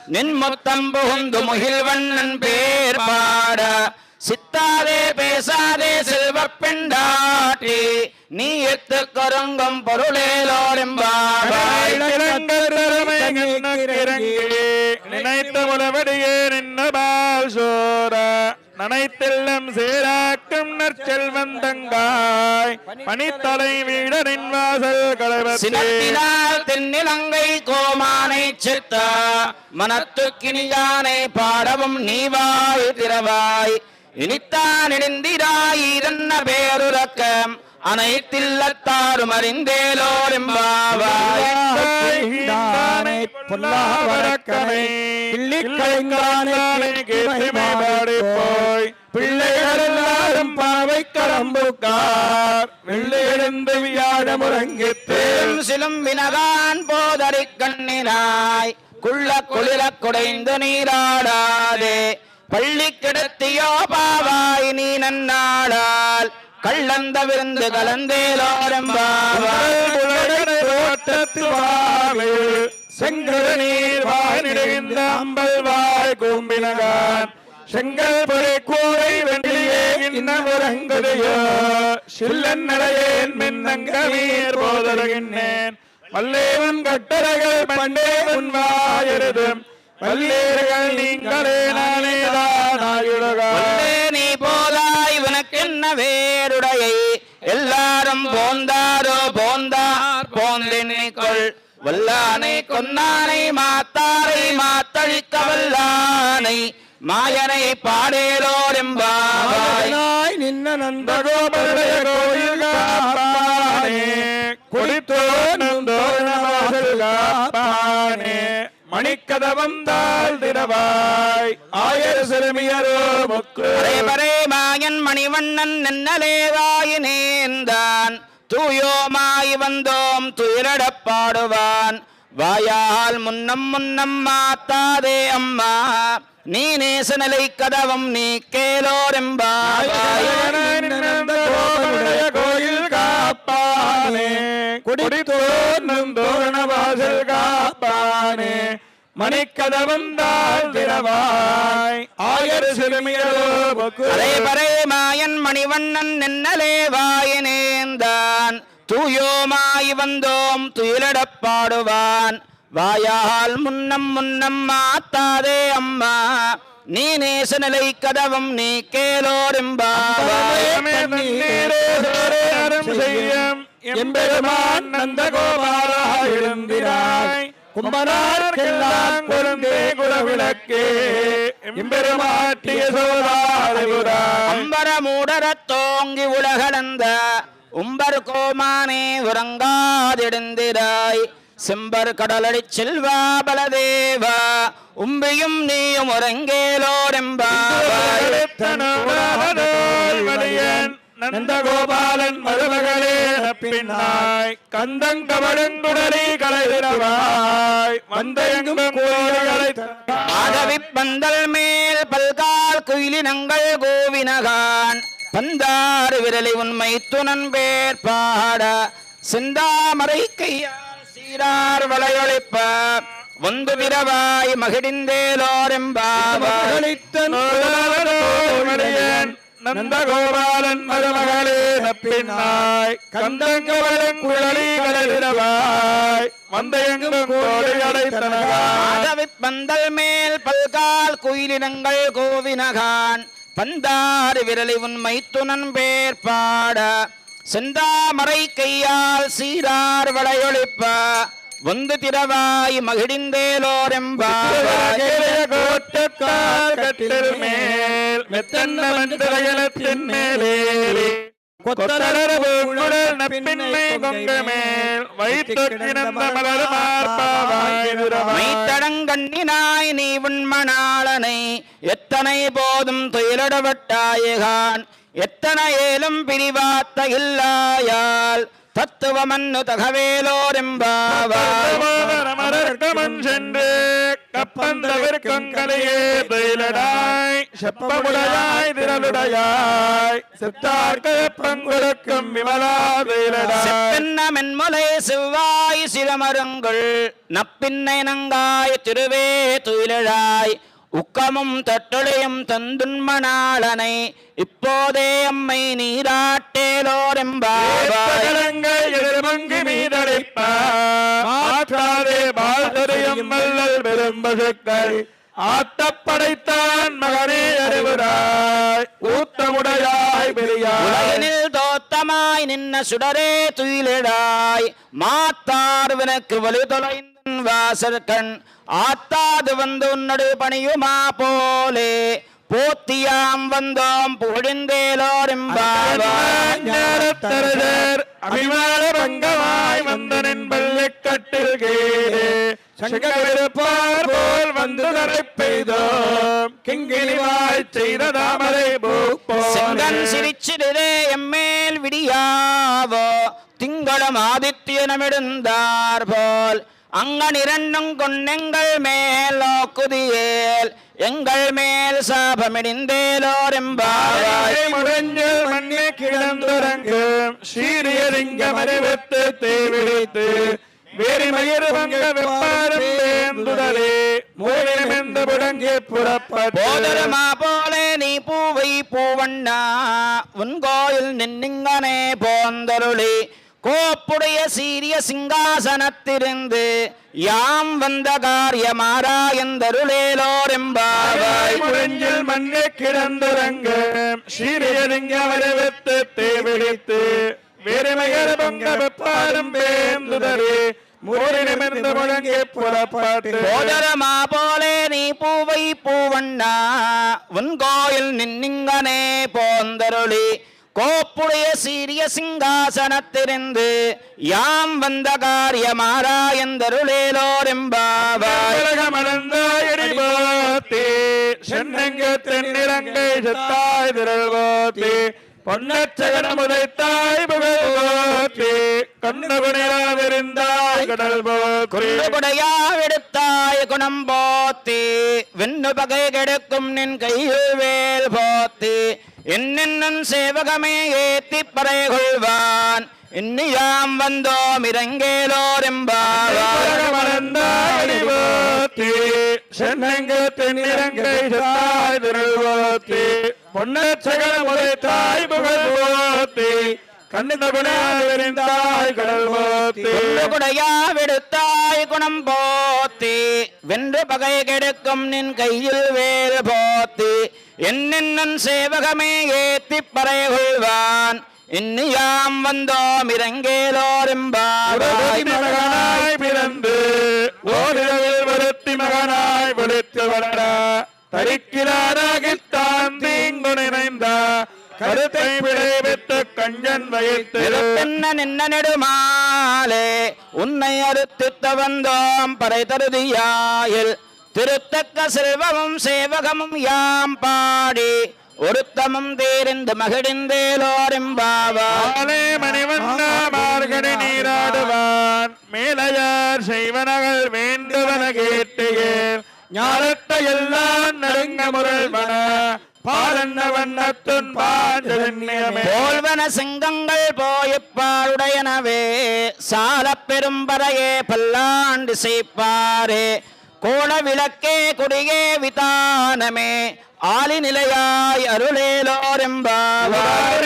நின்முத்தம் புகுந்து முகில்வண்ணன் பேர் பாட சித்தாதே பேசாதே செல்வ பெண்டாட்டி நீ எத்து கருங்கும் பொருளேலோரெம்பாவாய் நினைத்த உளவடியே நின்னபால் சோர நனைத்தெல்லம் சேராக்கும் நற்செல்வந்தங்காய் பனித்தலை வீடனின் வாசல் களைவத்தினால் தென்னிலங்கை கோமானை சித்த மனத்துக்கினியானை பாடவும் நீவாய் திறவாய் இனித்தான் இணைந்திராய் இதன்ன பேருறக்கம் அனைத்தில்லத்தாரும் அறிந்தேலோரெம்பாவாய் பிள்ளைகளெல்லாரும் பாவை கடம்புக்கார் வெள்ளை எழுந்து வியாழ முழங்கித்தேன் சிலும் வினகான் போதறி கண்ணினாய் குள்ள குளிர குடைந்து நீராடாதே பள்ளி கிடத்தியோ பாவாய் நீ நன்னாளால் கள்ளந்த விருந்து கலந்தேலோரெம்பாவாய் செங்கல் நீர் வாய் நிறைந்த அம்பல் வாய் கூம்பினகான் செங்கல் பொறை கூரை வெள்ளியே இன்ன முறங்குதையோ சில்லன் நடையேன் மின்னங்க நீர் போதருகின்றேன் வல்லேவன் கட்டளைகள் பண்டே உன் வாயிருதும் வல்லேர்கள் நீங்களே நானேதானாயுலகே நீ போதாய் உனக்கென்ன வேறுடையை எல்லாரும் போந்தாரோ போந்தார் போந்தினிக்கொள் வல்லானை கொன்னானை மாத்தாரை மாத்தழிக்க வல்லானை மாயனை பாடேலோரெம்பாவாய் நின்ன நந்தகோபருடைய கோயில் காப்பானே குடித்தோ நந்தோரணவாசல் காப்பானே மணிக்கதவம் தாழ் திரவாய் ஆயர் சிறுமியரோ முக்கு பரே மாயன் மணிவண்ணன் நென்னலேவாயினேந்தான் தூயோமாய் வந்தோம் துயிரடப் பாடுவான் வாயால் முன்னம் முன்னம் மாத்தாதே அம்மா நீ நேசநிலை கதவம் நீ கேலோரெம்பாவாய் கோயில் காப்பானே குடித்தோர் நந்தோரணவாசல் காப்பானே மணிக்கதவம் தாழ் திரவாய் ஆயர் சிறுமியரோ பரே மாயன் மணிவண்ணன் நென்னலேவாயினேந்தான் தூயோமாய் வந்தோம் துயிலடப் பாடுவான் வாயால் முன்னம் முன்னம் மாத்தாதே அம்மா நீ நேசநிலை கதவம் நீ கேலோரெம்பாவாய் எம்பெருமான் நந்தகோபாலா எழுந்திராய் கும்பனார்க்கெல்லாம் குழந்தே குலவிளக்கே எம்பெருமாட்டிய சோதாரபுரா அம்பர மூடரத் தோங்கி உலகளந்த உம்பர் கோமானே உறங்காதிடுந்திராய் செம்பர் கடலடி செல்வா பலதேவா உம்பியும் நீயும் உறங்கேலோரெம்பாவாய் நந்தகோபாலன் மருமகளே பின்னாய் கந்தங்கமழுங்குடலை கலைதிரவாய் வந்தெங்கும் கோயில்களை ஆதவி பந்தல் மேல் பல்கால் குயிலினங்கள் கோவினகான் பந்தாறு விரலை உண்மை துணன் பேர் பாட செந்தாமரை கையால் சீரார் வளையொழிப்ப வந்து விரவாய் மகிழ்ந்தேலோரெம்பாவாய் நந்தகோபாலன் மருமகளே பின்னாய் கந்தங்கமழும் குழலி கலைதிரவாய் வந்தெங்கும் கோயில்களை ஆதவி பந்தல் மேல் பல்கால் குயிலினங்கள் கோவினகான் பந்தாறு விரலை உண்மை துணன் பேர் பாட செந்தாமரை கையால் சீரார் வளையொழிப்ப வந்து திரவாய் மகிழ்ந்தேலோரெம்பாவாய் மேல் மெத்தன்ன மந்திரத்தின் மேலேறி கொத்தரவு நப்பின்மை கொங்க மேல் வைத்து கிடந்த மலர் மைத்தடங்கண்ணினாய் நீ உண்மணாளனை எத்தனை போதும் துயிலடவட்டாயகான் எத்தனை ஏலும் பிரிவாத்த இல்லாயால் தத்துவமன்னு தகவேலோரெம்பாவாய் சென்று கப்பந்தவிற்கும் கலையே தொழிலடாய் செப்பமுடையாய் திரளுடையாய் சித்தார்க்கு பங்குடுக்கும் விமலா தொழிலடாய் செப்பென்ன மென்முலை செவ்வாய் சிலமருங்குள் நப்பின்னை நங்காய் திருவே துயிலழாய் உக்கமும் தட்டொழியும் தந்துன்மணாளனை இப்போதே அம்மை நீராட்டேலோரெம்பாவாய் எதிர்மங்கி மீதளிப்பாற்றே வாழ்தறியும் மல்லல் பெரும்பசுக்கள் ஆத்தப்படைத்தான் மகனே அறிவுராய் ஊத்தமுடையாய் பெரியாய் உலகினில் தோத்தமாய் நின்ன சுடரே துயிலிடாய் மாத்தார்வனுக்கு வலு தொலைந்தன் வாசற்கண் ஆத்தாது வந்து உன்னடு பணியுமா போலே போத்தியாம் வந்தோம் புகழிந்தேலோரெம்பாவாய் அபிமான பங்கமாய் வந்தனின் பள்ளிக்கட்டில் கேடு சங்கவிருப்பார் போல் வந்து நரை பெய்தோம் கிங்கினிவாய் செய்த தாமரை செங்கன் சிரிச்சிடுதே எம்மேல் விடியாவோ திங்களும் ஆதித்யனமிடுந்தார் போல் அங்கனிரண்டும் கொண்டெங்கள் மேல் நோக்குதியேல் எங்கள் மேல் சாபமிடிந்தேலோரெம்பாவாய் முழஞ்சல் மண்ணே கிடந்துறங்கும் சீரியலிங்கம் அறிவித்து தேவிழித்து வேறிமயிர் வங்க வெப்பாரம் வேந்துடலே மூலினமெந்து முடங்கி புறப்பட்டு போதருமா போலே நீ பூவை பூவண்ணா உன் கோயில் நின்னிங்கனே போந்தருளி கோப்புடைய சீரிய சிங்காசனத்திருந்து யாம் வந்த காரியமாராயந்தருளேலோரெம்பாவாய் முழஞ்சில் மண்ணே கிடந்துறங்கும் சீரியலிங்கம் அறிவித்து தேவிழித்து வேறிமயிர் வங்க வெப்பாரம் வேந்துடலே மூலினமெந்து முடங்கி புறப்பட்டு போதரமா போலே நீ பூவை பூவண்ணா உன் கோயில் நின்னிங்கனே போந்தருளி கோப்புடைய சீரிய சிங்காசனத்திருந்து யாம் வந்த காரியமாராயந்தருளேலோரெம்பாவாய் சென்னங்கு தென்னிலங்கை செத்தாய் திரள்வோத்தி பொன்னச்சகனம் உதைத்தாய் புகழ் போற்றி கண்ணுகுணிராவிருந்தாய் கடல் போற்றி குடையாவெடுத்தாய் குணம் போத்தி வெண்ணு பகை கெடுக்கும் நின் கையில் வேல் போத்தி என்னென்னன் சேவகமே ஏத்தி பறை கொள்வான் இன்னியாம் வந்தோம் இறங்கேலோரெம்பாவாய் சென்னங்கு தென்னிலங்கை செத்தாய் திரள்வோத்தி பொன்னச்சகனம் உதைத்தாய் புகழ் போற்றி கண்ணுகுணிராவிருந்தாய் கடல் போற்றி குடையாவெடுத்தாய் குணம் போத்தி வென்று பகை கெடுக்கும் நின் கையில் வேல் போத்தி என்னென்னன் சேவகமே ஏத்தி பறை கொள்வான் இன்னியாம் வந்தோம் இறங்கேலோரெம்பாவாய் மகனாய் பிறந்து ஓரிரவில் வருத்தி மகனாய் விழித்து வளர தரிக்கிறாராகித்தான் தீங்கு நினைந்த கருத்தை விளைவித்து கஞ்சன் வைத்து நின்ன நெடுமாலே உன்னை அறுத்தித்த வந்தோம் பறை தருதியாயில் திருத்தக்க செல்வமும் சேவகமும் யாம் பாடி ஒருத்தமும் தேரிந்து மகிழ்ந்தேலோரெம்பாவாய் மணிவண்ணா மார்கழி நீராடுவான் மேலையார் செய்வனகள் வேண்டுவன கேட்டுகேன் ஞானத்தை எல்லாம் நடுங்க முரள்வன பாலன்ன வண்ணத்துன் பாஞ்சன்யமே போல்வன சிங்கங்கள் போயப்பாருடையனவே சால பெரும்பறையே பல்லாண்டு செய்ப்பாரே கோண விளக்கே குடியே விதானமே ஆலி நிலையாய் அருளேலோரெம்பாவாய்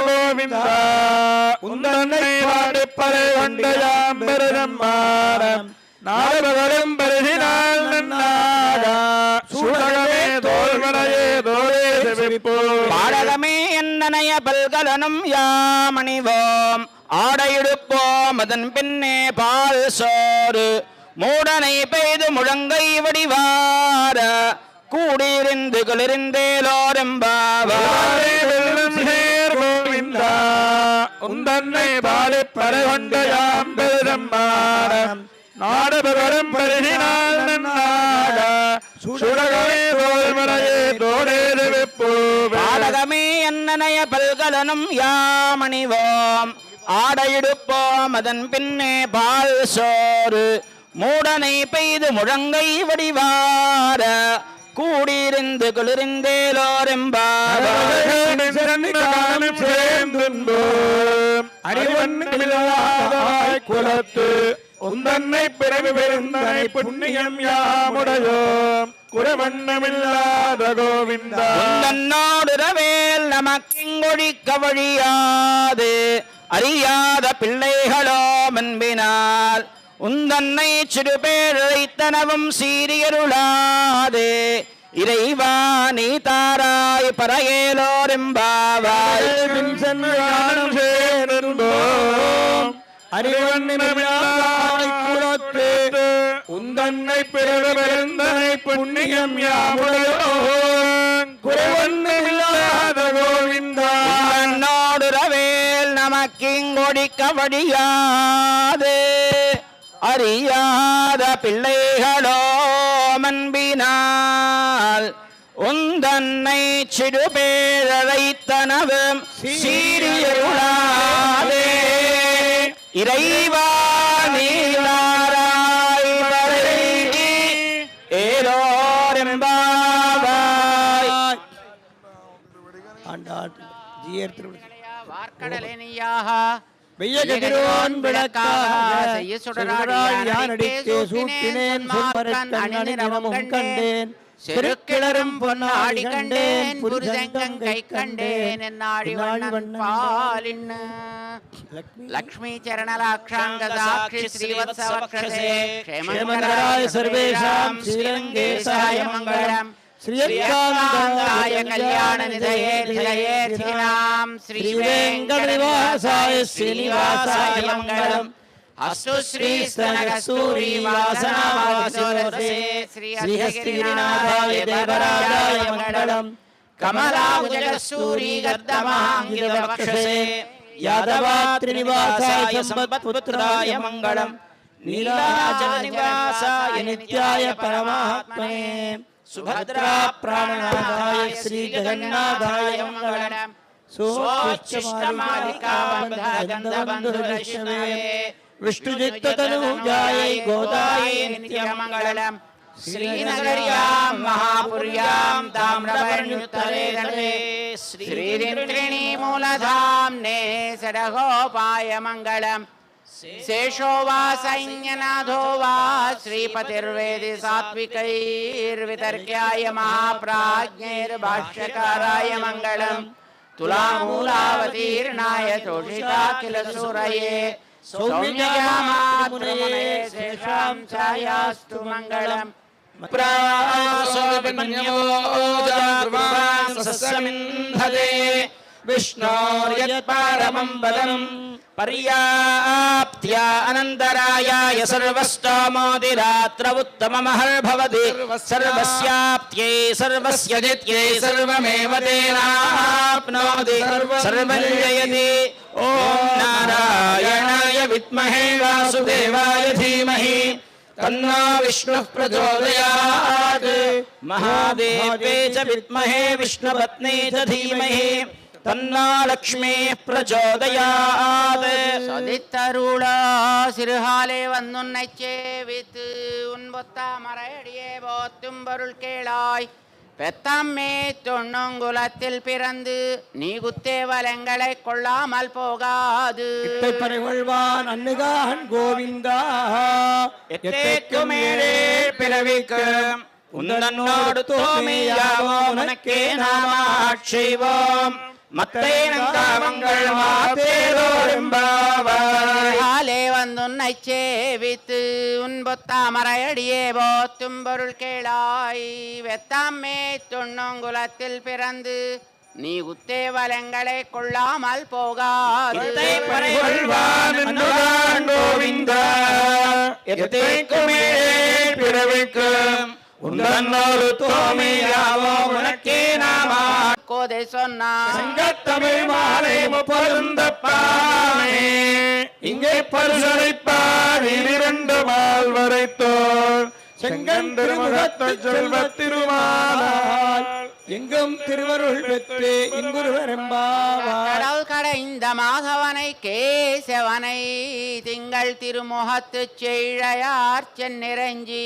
கோவிந்தா உந்தன்னை பாடிப்பறை கொண்டயாம் பெருமானம் நாடுபகலும் பரிசினால் நன்னாடா சூடகமே தோல்வனையே தோழே செவிப்போ பாடகமே என்னனைய பல்கலனும் யாமணிவோம் ஆடையிடுப்போம் அதன் பின்னே பால் சோறு மூடனை பெய்து முழங்கை வடிவார கூடியிருந்து குளிர்ந்தேலோரெம்பாவாய் கோவிந்தா உந்தன்னை பாடிப்பறை கொண்டயாம் பெருமானம் நாடுபகலும் பரிசினால் நன்னாடா சூடகமே தோல்வனையே தோழே செவிப்போ பாடகமே என்னனைய பல்கலனும் யாமணிவோம் ஆடையிடுப்போம் அதன் பின்னே பால் சோறு மூடனை பெய்து முழங்கை வடிவார கூடியிருந்து குளிர்ந்தேலோரெம்பார் குலத்து உந்தன்னை பிறகு பெருந்தனை புண்ணியம் யாமுடையோம் குறவண்ணமில்லாத கோவிந்தா உந்தன்னோடுறவேல் நமக்கிங்கொழிக்க வழியாது அறியாத பிள்ளைகளோ மென்பினால் உந்தன்னை சிறுபேழைத்தனவும் சீரியருளாதே இறைவா நீ தாராய் பரையேலோரெம்பாவாய் உந்தன்னை பிறந்தனை புண்ணியம் யாமுடையோம் குறைவண்ணமில்லாத கோவிந்தா உந்தன்னோடுறவேல் நமக்கிங்கொழிக்க வழியாது அறியாத பிள்ளைகளோ மன்பினால் உந்தன்னை சிறுபேழைத்தனவும் சீரியருளாதே இறைவா நீராய் ஏலோரெம்பாவாய் ஆண்டாள் ஜியர் திருவிழா வார்க்கடலேனியாக வெய்யகதிரோன் விளக்காக செய்ய சுடராடி யானடித்தே சூட்டினேன் மார்க்கன் அணிநிறமும் கண்டேன் செருக்கிளரும் பொன்னாடி கண்டேன் புருஷங்கம் கை கண்டேன் என்னாடி வண்ணன் பாலின்னு லக்ஷ்மி சரணலாக்ஷாங்க சாட்சி ஸ்ரீவத்சவக்ஷசே க்ஷேமங்கராய சர்வேஷாம் ஸ்ரீரங்கேசாய மங்களம் श्रीकांताय कल्याण निधये निधये श्रीनाम श्री वेंकटनिवासाय श्रीनिवासाय मंगलम अस्तु श्री स्तनकस्तूरी वासनावासोरसे श्री हस्तिगिरिनाथाय देवराजाय मंगलम कमलाभुजकस्तूरी गर्दमांगितवक्षसे यादवात्रिनिवासाय संपत्पुत्राय मंगलम नीलाचलनिवासाय नित्याय परमात्मने सुभद्रा प्राणनाथाय श्री जगन्नाथाय मंगलम सोचिष्टमालिका बंधगंधबंधुरश्वे विष्णुजित्ततनुजाय गोदाय नित्यमंगलम श्रीनगर्यां महापुर्यां ताम्रवर्णयुतले दले श्रीरित्रिणी मूलधाम्ने षडगोपाय मंगलम शेषो वा सैन्यनाथो वा श्रीपतिर्वेदि सात्विकैर्वितर्क्याय महाप्राज्ञैर्भाष्यकाराय मंगलम् तुलामूलावतीर्णाय तोषिताखिलसूरये सौम्ययामातृमुनये शेषां छायास्तु मंगलम् विष्णोर्यत्परमं पदम् पर्याप्त्या अनन्तरायाय सर्वस्तोमोदिरात्र उत्तममहर्भवति सर्वस्याप्त्यै सर्वस्य जित्यै सर्वमेव तेनाप्नोति सर्वं जयति ॐ नारायणाय विद्महे वासुदेवाय धीमहि तन्नो विष्णुः प्रचोदयात् महादेवे च विद्महे विष्णुपत्नी च धीमहि तन्नो लक्ष्मी प्रचोदयात् சதித்தருளா சிறுகாலே வந்துன்னை சேவித்து உன்பொத்தா மறையடியே போத்தும் பொருள் கேளாய் பெத்தம்மே தொண்ணுங்குலத்தில் பிறந்து நீ குத்தேவலங்களை கொள்ளாமல் போகாது கொள்வான் அன்னுகான் கோவிந்தா எத்தேக்குமேலே பிறவிக்கு உன்னோடு தோமையாவோ உனக்கே நாம ஆட்சேவோம் மத்தேனந்தாவங்கள் மாத்தேலோரெம்பாவாய் வந்துன்னை சேவித்து உன்பொத்தா மறையடியே போத்தும் பொருள் கேளாய் வெத்தாமே தொண்ணுங்குலத்தில் பிறந்து நீ குத்தேவலங்களை கொள்ளாமல் போகாது கோவிந்தா எத்தேக்குமேலே பிறவிக்கு உன்னோடு தோமையாவோ உனக்கே நாம கோதை சொன்னான் சங்கத்தமிழ் மாலை பொருந்தப்பானே இங்கே பரிசளிப்பார் இரண்டு மால் வரைத்தோர் செங்கன் திருமுகத்தை செல்வ திருமாலால் எங்கும் திருவருள் பெற்று இங்குருவரெம்பாவாய். கடல் கடைந்த மாதவனை கேசவனை திங்கள் திருமுகத்து செய்ழையார் சென்னிரஞ்சி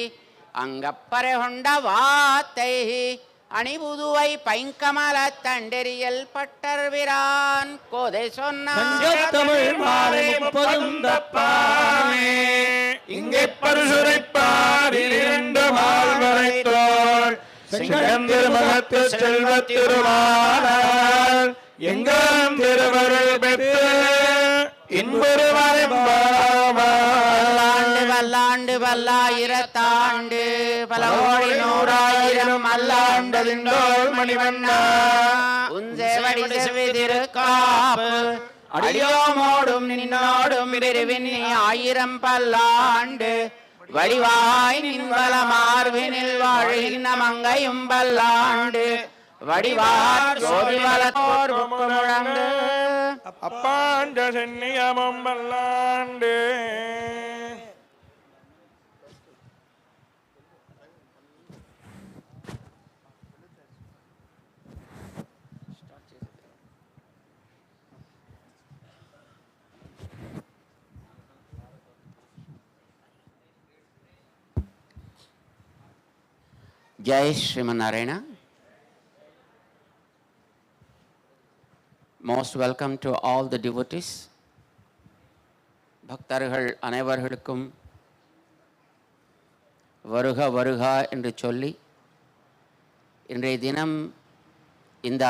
அங்கப்பறை கொண்ட வாத்தை அணிபுதுவை பைங்கமல தண்டெறியல் பட்டர்விரான் கோதை தமிழ் மாலை முப்பதும் தப்பாமே இங்கே பரிசுரைப்பார் இரண்டு மால்வரை தோள் திருமகத்து செல்வ திருவானார் எங்கும் திருவருள் பெற்று பல்லாண்டு பல்லாண்டு பல்லாயிரத்தாண்டு பல கோடி நூறாயிரம் அல்லாண்டதின்றோள் மணிவண்ணா உஞ்சேவடி செவ்வி திருக்காப்பு அடியோமோடும் நின்னோடும் விரிவின் ஆயிரம் பல்லாண்டு வடிவாய் நின்வல மார்பினில் வாழ்கின்ற மங்கையும் பல்லாண்டு வடிவார் ஜோதிவலத்தோர் முழங்கு அப்பாண்ட சென்னியமும் பல்லாண்டு. Jai Sriman Narayana. Most welcome to all the devotees. பக்தர்கள் அனைவர்களுக்கும் வருக வருக என்று சொல்லி இன்றைய தினம் இந்த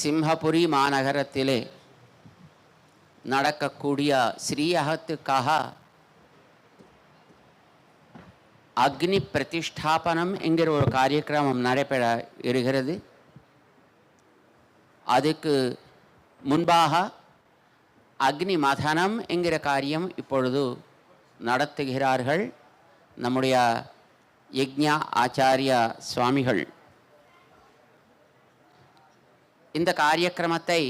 சிம்ஹபுரி மாநகரத்திலே நடக்கக்கூடிய ஸ்ரீயகத்துக்காக அக்னி பிரதிஷ்டாபனம் என்கிற ஒரு காரியக்கிரமம் நடைபெற இருக்கிறது. அதுக்கு முன்பாக அக்னி மதனம் என்கிற காரியம் இப்பொழுது நடத்துகிறார்கள் நம்முடைய யக்ஞா ஆச்சாரிய சுவாமிகள். இந்த காரியக்கிரமத்தை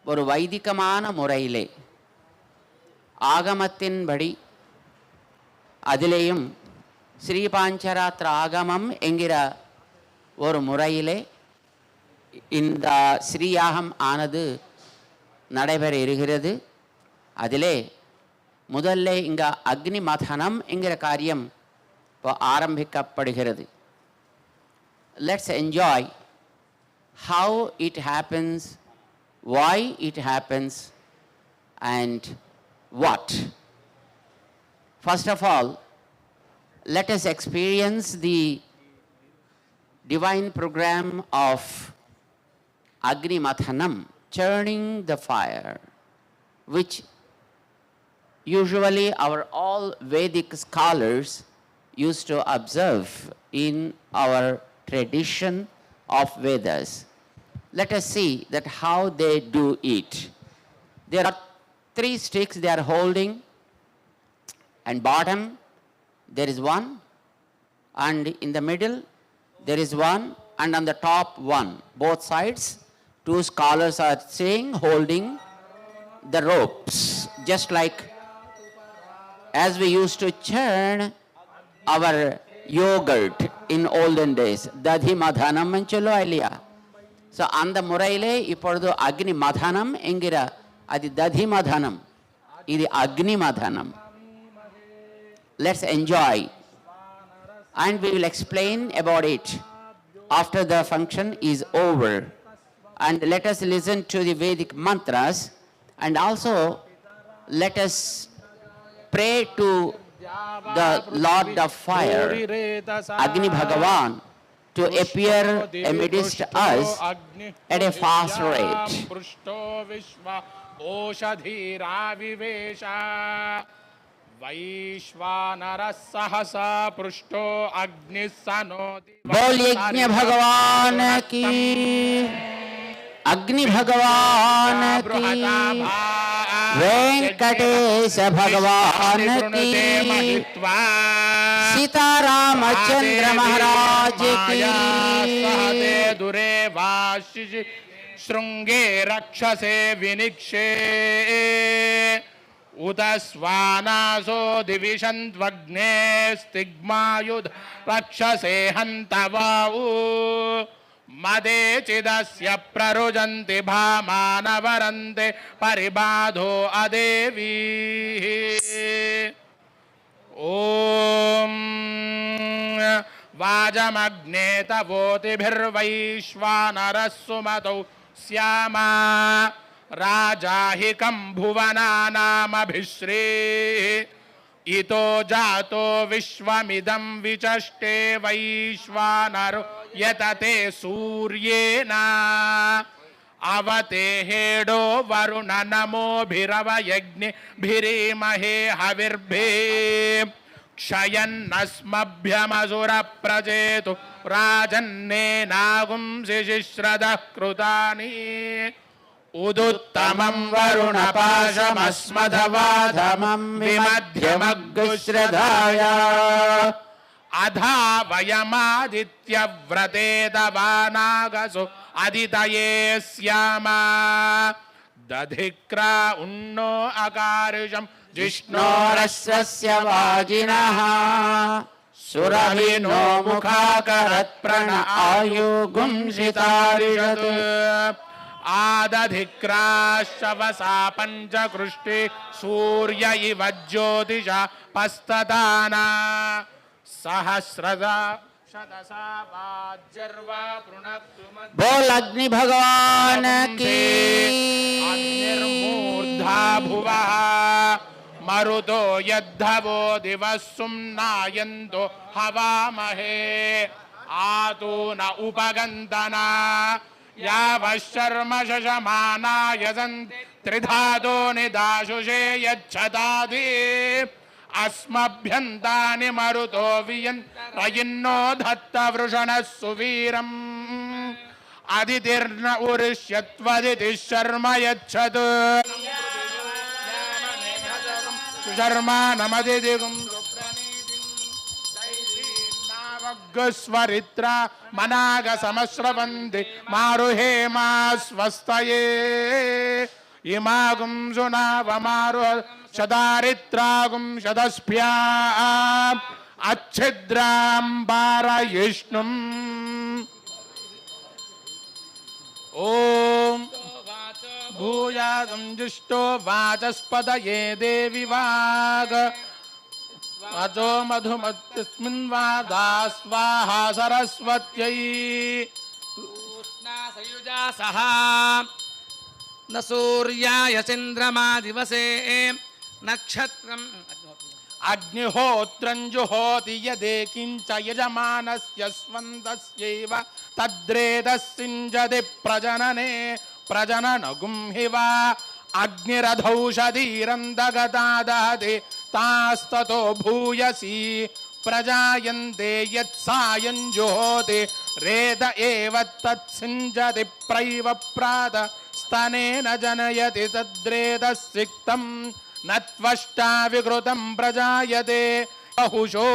ஒரு வைதிகமான முறையிலே ஆகமத்தின்படி அதிலேயும் ஸ்ரீபாஞ்சராத்திர ஆகமம் என்கிற ஒரு முறையிலே இந்த ஸ்ரீயாகம் ஆனது நடைபெற இருக்கிறது. அதிலே முதல்ல இங்கே அக்னி மதனம் என்கிற காரியம் இப்போ ஆரம்பிக்கப்படுகிறது. Let's enjoy how it happens, why it happens and what. First of all, let us experience the divine program of Agni Mathanam, churning the fire, which usually our all Vedic scholars used to observe in our tradition of Vedas. Let us see that how they do it. There are 3 sticks they are holding, and bottom there is one, and in the middle there is one, and on the top one. Both sides 2 scholars are saying holding the ropes, just like as we used to churn our yogurt in olden days. Dadhi madhanam menchalo இல்லையா? So அந்த முறையிலே இப்பொழுது அக்னி மதனம் என்கிற அது ததி மதனம், இது அக்னி மதனம். Let's enjoy and we will explain about it after the function is over. And let us listen to the Vedic mantras, and also let us pray to the Lord of Fire, Agni Bhagavan, to appear amidst us at a fast rate. बोल यज्ञ भगवान की, अग्नि भगवान की, वेंकटेश भगवान की, सीतारामचंद्र महाराज की. दुरे वाशिष श्रृंगे रक्षसे विनिक्षे उत स्वानासो दिविशन्त्वग्ने स्तिग्मायुध रक्षसे हन्तवाऊ मदेचिदस्य प्ररुजन्ति भामानवरन्ते परिबाधो अदेवी ॐ वाजमग्ने तवोतिभिर्वैश्वानरः सुमतौ स्यामा राजाहिकं भुवनानामभिश्रेः इतो जातो विश्वमिदं विचष्टे वैश्वानरो यतते सूर्येण अवते हेडो वरुण नमोभिरवयज्ञभिरीमहे हविर्भे क्षयन्नस्मभ्यमसुरप्रजेतु राजन्नेनागुंसि शिश्रदः कृतानि उदुत्तमं वरुणपाशमस्मधवाधमं विमध्यमग्श्रधाय अधा वयमादित्यव्रते दवानागसु अदितये स्यामा दधिक्रा उन्नो अकारिषं जिष्णोरस्वस्य वाजिनः सुरभिनो मुखाकरत्प्रण आयुगुंसितारिषत् आदधिक्राशवसा पञ्चकृष्टे सूर्य इव ज्योतिषा पस्तदाना सहस्रदा शतसा वाज्यर्वा पृणक्तु बोल अग्नि भगवान की अग्निर्मूर्धा भुवः मरुतो यद्धवो दिवः सुम्नायन्तो हवामहे आतून उपगन्तना यावश्चर्म शशमाना यजन्ति त्रिधातो निदाशुषे यच्छतादि अस्मभ्यन्तानि मरुतो वियन्नो धत्तवृषणः सुवीरम् अदितिर्न उरिष्यत्वदितिः शर्म यच्छत् सुशर्मानमदितिगुं स्वरित्रा मनागसमश्रवन्ति मारुहेमा स्वस्तये इमागुं सुनावमारुह शदारित्रागुं शदस्भ्या अच्छिद्रां पारयिष्णुम् ॐ भूयागं जुष्टो वाचस्पदये देवि वाग वाचो मधुमत्यस्मिन् वादा स्वाहा सरस्वत्यै सयुजा सहा न सूर्याय चन्द्रमा दिवसे नक्षत्रम् अग्निहोत्रं जुहोति यदे किञ्च यजमानस्य स्वन्दस्यैव तद्रेदस्सिञ्जति प्रजनने प्रजननगुं हि वा अग्निरधौषधीरन्दगता दहति तास्ततो भूयसी प्रजायन्ते यत्सायं जुहोति रेद एव तत्सिञ्जति प्रैव प्रात स्तनेन जनयति तद्रेदस्सिक्तं न त्वष्टा विकृतं प्रजायते बहुशो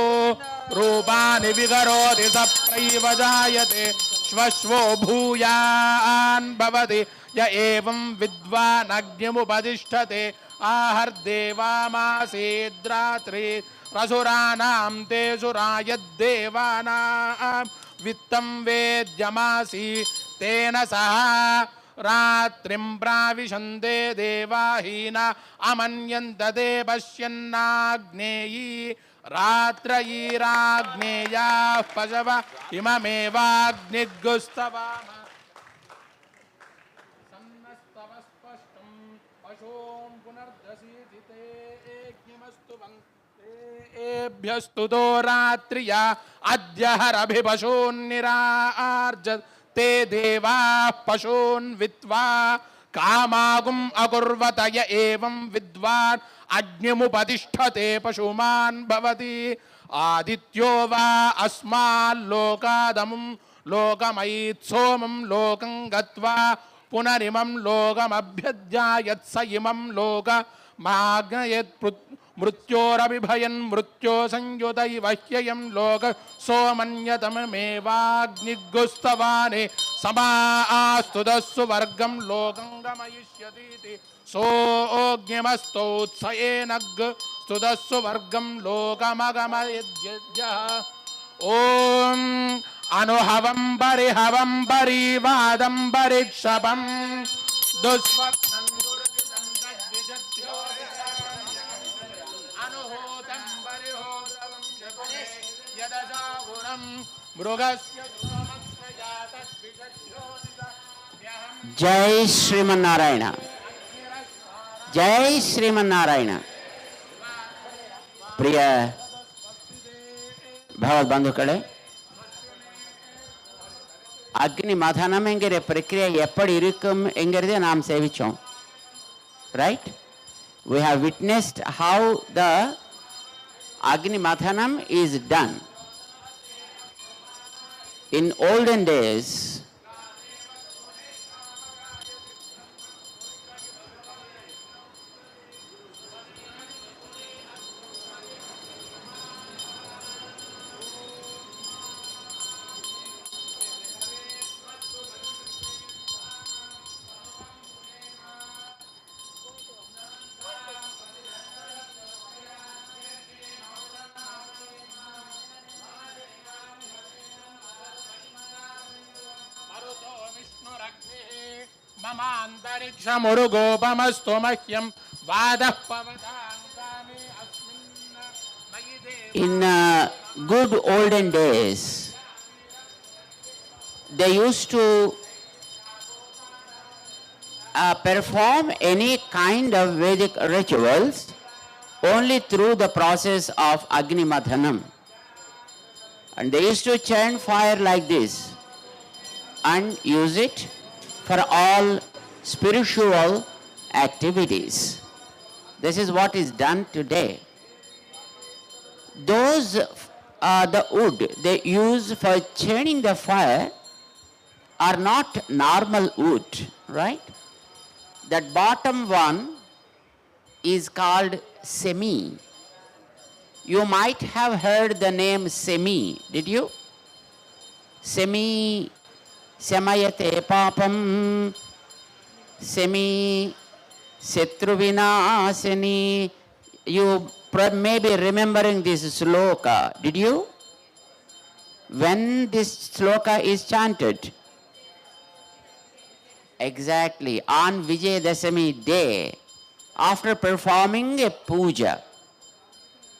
रूपाणि विकरोति स प्रैव जायते श्वश्वो भूयान् भवति य एवं विद्वानग्निमुपतिष्ठते आहर्देवामासेद्रात्रे रसुराणां ते सुरायद्देवानां वित्तं वेद्यमासी तेन सह रात्रिं प्राविशन्ते देवाहीना अमन्यन्ते पश्यन्नाग्नेयी रात्रयीराग्नेयाः पशव इममेवाग्निगुस्तवाम सन्नस्तव स्पष्टं पशूं पुनर्दशीजितेऽग्निमस्तु एभ्यस्तुतो रात्रिया अद्य हरभिपशून्निरार्ज ते देवाः पशून् वित्वा कामागुम् अकुर्वत य एवं विद्वान् अग्निमुपतिष्ठते पशुमान् भवति आदित्यो वा अस्माल्लोकादमुं लोकमयीत्सोमं लोकं गत्वा पुनरिमं लोकमभ्यध्यायत् स इमं लोकमाज्ञयत् मृत्योरभिभयन् मृत्यो संयुतैव ह्ययं लोक सोमन्यतममेवाग्निगुस्तवाने समास्तुदस्सु वर्गं लोकं गमयिष्यतीति सोऽग्निमस्तोत्सयेनग् स्तुदस्सु वर्गं लोकमगमयद्यः ॐ अनुहवं परिहवं परिवादं परिक्षपं दुस्वर्णं दुर्जितं तद्विषद्यो अनुहोतं परिहोतं यदजागुणं मृगस्य सुमस्य जातद्विषद्यो जय श्रीमन नारायण जय श्रीमन नारायण प्रिय भगवत बंधुक्களே அக்னி மதனம் என்கிற பிரக்கிரியை எப்படி இருக்கும் என்கிறதை நாம் சேவிச்சோம். Right? We have witnessed how the Agni Mathanam is done. In olden days, ममान्तरिक्षमुरुगोपमस्तु मह्यं वादः पवताङ्गानि अस्मिन् मयि देव. in good olden days, they used to perform any kind of Vedic rituals only through the process of Agni Madhanam. And they used to chant fire like this and use it for all spiritual activities. This is what is done today. Those the wood they use for churning the fire are not normal wood, right? That bottom one is called semi. You might have heard the name semi, did you? Semi Semayate papam semi setruvinasini. You may be remembering this sloka. Did you? When this sloka is chanted? Exactly on Vijayadashami day, after performing a puja.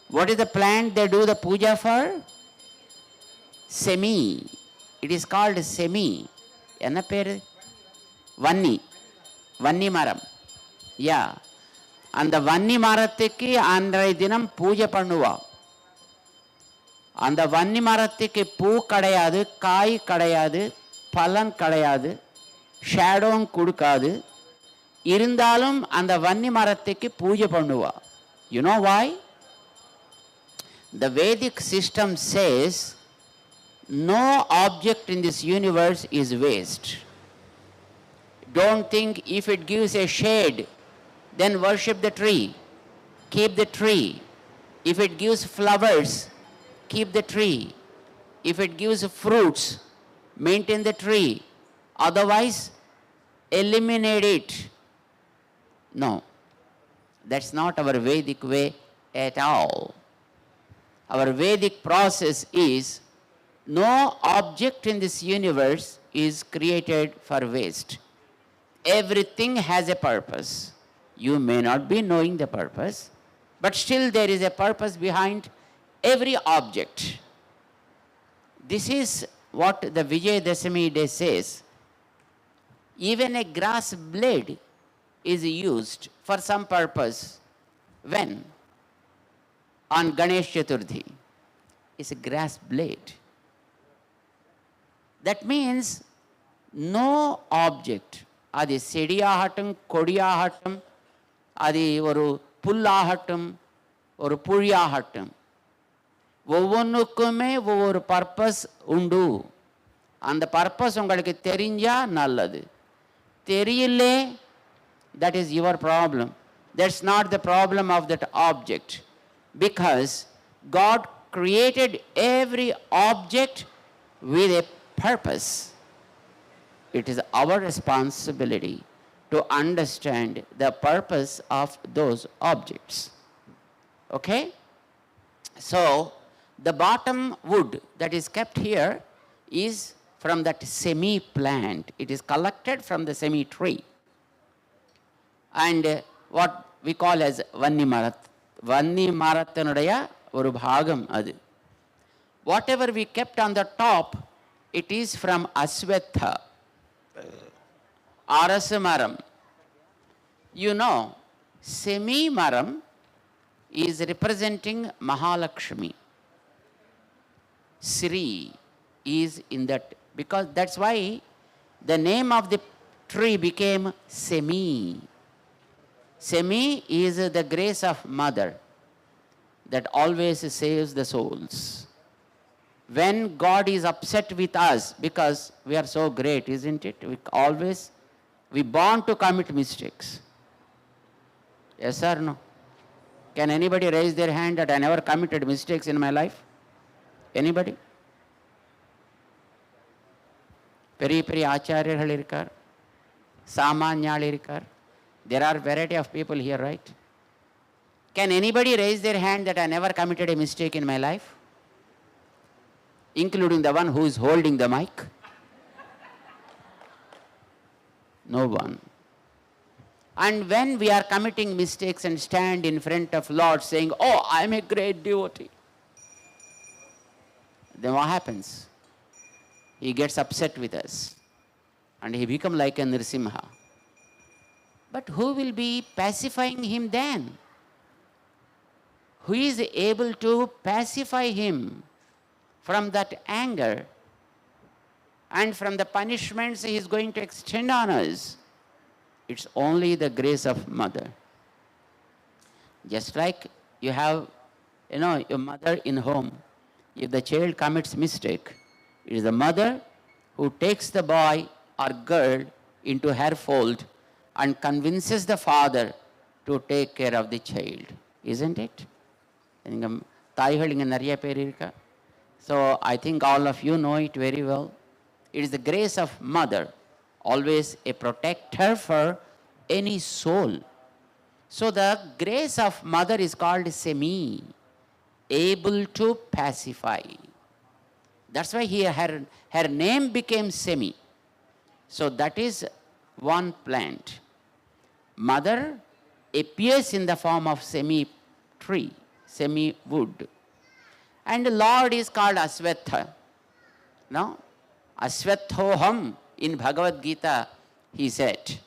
What is the plant they do the puja for? Semi. It is called semi. என்ன பேரு? வன்னி மரம். யா, அந்த வன்னி மரத்துக்கு அன்றைய தினம் பூஜை பண்ணுவா. அந்த வன்னி மரத்துக்கு பூ கிடையாது, காய் கிடையாது, பலன் கிடையாது, ஷேடோவும் கொடுக்காது. இருந்தாலும் அந்த வன்னி மரத்துக்கு பூஜை பண்ணுவா. You know why? The Vedic system says no object in this universe is waste. Don't think if it gives a shade, then worship the tree. Keep the tree. If it gives flowers, keep the tree. If it gives fruits, maintain the tree. Otherwise, eliminate it. No, that's not our Vedic way at all. Our Vedic process is no object in this universe is created for waste. Everything has a purpose. You may not be knowing the purpose, but still there is a purpose behind every object. This is what the Vijayadashami day says. Even a grass blade is used for some purpose. When? On Ganesh Chaturthi. It's a grass blade. That means no object, அது செடியாகட்டும் கொடியாகட்டும் அது ஒரு புல்லாகட்டும் ஒரு புழியாகட்டும் ஒவ்வொன்றுக்குமே ஒவ்வொரு purpose உண்டு. அந்த purpose உங்களுக்கு தெரிஞ்சா நல்லது, தெரியலே that is your problem. That's not the problem of that object. because God created every object with a purpose. It is our responsibility to understand the purpose of those objects. Okay? So, the bottom wood that is kept here is from that semi plant. It is collected from the semi tree. And what we call as Vanni Marat. Vanni Marathanudaya oru bhagam adu. Whatever we kept on the top, it is from Aswatha, Arasamaram. You know, semi maram is representing Mahalakshmi. Sri is in that, because that's why the name of the tree became Semi. Semi is the grace of Mother that always saves the souls. When God is upset with us, because we are so great, isn't it? We born to commit mistakes. Yes or no? Can anybody raise their hand that I never committed mistakes in my life? Anybody? Peri Acharyarhal irkar, Samanyal irkar. There are variety of people here, right? Can anybody raise their hand that I never committed a mistake in my life? Including the one who is holding the mic? No one. And when we are committing mistakes and stand in front of Lord saying, oh, I am a great devotee, then what happens? He gets upset with us and he becomes like a Nrsimha. But who will be pacifying him then? Who is able to pacify him from that anger and from the punishments he is going to extend on us? It's only the grace of Mother. Just like you have, your mother in home. If the child commits mistake, it is the mother who takes the boy or girl into her fold and convinces the father to take care of the child. Isn't it? So I think all of you know it very well. It is the grace of Mother, always a protector for any soul. So the grace of Mother is called Semi, able to pacify. That's why her name became Semi. So that is one plant. Mother appears in the form of semi tree, semi wood. And the Lord is called Aswatha. No? Aswathoham in Bhagavad Gita, he said.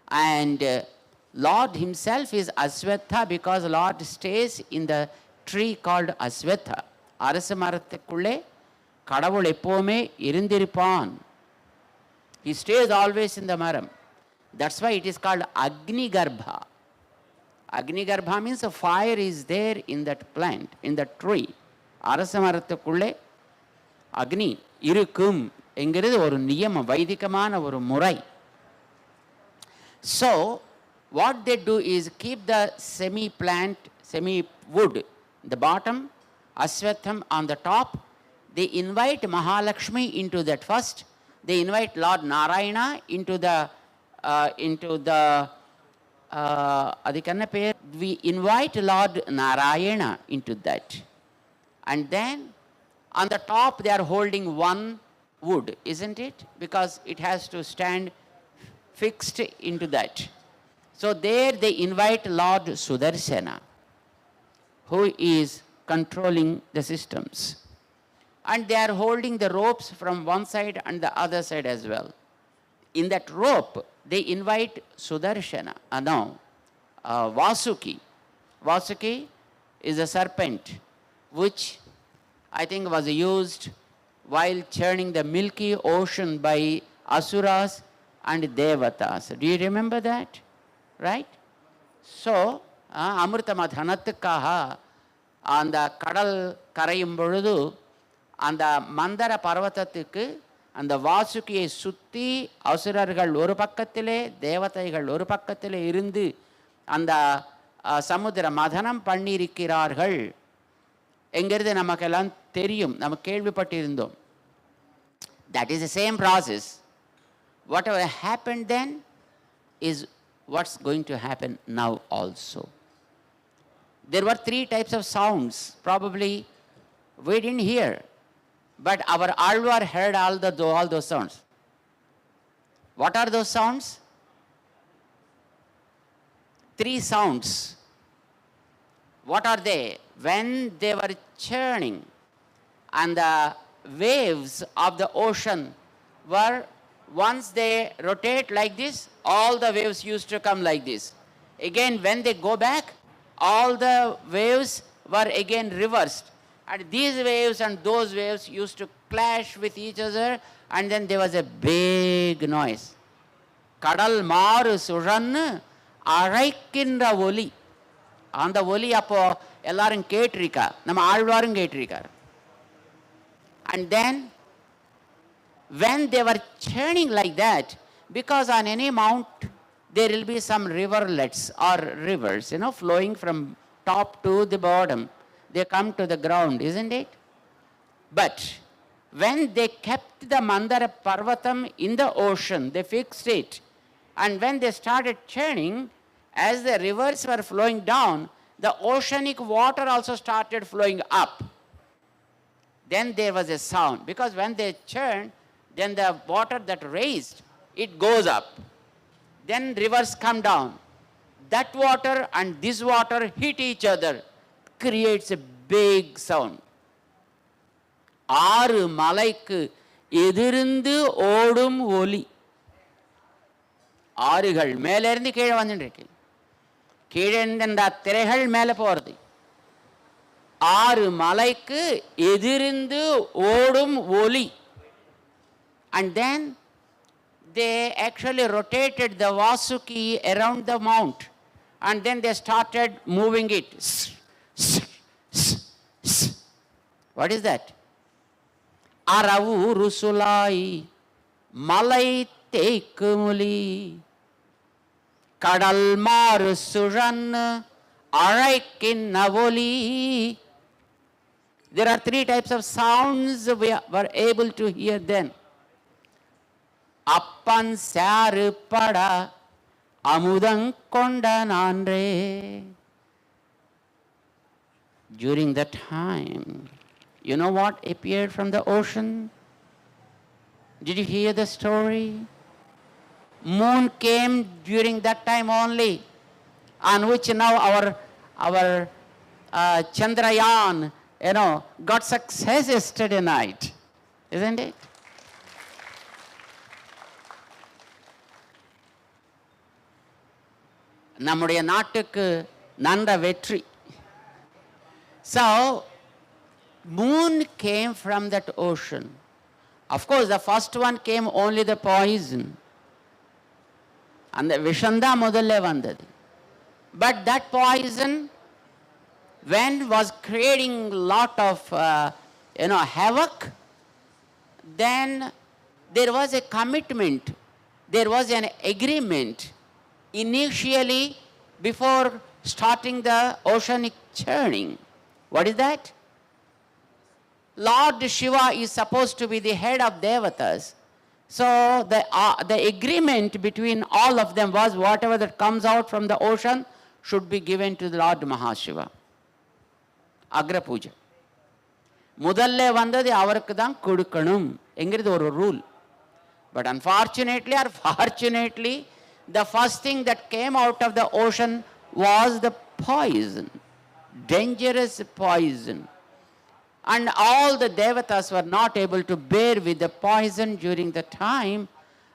And Lord himself is Aswatha because Lord stays in the tree called Aswatha. Arasamarthukulle kadavul eppome irundirpan. He stays always in the maram. That's why it is called Agni Garbha. Agni Garbha means a fire is there in that plant, in that tree. Arasamarthukulle Agni irukum engiradhu oru niyama, vaidikamana oru murai. So, what they do is keep the semi-plant, semi-wood, the bottom, Aswatham on the top. They invite Mahalakshmi into that first. They invite Lord Narayana into the we invite Lord Narayana into that. And then on the top they are holding one wood, isn't it? Because it has to stand fixed into that. So there they invite Lord Sudarshana, who is controlling the systems. And they are holding the ropes from one side and the other side as well. In that rope, they invite Sudarshana, Vasuki. Vasuki is a serpent which I think was used while churning the milky ocean by Asuras and Devatas. Do you remember that? Right? So, Amritamadhanattukaha அந்த கடல் கரையும் பொழுது அந்த மந்தர பர்வதத்துக்கு அந்த வாசுகியை சுற்றி அசுரர்கள் ஒரு பக்கத்திலே தேவதைகள் ஒரு பக்கத்திலே இருந்து அந்த சமுத்திர மதனம் பண்ணியிருக்கிறார்கள் என்கிறது நமக்கெல்லாம் தெரியும், நம்ம கேள்விப்பட்டிருந்தோம். That is the same process. Whatever happened then is what's going to happen now also. There were 3 types of sounds. Probably we didn't hear, but our Alvar heard all those sounds. What are those sounds? 3 sounds. What are they? When they were churning and the waves of the ocean were, once they rotate like this, all the waves used to come like this. Again, when they go back, all the waves were again reversed. And these waves and those waves used to clash with each other, and then there was a big noise. Kadal maaru surannu அழைக்கின்ற ஒலி. அந்த ஒலி அப்போ எல்லாரும் கேட்டிருக்கா, நம்ம ஆழ்வாரும் கேட்டிருக்கார். And then when they were churning like that, because on any mount there will be some riverlets or rivers, flowing from top to the bottom. They come to the ground, isn't it? But when they kept the Mandara Parvatam in the ocean, they fixed it. And when they started churning, as the rivers were flowing down, the oceanic water also started flowing up. Then there was a sound, because when they churned, then the water that raised, it goes up. Then rivers come down. That water and this water hit each other, creates a big sound. 6 மலைக்கு எதிர்ந்து ஓடும் ஒலி. ஆறுகள் மேலிருந்து கீழே வந்துட்டு, கீழே இந்த திரைகள் மேலே போகிறது. 6 மலைக்கு எதிர்ந்து ஓடும் ஒலி. And then they actually rotated the Vasuki around the mount, and then they started moving it. What is that? Aravu rusulai malai tekumuli கடல் மாறு சுழன் அழைக்கின்ற ஒலி. There are 3 types of sounds we were able to hear then. அப்பன் சாறு பட அமுதங் கொண்ட நான்றே. During that time, you know what appeared from the ocean? Did you hear the story? Moon came during that time only, on which now our Chandrayaan, got success yesterday night, isn't it? நம்முடைய நாட்டுக்கு நல்ல வெற்றி. So, moon came from that ocean. Of course, the first one came only the poison. அந்த விஷந்தான் முதல்ல வந்தது. But that poison, when was creating lot of havoc, then there was a commitment, there was an agreement initially before starting the oceanic churning. What is that? Lord Shiva is supposed to be the head of Devatas. So the agreement between all of them was whatever that comes out from the ocean should be given to the Lord Mahashiva. Agra Puja. முதல்ல வந்தது அவருக்கு தான் கொடுக்கணும் என்கிறது ஒரு rule. But unfortunately or fortunately, the first thing that came out of the ocean was the poison, dangerous poison. And all the devatas were not able to bear with the poison during the time.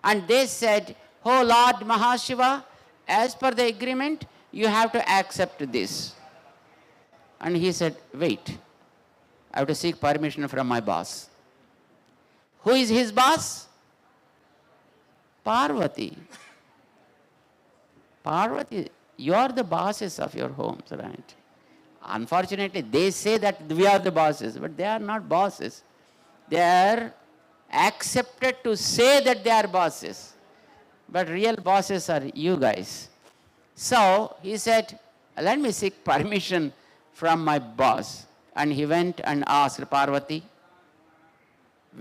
And they said, "Oh Lord Mahashiva, as per the agreement, you have to accept this." And he said, "Wait, I have to seek permission from my boss." Who is his boss? Parvati. Parvati, you are the bosses of your homes, right? Unfortunately, they say that we are the bosses, but they are not bosses. They are accepted to say that they are bosses, but real bosses are you guys. So he said, let me seek permission from my boss. And he went and asked Parvati,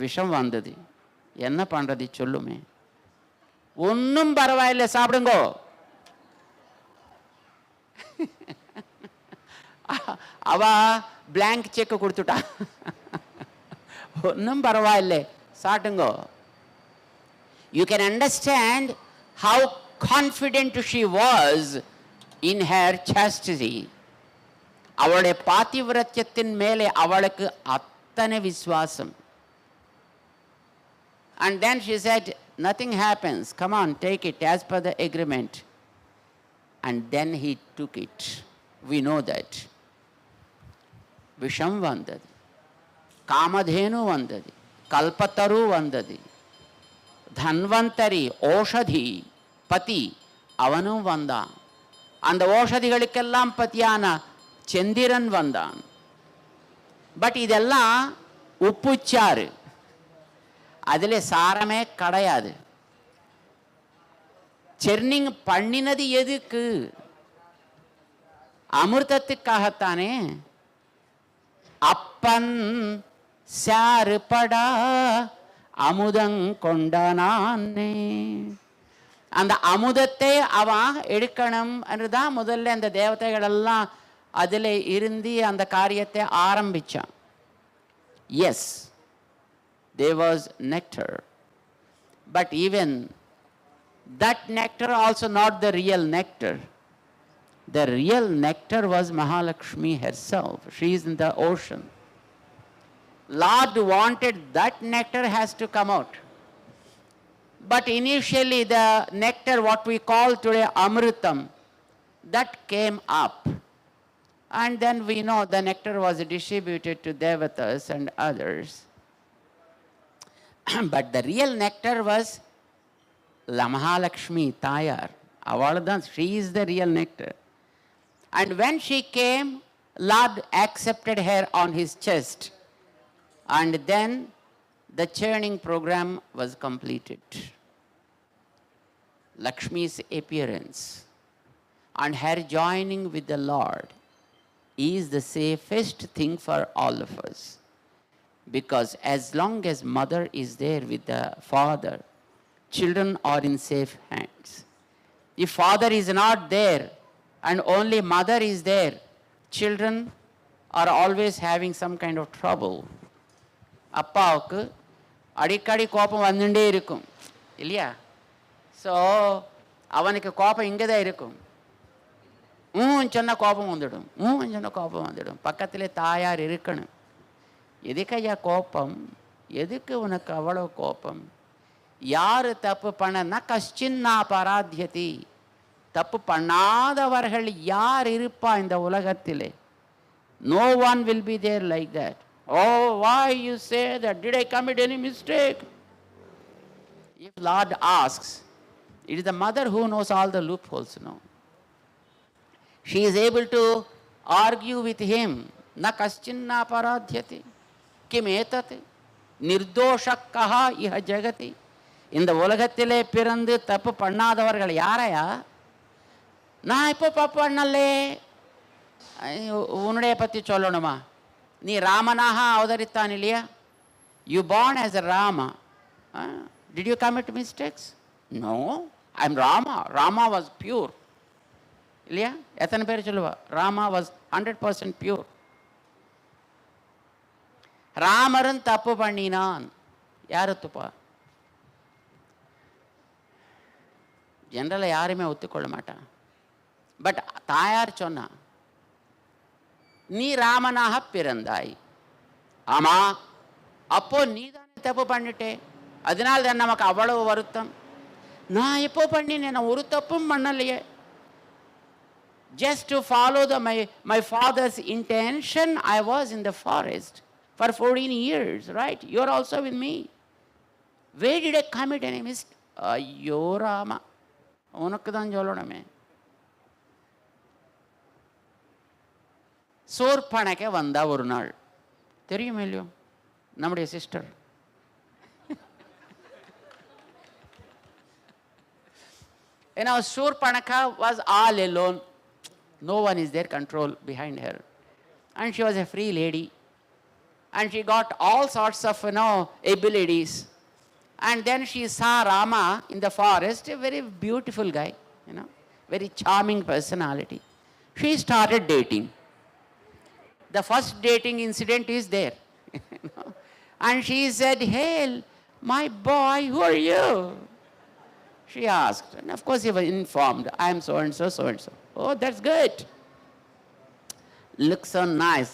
விஷம் வந்தது, என்ன பண்றது சொல்லுமே. ஒன்னும் பரவாயில்லை, சாப்பிடுங்கோ. அவ blank check கொடுத்துட்டா. ஒன்னும் பரவாயில்லை, சாப்பிடுங்கோ. You can understand how confident she was in her chastity. அவளுடைய பாதிவிரத்தியத்தின் மேலே அவளுக்கு அத்தனை விசுவாசம். And then she said, nothing happens, come on, take it as per the agreement. And then he took it. We know that. விஷம் வந்தது, காமதேனு வந்தது, கல்பத்தரு வந்தது, தன்வந்தரி ஓஷதி பதி அவனும் வந்தான். அந்த ஓஷதிகளுக்கெல்லாம் பத்தியான சந்திரன் வந்தான். பட் இதெல்லாம் உப்புச்சாறு, அதில் சாரமே கிடையாது. செர்னிங் பண்ணினது எதுக்கு? அமிர்தத்துக்காகத்தானே. அப்பன் சாறுபடா அமுதங்கொண்டானே. அந்த அமுதத்தை அவன் எடுக்கணும் என்றுதான் முதல்ல அந்த தேவதைகள் எல்லாம் அதில் இருந்து அந்த காரியத்தை ஆரம்பிச்சான். Yes, there was nectar, but even that nectar also not the real nectar. The real nectar was Mahalakshmi herself. She is in the ocean. Lord wanted that nectar has to come out. But initially the nectar, what we call today Amritam, that came up. And then we know the nectar was distributed to devatas and others. But the real nectar was La Mahalakshmi, Tayar. Avaladhan, she is the real nectar. And when she came, Lord accepted her on his chest. And then the churning program was completed. Lakshmi's appearance and her joining with the Lord is the safest thing for all of us. Because as long as mother is there with the father, children are in safe hands. If father is not there and only mother is there, children are always having some kind of trouble. அப்பாவுக்கு அடிக்கடி கோபம் வந்துட்டே இருக்கும் இல்லையா? So அவனுக்கு கோபம் இங்கே தான் இருக்கும். சொன்ன கோபம் வந்துடும், சொன்ன கோபம் வந்துடும். பக்கத்திலே தாயார் இருக்கணும். எதுக்கையா கோபம்? எதுக்கு உனக்கு அவ்வளோ கோபம்? யார் தப்பு பண்ணனா கஷ்டின்னா பராத்தியதி. தப்பு பண்ணாதவர்கள் யார் இருப்பா இந்த உலகத்திலே? No one will be there like that. Oh, why you say that? Did I commit any mistake? If Lord asks, it is the mother who knows all the loopholes, no? She is able to argue with him. Na kaschinna paradhyati. Kim etati? Nirdosakkaha iha jagati. இந்த உலகத்திலே பிறந்து தப்பு பண்ணாதவர்கள் யாரையா? நான் இப்போ தப்பு பண்ணலே. உன்னுடைய பற்றி சொல்லணுமா? நீ ராமனாக அவதரித்தான் இல்லையா? You born as a Rama. Did you commit mistakes? No, I am Rama. Rama was pure. இல்லையா? எத்தனை பேர் சொல்லுவா? Rama was 100% pure. ராமரன் தப்பு பண்ணினான். யாரு துப்பா? ஜென்ரலாக யாருமே ஒத்துக்கொள்ள மாட்டான். பட் தாயார் சொன்னா, நீ ராமனாக பிறந்தாய். ஆமா, அப்போ நீ தானே தப்பு பண்ணிட்டே, அதனால தான் நமக்கு அவ்வளவு வருத்தம். நான் எப்போ பண்ணினேன்? நான் ஒரு தப்பும் பண்ணலையே. Just to follow my father's intention, I was in the forest for 14 years, right? You are also with me. Where did I commit any mistake? ஐயோ ராமா, உனக்கு தான் சொல்லணுமே. சோர்பனைக்கு வந்தா ஒரு நாள், தெரியுமே இல்லையோ, நம்முடைய sister. Surpanaka was all alone. No one is there control behind her. And she was a free lady. And she got all sorts of, abilities. And then she saw Rama in the forest, a very beautiful guy, very charming personality. She started dating. The first dating incident is there. And she said, "Hey, my boy, who are you?" She asked. And of course he was informed, "I am so and so, so and so." "Oh, that's good. Look so nice.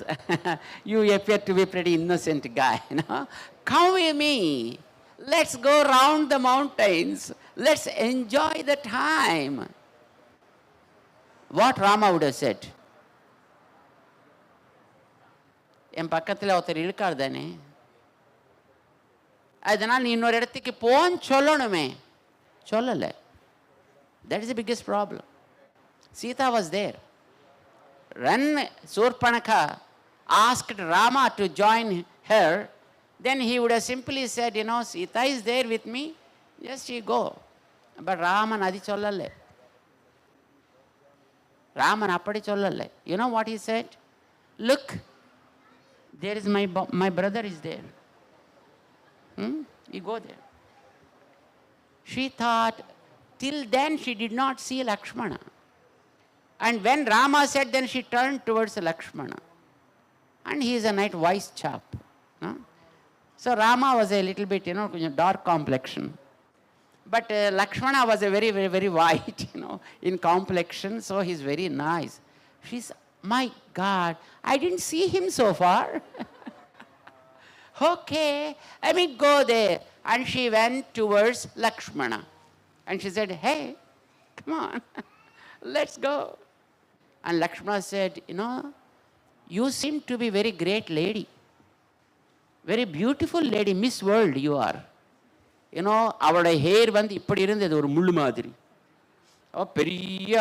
You appear to be a pretty innocent guy. Come with me. Let's go round the mountains. Let's enjoy the time." What Rama would have said? என் பக்கத்தில் ஒருத்தர் இருக்கார் தானே, அதனால் நீ இன்னொரு இடத்துக்கு போன்னு சொல்லணுமே, சொல்லலை. That is the biggest problem. Sita was there. When Surpanakha asked Rama to join her, then he would have simply said, "Sita is there with me, just you go." But Raman adi sollale. Raman appadi sollale. You know what he said? "Look, there is my brother is there. You go there." She thought, till then she did not see Lakshmana. And when Rama said, then she turned towards Lakshmana. And he is a nice wise chap. So Rama was a little bit, dark complexion. But Lakshmana was a very, very, very white, in complexion. So he's very nice. She's, "My God, I didn't see him so far." "Okay, let me go there." And she went towards Lakshmana. And she said, "Hey, come on, let's go." And Lakshmana said, "You seem to be very great lady. Very beautiful lady, Miss World you are. அவளுடைய hair இப்படி இருந்தது, ஒரு முள்ளு மாதிரி. பெரிய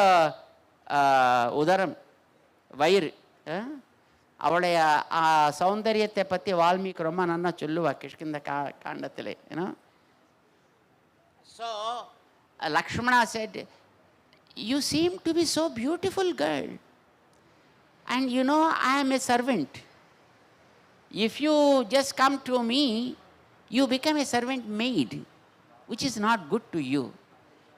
உதரம், வயிறு. அவளுடைய சௌந்தரியத்தை பற்றி வால்மீகி ரொம்ப நன்னா சொல்லுவா Kishkindha காண்டத்திலே. So Lakshmana said, "You seem to be so beautiful girl. And I am a servant. If you just come to me, you become a servant maid, which is not good to you.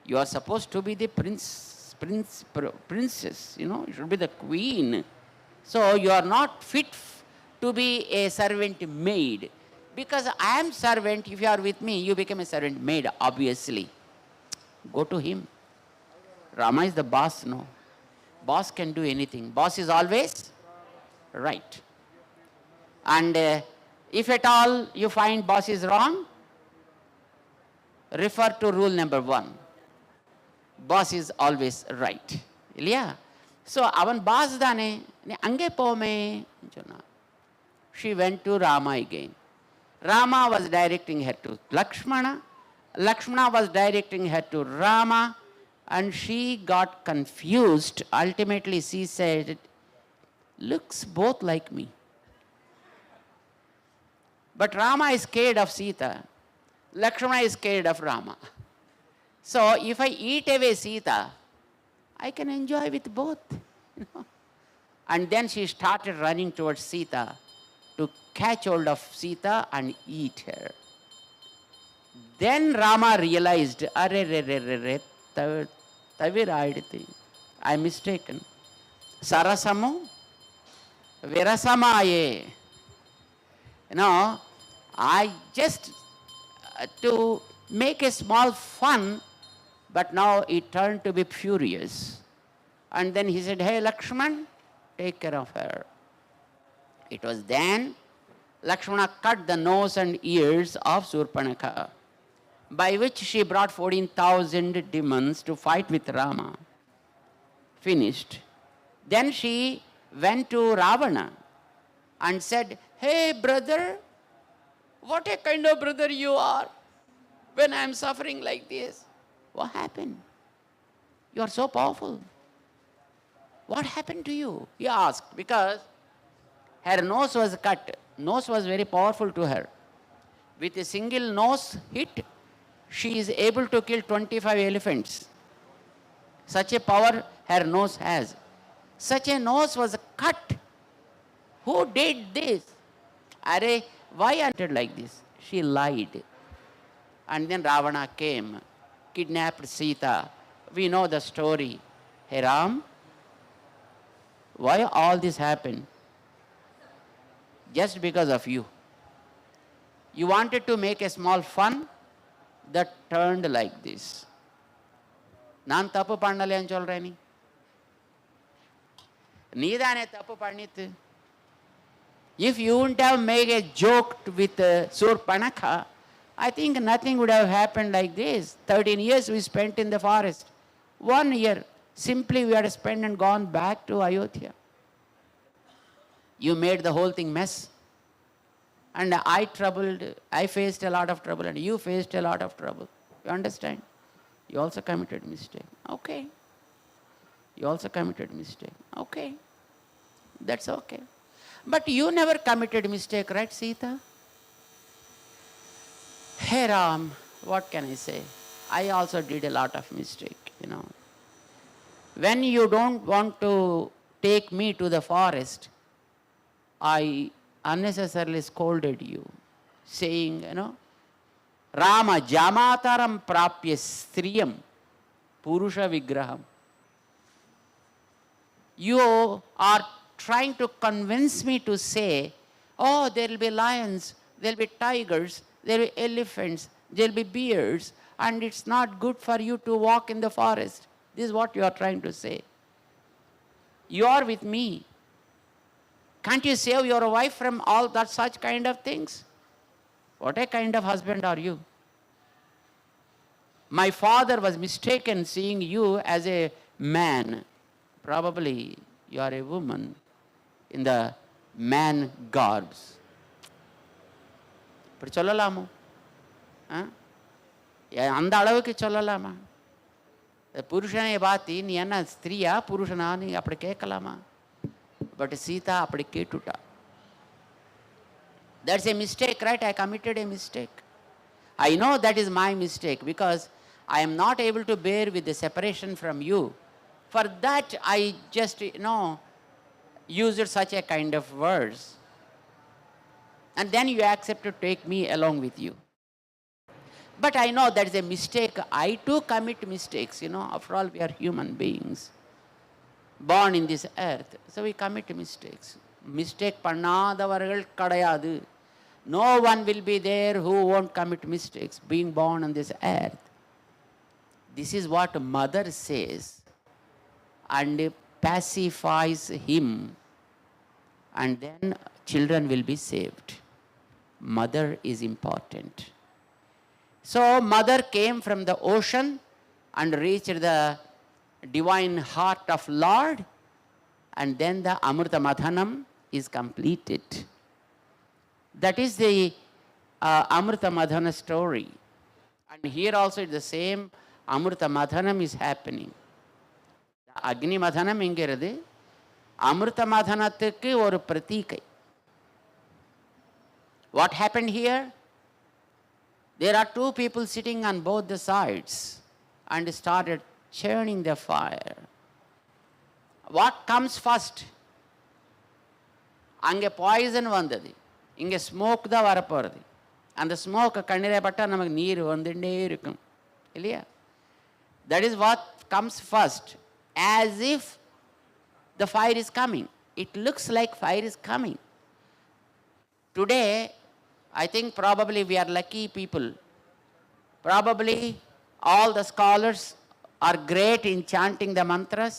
You are supposed to be the princess, you should be the queen. So you are not fit to be a servant maid. Because I am servant, if you are with me, you become a servant maid, obviously. Go to him." Rama is the boss, no. Boss can do anything. Boss is always right. And if at all you find boss is wrong, refer to rule number 1. Boss is always right. Ilya? So, avan boss dane, ange pome. She went to Rama again. Rama was directing her to Lakshmana. Lakshmana was directing her to Rama. And she got confused. Ultimately, she said, "Looks both like me." But Rama is scared of Sita. Lakshmana is scared of Rama. So if I eat away Sita, I can enjoy with both. And then she started running towards Sita to catch hold of Sita and eat her. Then Rama realized, I'm mistaken. Sarasamu virasamaye. I just to make a small fun, but now it turned to be furious. And then he said, "Hey, Lakshman, take care of her." It was then Lakshmana cut the nose and ears of Surpanakha, by which she brought 14,000 demons to fight with Rama. Finished. Then she went to Ravana and said, "Hey, brother, what a kind of brother you are when I am suffering like this. What happened? You are so powerful. What happened to you?" He asked, because her nose was cut. Nose was very powerful to her. With a single nose hit, she is able to kill 25 elephants. Such a power her nose has. Such a nose was cut. Who did this? Arey, why acted like this? She lied. And then Ravana came, kidnapped Sita. We know the story. Hey Ram, why all this happened? Just because of you. You wanted to make a small fun that turned like this. நான் தப்பு பண்ணலைன்னு சொல்றேன் நீதானே தப்பு பண்ணித்து. If you wouldn't have made a joke with Surpanakha, I think nothing would have happened like this. 13 years we spent in the forest. 1 year, simply we had spent and gone back to Ayodhya. You made the whole thing mess. And I faced a lot of trouble, and you faced a lot of trouble. You understand? You also committed mistake. Okay. You also committed mistake. Okay. That's okay. But you never committed mistake, right, Sita? Hey Ram, what can I say? I also did a lot of mistake, When you don't want to take me to the forest, I unnecessarily scolded you, saying, Rama jamataram prapya striyam purusha vigraham. You are trying to convince me to say, oh, there will be lions, there will be tigers, there will be elephants, there will be bears, and it's not good for you to walk in the forest. This is what you are trying to say. You are with me. Can't you save your wife from all that such kind of things? What a kind of husband are you? My father was mistaken seeing you as a man. Probably you are a woman in the man garbs. இப்படி சொல்லலாமோ? அந்த அளவுக்கு சொல்லலாமா? புருஷனை பார்த்து நீ என்ன ஸ்திரியா புருஷனா நீ அப்படி கேட்கலாமா? But Sita அப்படி கேட்டுட்டா. That's a mistake, right? I committed a mistake. I know that is my mistake because I am not able to bear with the separation from you. For that I just, used such a kind of words. And then you accept to take me along with you. But I know that is a mistake. I too commit mistakes, After all, we are human beings, born in this earth. So we commit mistakes. Mistake pannadavargal kadayadu. No one will be there who won't commit mistakes, being born on this earth. This is what mother says and pacifies him, and then children will be saved. Mother is important. So mother came from the ocean and reached the divine heart of Lord, and then the Amrita Madhanam is completed. That is the Amrita Madhana story. And here also it's the same Amrita Madhanam is happening. Agni Madhanam என்கிறது Amrita Madhanathukku ஒரு பிரதீகை. What happened here? There are two people sitting on both the sides and started churning the fire. What comes first? அங்கே poison வந்தது, இங்கே smoke தான் வரப்போகிறது. அந்த ஸ்மோக்கை கண்ணீரை பட்டால் நமக்கு நீர் வந்துட்டே இருக்கும் இல்லையா? That is what comes first. As if the fire is coming. It looks like fire is coming. Today, I think probably we are lucky people. Probably all the scholars are great in chanting the mantras.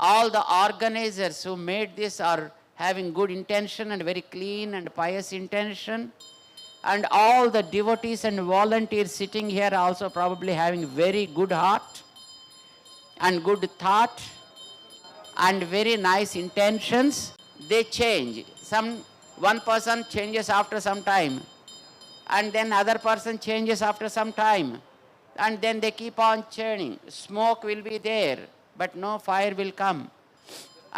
All the organizers who made this are having good intention and very clean and pious intention. And all the devotees and volunteers sitting here also probably having very good heart and good thought and very nice intentions. They change. One person changes after some time, and then other person changes after some time, and then they keep on churning. Smoke will be there, but no fire will come.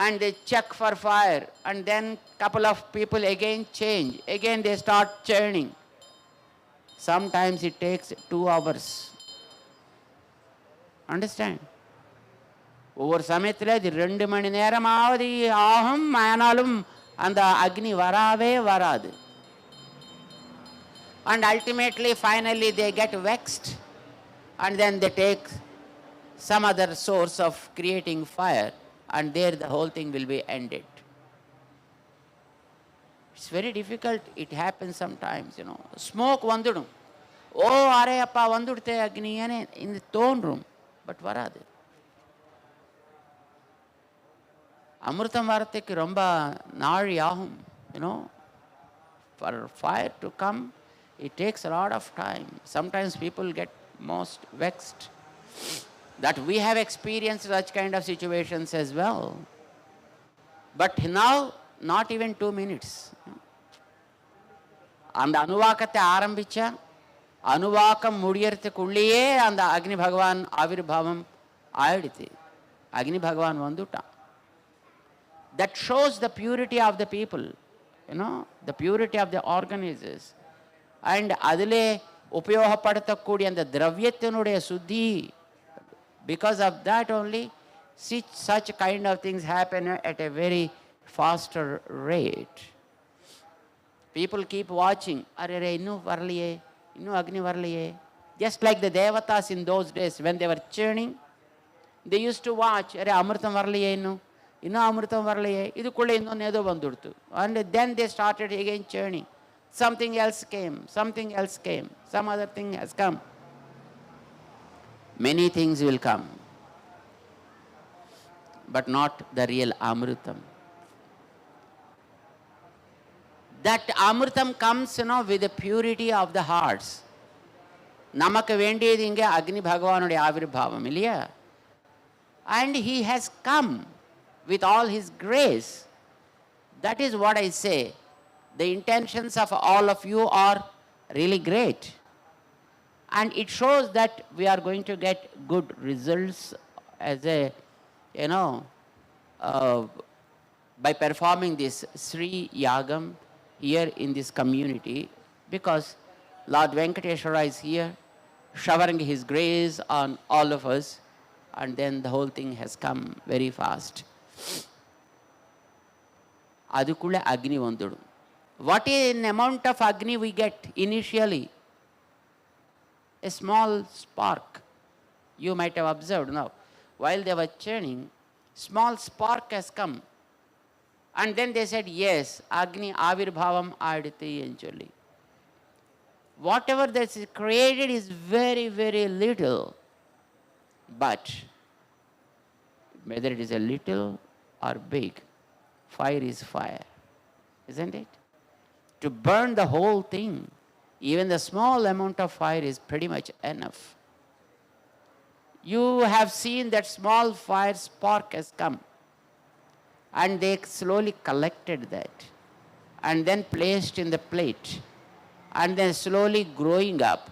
And they check for fire, and then couple of people again change. Again they start churning. Sometimes it takes 2 hours. Understand? ஒவ்வொரு சமயத்தில் இது 2 மணி நேரமாவது ஆகும், ஆனாலும் அந்த அக்னி வரவே வராது. And ultimately, finally, they get vexed, and then they take some other source of creating fire, and there the whole thing will be ended. It's very difficult. It happens sometimes, Smoke vandudum. Oh, are appa vandudte agni ane in the throne room, but varadu. Amrutam varathukku romba naali agum, For fire to come, it takes a lot of time. Sometimes people get most vexed. That we have experienced such kind of situations as well. But now, not even 2 minutes. அந்த அணுவாக்கத்தை ஆரம்பிச்சா அணுவாக்கம் முடியறதுக்குள்ளேயே அந்த அக்னி பகவான் ஆவிர்பாவம் ஆயிடுச்சு. அக்னி பகவான் வந்துட்டான். That shows the purity of the people, the purity of the organisms. And அதிலே உபயோகப்படுத்தக்கூடிய அந்த திரவியத்தினுடைய சுத்தி, because of that only such kind of things happen at a very faster rate. People keep watching, arre innu varliye, innu agni varliye. Just like the devatas in those days when they were churning, they used to watch, arre amrutam varliye innu amrutam varliye, idukulle innonu edo bandurtu. And then they started again churning. Something else came, some other thing has come. Many things will come, but not the real amrutam. That amrutam comes, with the purity of the hearts. Namakku vendiyadhu inge Agni Bhagavanudaiya aavirbhavam illaya. And he has come with all his grace. That is what I say. The intentions of all of you are really great. And it shows that we are going to get good results as a, by performing this Sri Yagam here in this community, because Lord Venkateshwara is here, showering his grace on all of us, and then the whole thing has come very fast. Adukulle Agni vandudu. What is an amount of Agni we get initially? A small spark. You might have observed now. While they were churning, small spark has come. And then they said, yes, Agni Avirbhavam Aditi Anjali. Whatever that's created is very, very little. But whether it is a little or big, fire is fire. Isn't it? To burn the whole thing, even the small amount of fire is pretty much enough. You have seen that small fire spark has come, and they slowly collected that and then placed in the plate, and then slowly growing up.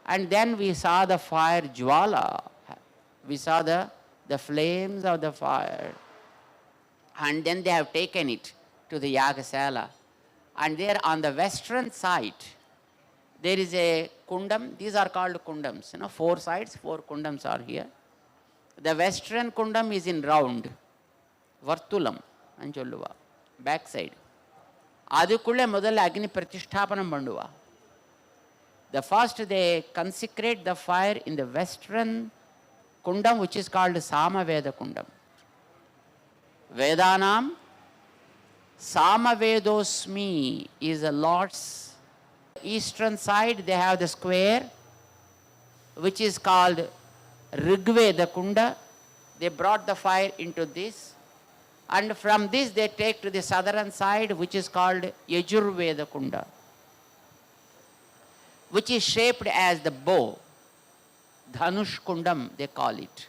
And then we saw the fire jwala. We saw the flames of the fire. And then they have taken it to the Yagasala. And there on the western side, there is a kundam. These are called kundams. 4 sides, 4 kundams are here. The western kundam is in round. Vartulam, anjolluva. Back side. Adukulle modalla Agni Pratishthapanam banduva. The first they consecrate the fire in the western kundam, which is called Samaveda kundam. Vedanam Samavedosmi is the Lord's. Eastern side they have the square, which is called Rigveda Kunda. They brought the fire into this, and from this they take to the southern side, which is called Yajurveda Kunda, which is shaped as the bow. Dhanush Kundam they call it.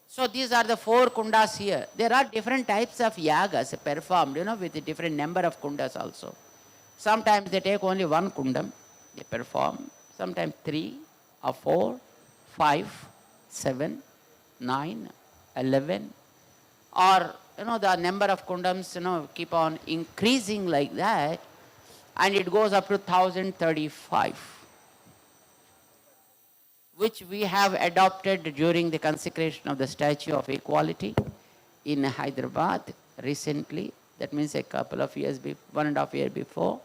So these are the 4 kundas here. There are different types of yagas performed, with a different number of kundas also. Sometimes they take only 1 kundam, they perform. Sometimes 3 or 4, 5, 7, 9, 11. Or, the number of kundams, keep on increasing like that. And it goes up to 1035. which we have adopted during the consecration of the Statue of Equality in Hyderabad recently. That means a couple of years, 1.5 years before.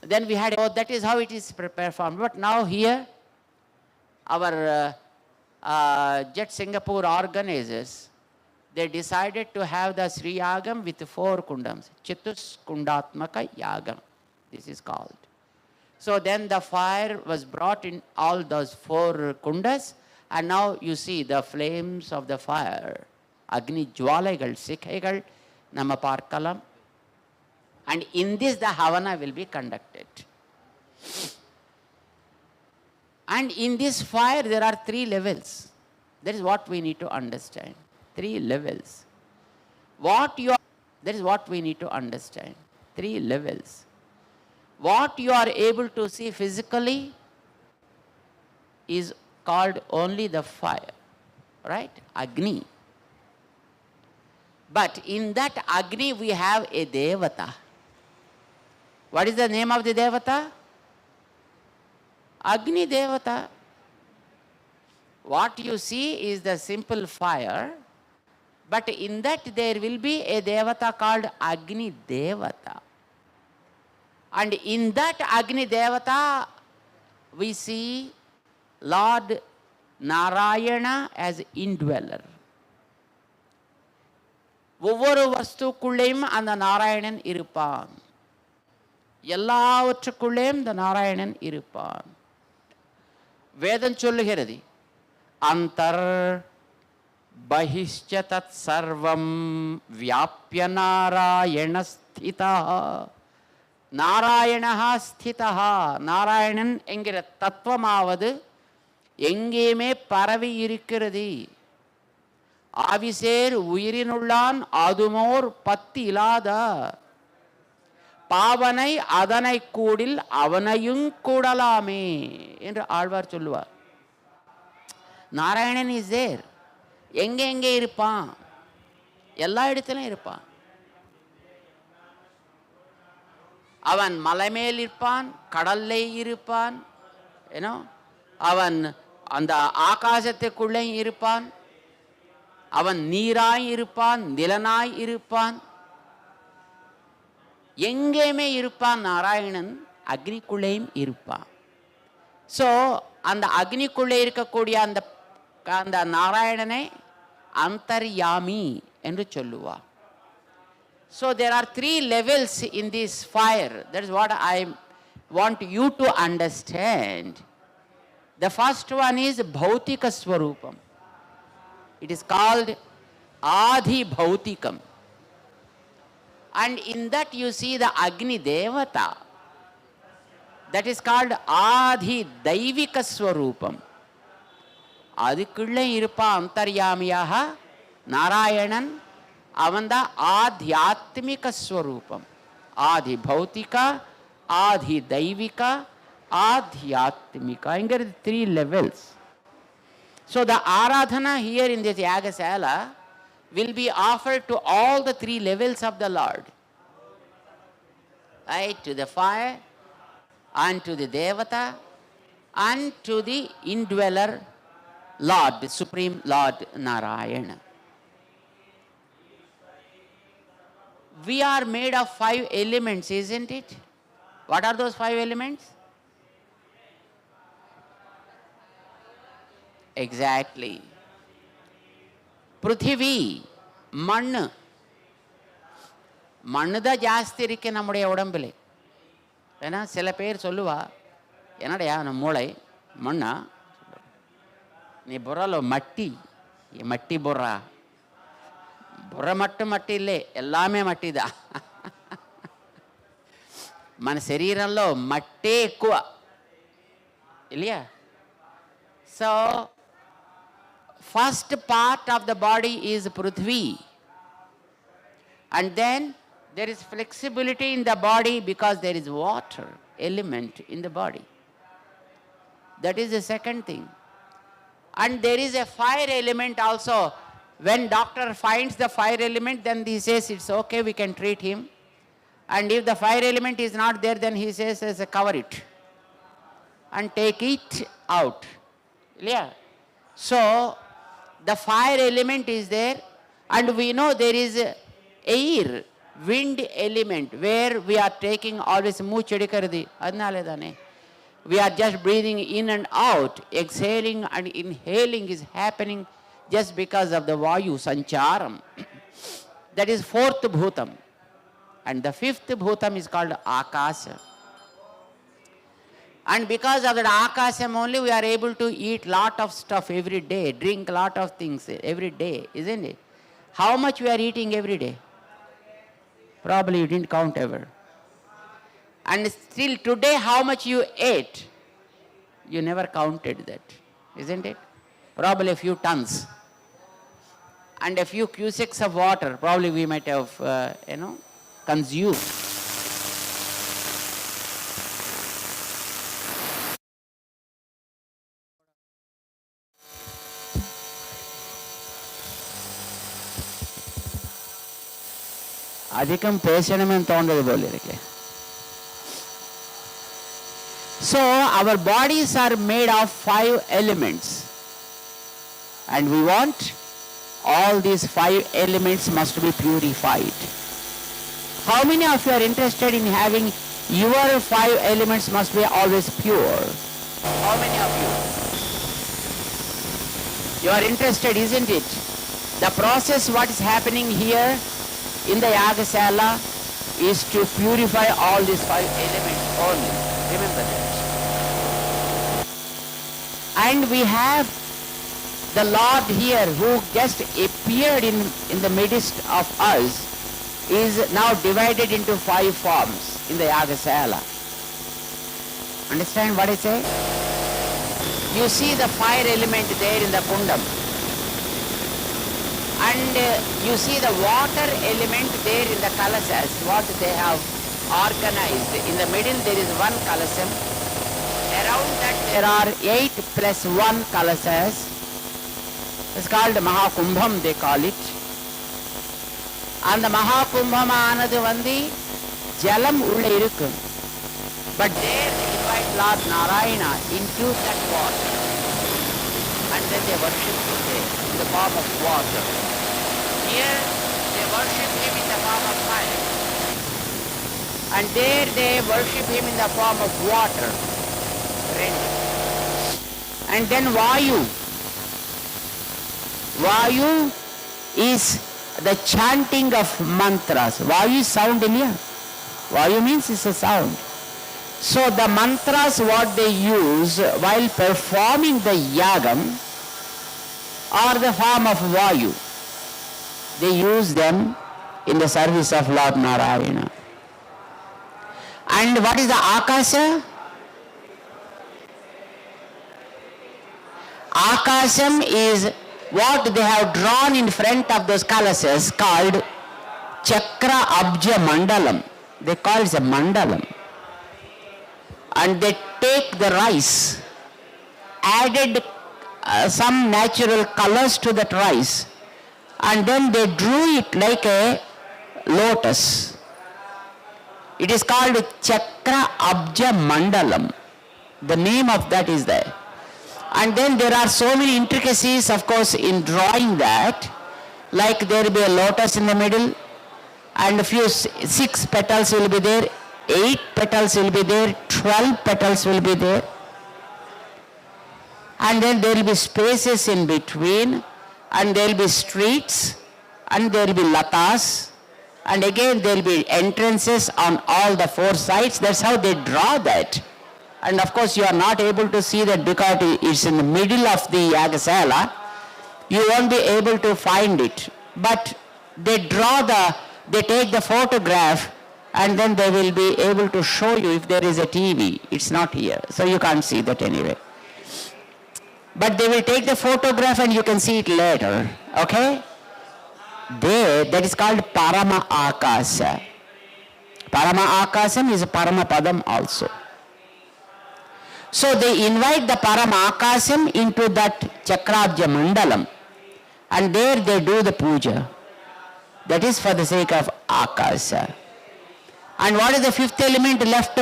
Then we had, that is how it is performed. But now here, our Jet Singapore organizers, they decided to have the Sri Yagam with 4 kundams. Chitus Kundatmaka Yagam, this is called. So then the fire was brought in all those 4 kundas, and now you see the flames of the fire. Agni Jwalaigal, Sikhaigal, Nama Parkalam. And in this the Havana will be conducted. And in this fire there are 3 levels. That is what we need to understand. 3 levels. That is what we need to understand. 3 levels. What you are able to see physically is called only the fire, right? Agni. But in that Agni we have a Devata. What is the name of the Devata? Agni Devata. What you see is the simple fire, but in that there will be a Devata called Agni Devata. And in that Agni Devata, we see Lord Narayana as indweller. ஒவ்வொரு வஸ்துக்குள்ளேயும் அந்த நாராயணன் இருப்பான். எல்லாவற்றுக்குள்ளேயும் இந்த நாராயணன் இருப்பான். வேதம் சொல்லுகிறது, அந்தர் பஹிஷ்ச தத் சர்வம் வியாப்ய நாராயண ஸ்திதா. நாராயணஹா ஸ்திதா. நாராயணன் என்கிற தத்துவமாவது எங்கேயுமே பரவி இருக்கிறது. ஆவிசேர் உயிரினுள்ளான் அதுமோர் பத்தி இல்லாத பாவனை அதனை கூடில் அவனையும் கூடலாமே என்று ஆழ்வார் சொல்லுவார். Narayanan is there. எங்கே எங்கே இருப்பான்? எல்லா இடத்திலும் இருப்பான். அவன் மலை மேல் இருப்பான், கடல்லே இருப்பான், அவன் அந்த ஆகாசத்துக்குள்ளே இருப்பான், அவன் நீராய் இருப்பான், நிலனாய் இருப்பான், எங்கேயுமே இருப்பான். நாராயணன் அக்னிக்குள்ளேயும் இருப்பான். ஸோ அந்த அக்னிக்குள்ளே இருக்கக்கூடிய அந்த நாராயணனை அந்தர்யாமி என்று சொல்லுவார். So there are 3 levels in this fire. That is what I want you to understand. The first one is Bhautika Swarupam. It is called Adhi Bhautikam. And in that you see the Agni Devata. That is called Adhi Daivika Swarupam. அதுக்குள்ளே இருப்பா அந்தர்யாமியாக நாராயணன். அவன்தா ஆத்தியாத்மிக ஸ்வரூபம். ஆதி பௌத்திக, ஆதி தெய்வீக, ஆத்தியாத்மிக என்கிறது 3 levels. So the aradhana here in this Yagasala will be offered to all the 3 levels of the Lord. Right? To the fire, and to the Devata, and to the indweller Lord, the Supreme Lord Narayana. We are made of 5 elements, isn't it? What are those 5 elements? Exactly. Prithvi, மண்ணு. மண்ணு தான் ஜாஸ்தி இருக்கு நம்முடைய உடம்புல. ஏன்னா சில பேர் சொல்லுவா, என்னடையா நம்ம மூளை மண்ணா, நீ బుర్రలో మట్టి, మట్టి బుర్ర. బుర్ర మట్టు మట్టి ఇల్లే, எல்லாமே మట్టిదా. మన శరీరంలో మట్టే ఎక్కువ இல்லையா? So first part of the body is Prithvi, and then there is flexibility in the body because there is water element in the body. That is the second thing. And there is a fire element also. When doctor finds the fire element, then he says it's okay, we can treat him. And if the fire element is not there, then he says cover it and take it out. Yeah. So the fire element is there, and we know there is a air, wind element, where we are taking always moochedikaradi. Adnaledane. We are just breathing in and out, exhaling and inhaling is happening just because of the Vayu Sancharam. That is fourth bhutam. And the fifth bhutam is called Akasa. And because of that Akasam only, we are able to eat lot of stuff every day, drink lot of things every day, isn't it? How much we are eating every day? Probably you didn't count ever. And still today, how much you ate? You never counted that, isn't it? Probably a few tons. And a few cusics of water, probably we might have, consumed. अधिकम पेशण में तोंडे बोले रखे. So our bodies are made of 5 elements, and we want all these 5 elements must be purified. How many of you are interested in having your 5 elements must be always pure? How many of you? You are interested, isn't it? The process what is happening here in the Yagasala is to purify all these 5 elements only. Remember that. And we have the Lord here who just appeared in the midst of us is now divided into 5 forms in the Yagasala. Understand what I say? You see the fire element there in the kundam. And you see the water element there in the kalasas, what they have organized. In the middle there is one kalasam. Around that there are 8 plus 1 kalasas. It's called Mahakumbham, they call it. And the Mahakumbham aanadu vandi jalam ulla irukkum. But there they invite Lord Narayana into that water. And then they worship him there in the form of water. Here they worship him in the form of fire. And there they worship him in the form of water. And then Vayu. Vayu is the chanting of mantras. Vayu is sound in here. Vayu means it's a sound. So the mantras what they use while performing the yagam are the form of Vayu. They use them in the service of Lord Narayana. And what is the Akasa? Akasam is what they have drawn in front of those kalasas called Chakra Abja Mandalam. They call it a Mandalam. And they take the rice, added some natural colors to that rice, and then they drew it like a lotus. It is called Chakra Abja Mandalam. The name of that is there. And then there are so many intricacies, of course, in drawing that. Like there will be a lotus in the middle, and a few 6 petals will be there, 8 petals will be there, 12 petals will be there. And then there will be spaces in between, and there will be streets, and there will be latas, and again there will be entrances on all the 4 sides. That's how they draw that. And of course you are not able to see that because it's in the middle of the Yagasala. You won't be able to find it. But they take the photograph, and then they will be able to show you if there is a TV. It's not here, so you can't see that anyway. But they will take the photograph and you can see it later, okay? That is called Parama Akasa. Parama Akasam is Parama Padam also. So they invite the Parama Akasam into that Chakrabja Mandalam, and there they do the puja. That is for the sake of Akasa. And what is the 5th element left?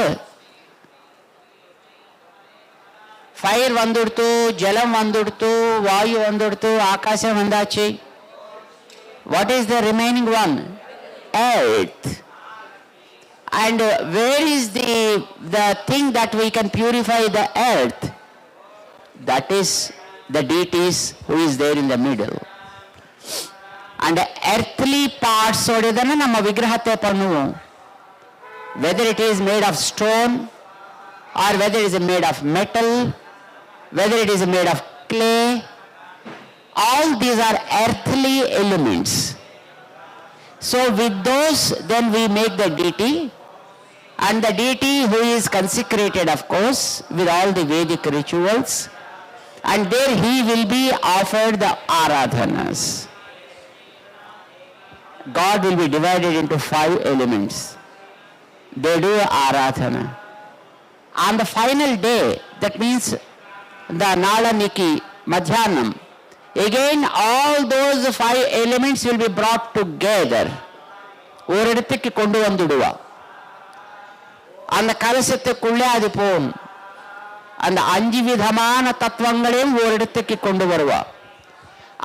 Fire வந்துடுத்து, ஜலம் வந்துடுத்து, வாயு வந்துடுத்து, ஆகாசம் வந்தாச்சு. What is the remaining one? Earth. And where is the thing that we can purify the earth? That is the deities who is there in the middle. And the earthly parts odidana nama vigrahatte pannuvom. Whether it is made of stone or whether it is made of metal, whether it is made of clay, all these are earthly elements. So with those then we make the deity, and the deity who is consecrated of course with all the Vedic rituals, and there he will be offered the aradhanas. God will be divided into 5 elements. They do aradhana. On the final day, that means the Nalaniki Madhyanam, again all those 5 elements will be brought together. ஓரிடத்துக்கு கொண்டு வந்துடுவா. அந்த கலசத்துக்குள்ளே அது போகும். அந்த 5 விதமான தத்துவங்களையும் ஓரிடத்துக்கு கொண்டு வருவா.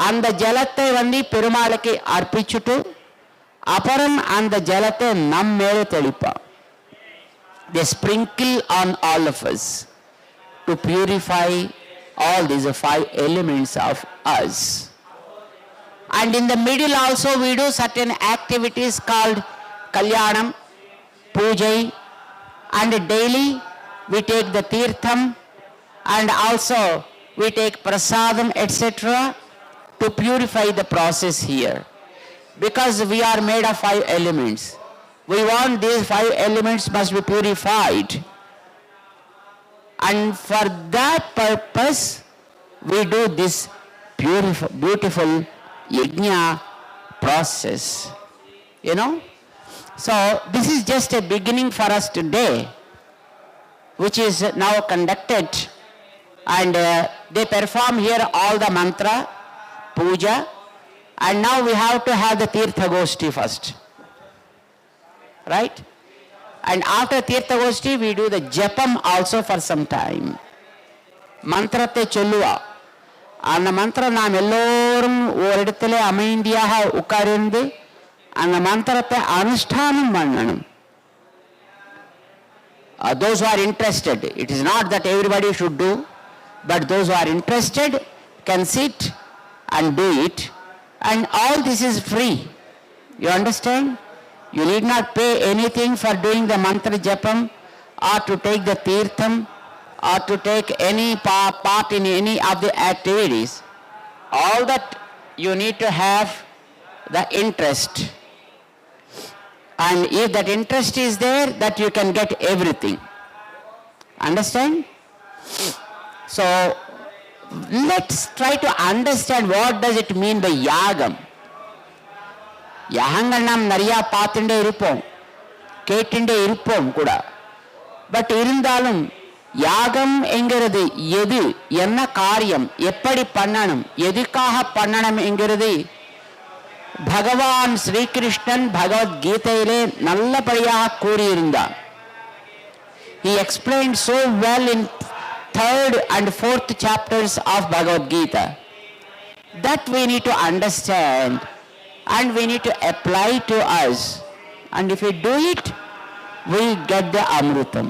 அந்த ஜலத்தை வந்து பெருமாளுக்கு அர்ப்பிச்சுட்டு அப்புறம் அந்த ஜலத்தை நம் மேலே தெளிப்பா. They sprinkle on all of us to purify all these 5 elements of us. And in the middle also we do certain activities called Kalyanam, Pujai, and daily we take the Tirtham, and also we take Prasadam, etc. to purify the process here. Because we are made of 5 elements. We want these 5 elements must be purified. And for that purpose, we do this beautiful yajna process. You know? So, this is just a beginning for us today, which is now conducted. And they perform here all the mantra, puja, and now we have to have the Tirtha Goshti first. Right? And after Tirtha Goshti, we do the Japam also for some time. Mantratte சொல்லுவா. அந்த மந்திரம் நாம் எல்லோரும் ஒரு இடத்துல அமைதியாக உட்கார்ந்து அந்த மந்திரத்தை அனுஷ்டானம் பண்ணணும். Those who are interested, it is not that everybody should do, but those who are interested can sit and do it, and all this is free. You understand? You need not pay anything for doing the mantra japam, or to take the tirtham, or to take any part in any of the activities. All that you need to have the interest. And if that interest is there, that you can get everything. Understand? So, let's try to understand what does it mean by yagam. யாகங்கள் நாம் நிறையா பார்த்துட்டே இருப்போம், கேட்டுட்டே இருப்போம் கூட. But இருந்தாலும் யாகம் என்கிறது எது, என்ன காரியம், எப்படி பண்ணணும், எதுக்காக பண்ணணும் என்கிறது பகவான் ஸ்ரீகிருஷ்ணன் பகவத்கீதையிலே நல்லபடியாக கூறியிருந்தார். He explained so well in 3rd and 4th chapters of Bhagavad Gita that we need to understand and we need to apply to us. And if we do it, we get the amrutam.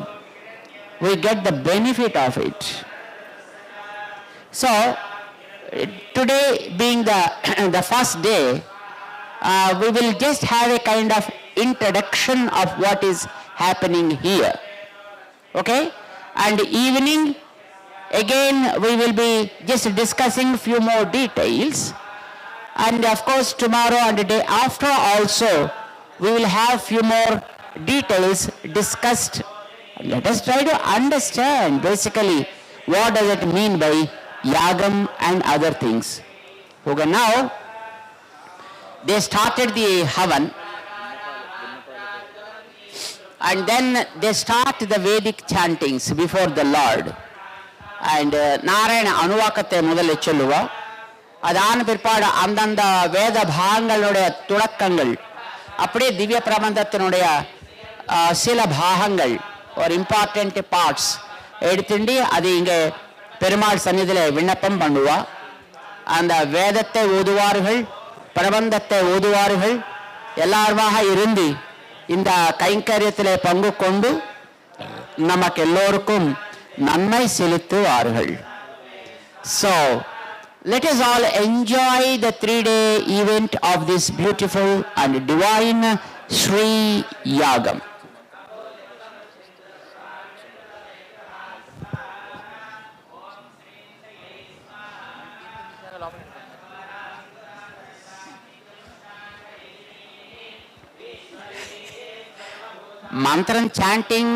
We get the benefit of it. So, today being the first day, we will just have a kind of introduction of what is happening here. Okay? And evening, again we will be just discussing few more details. And of course tomorrow and the day after also we will have few more details discussed. Let us try to understand basically what does it mean by yagam and other things. Okay, now they started the havan, and then they start the Vedic chantings before the Lord. And Narayana Anuvakatte முதல்ல சொல்லுவா. அதான பிற்பாடு அந்தந்த வேத பாகங்களுடைய துடக்கங்கள், அப்படியே திவ்ய பிரபந்தத்தினுடைய சில பாகங்கள் ஒரு இம்பார்ட்டன்ட் பார்ட்ஸ் எடுத்துட்டு அது இங்கே பெருமாள் சந்நிதியிலே விண்ணப்பம் பண்ணுவா. அந்த வேதத்தை ஓதுவார்கள், பிரபந்தத்தை ஓதுவார்கள், எல்லாருமாக இருந்து இந்த கைங்கரியத்திலே பங்கு கொண்டு நமக்கு எல்லோருக்கும் நன்மை செலுத்துவார்கள். So, let us all enjoy the 3-day event of this beautiful and divine Sri Yagam. மந்திரம் சாண்டிங்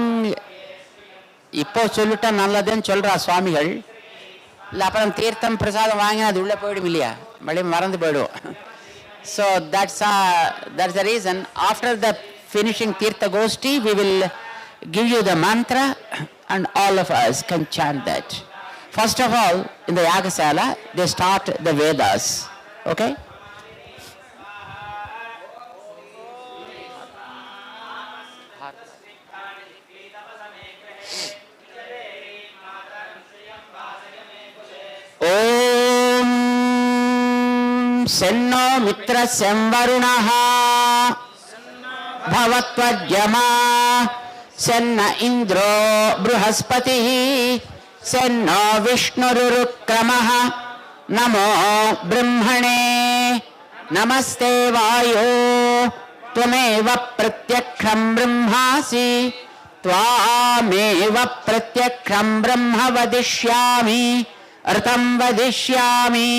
இப்போ சொல்லிட்டா நல்லதுன்னு சொல்றா சுவாமிகள். இல்லை அப்புறம் தீர்த்தம் பிரசாதம் வாங்கினா அது உள்ளே போயிடும் இல்லையா, மறுபடியும் மறந்து போயிடுவோம். So that's the reason after the finishing Tirtha Goshti we will give you the mantra and all of us can chant that. First of all, in the Yagasala they start the Vedas. Okay? Om Senno Mitra Semvarunah Bhavatvajyama Senna Indro Bruhaspati Senno Vishnurukramah Namo Brahmane Namaste Vayo Tvameva Pratyaksham Brahmasi Tvameva Pratyaksham Brahma Vadishyami Artham vadishyami,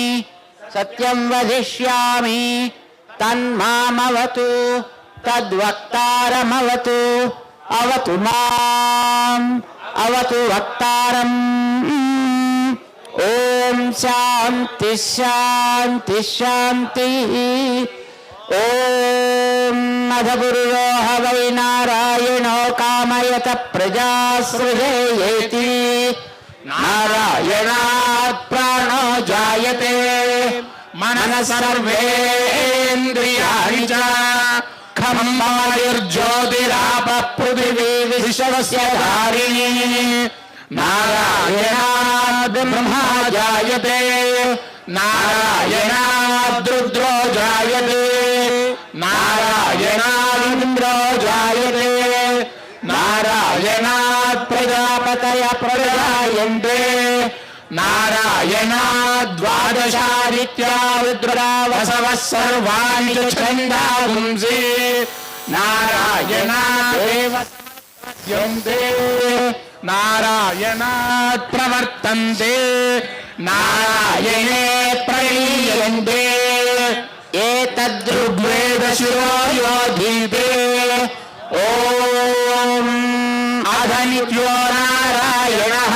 satyam vadishyami, tanmamavatu, tadvaktaramavatu, avatu mam, avatu vaktaram. Om Shanti Shanti Shanti. Om Madhapuruyo Havai Narayano Kamayata Prajasrujayeti. नारायणात् प्राणो जायते मनसर्वेन्द्रियाणि च खम्मायुर्ज्योतिरापः पृथिवी विश्वस्य धारिणी नारायणात् ब्रह्मा जायते नारायणात् रुद्रो जायते नारायणादिन्द्रो जायते नारायणात् प्रजापतयः प्रजायन्ते नारायणात् द्वादशादित्या रुद्रा वसवः सर्वाणि च छन्दांसि नारायणात् देवयन्ते नारायणात् प्रवर्तन्ते नारायणे प्रलीयन्ते एतद्ऋग्वेदशिरो योधीते ओम अधनित्यो नारायणः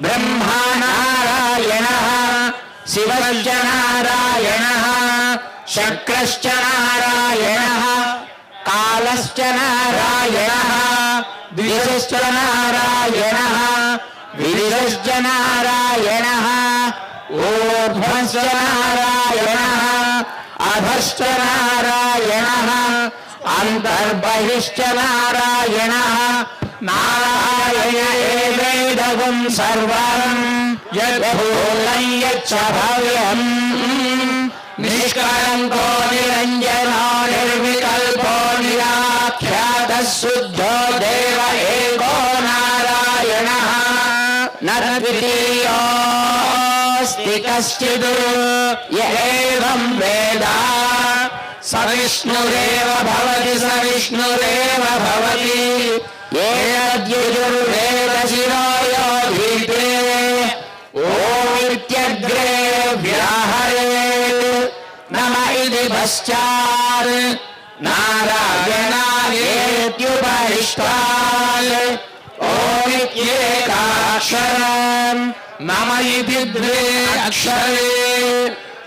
ब्रह्मा नारायणः शिवश्च नारायणः शक्रश्च नारायणः कालश्च नारायणः द्विजश्च नारायणः विदिशश्च नारायणः ऊर्ध्वश्च नारायणः अधश्च नारायणः अंतर्बहिश्च नारायणः नारायण एवेदगुं सर्वं यद्भूतं यच्च भव्यं निष्कलङ्को निरञ्जनो निर्विकल्पो निराख्यातः शुद्धो देव एको नारायणः न द्वितीयोऽस्ति कश्चित् य एवं वेद सविष्णुरेव भवति सविष्णुरेव भवति एतद्यजुर्वेदशिरो योधीते ॐ इत्यग्रे व्याहरेत् नम इति पश्चात् नारायणायेत्युपरिष्टात् ॐ इत्येकाक्षरम् नम इति द्वे अक्षरे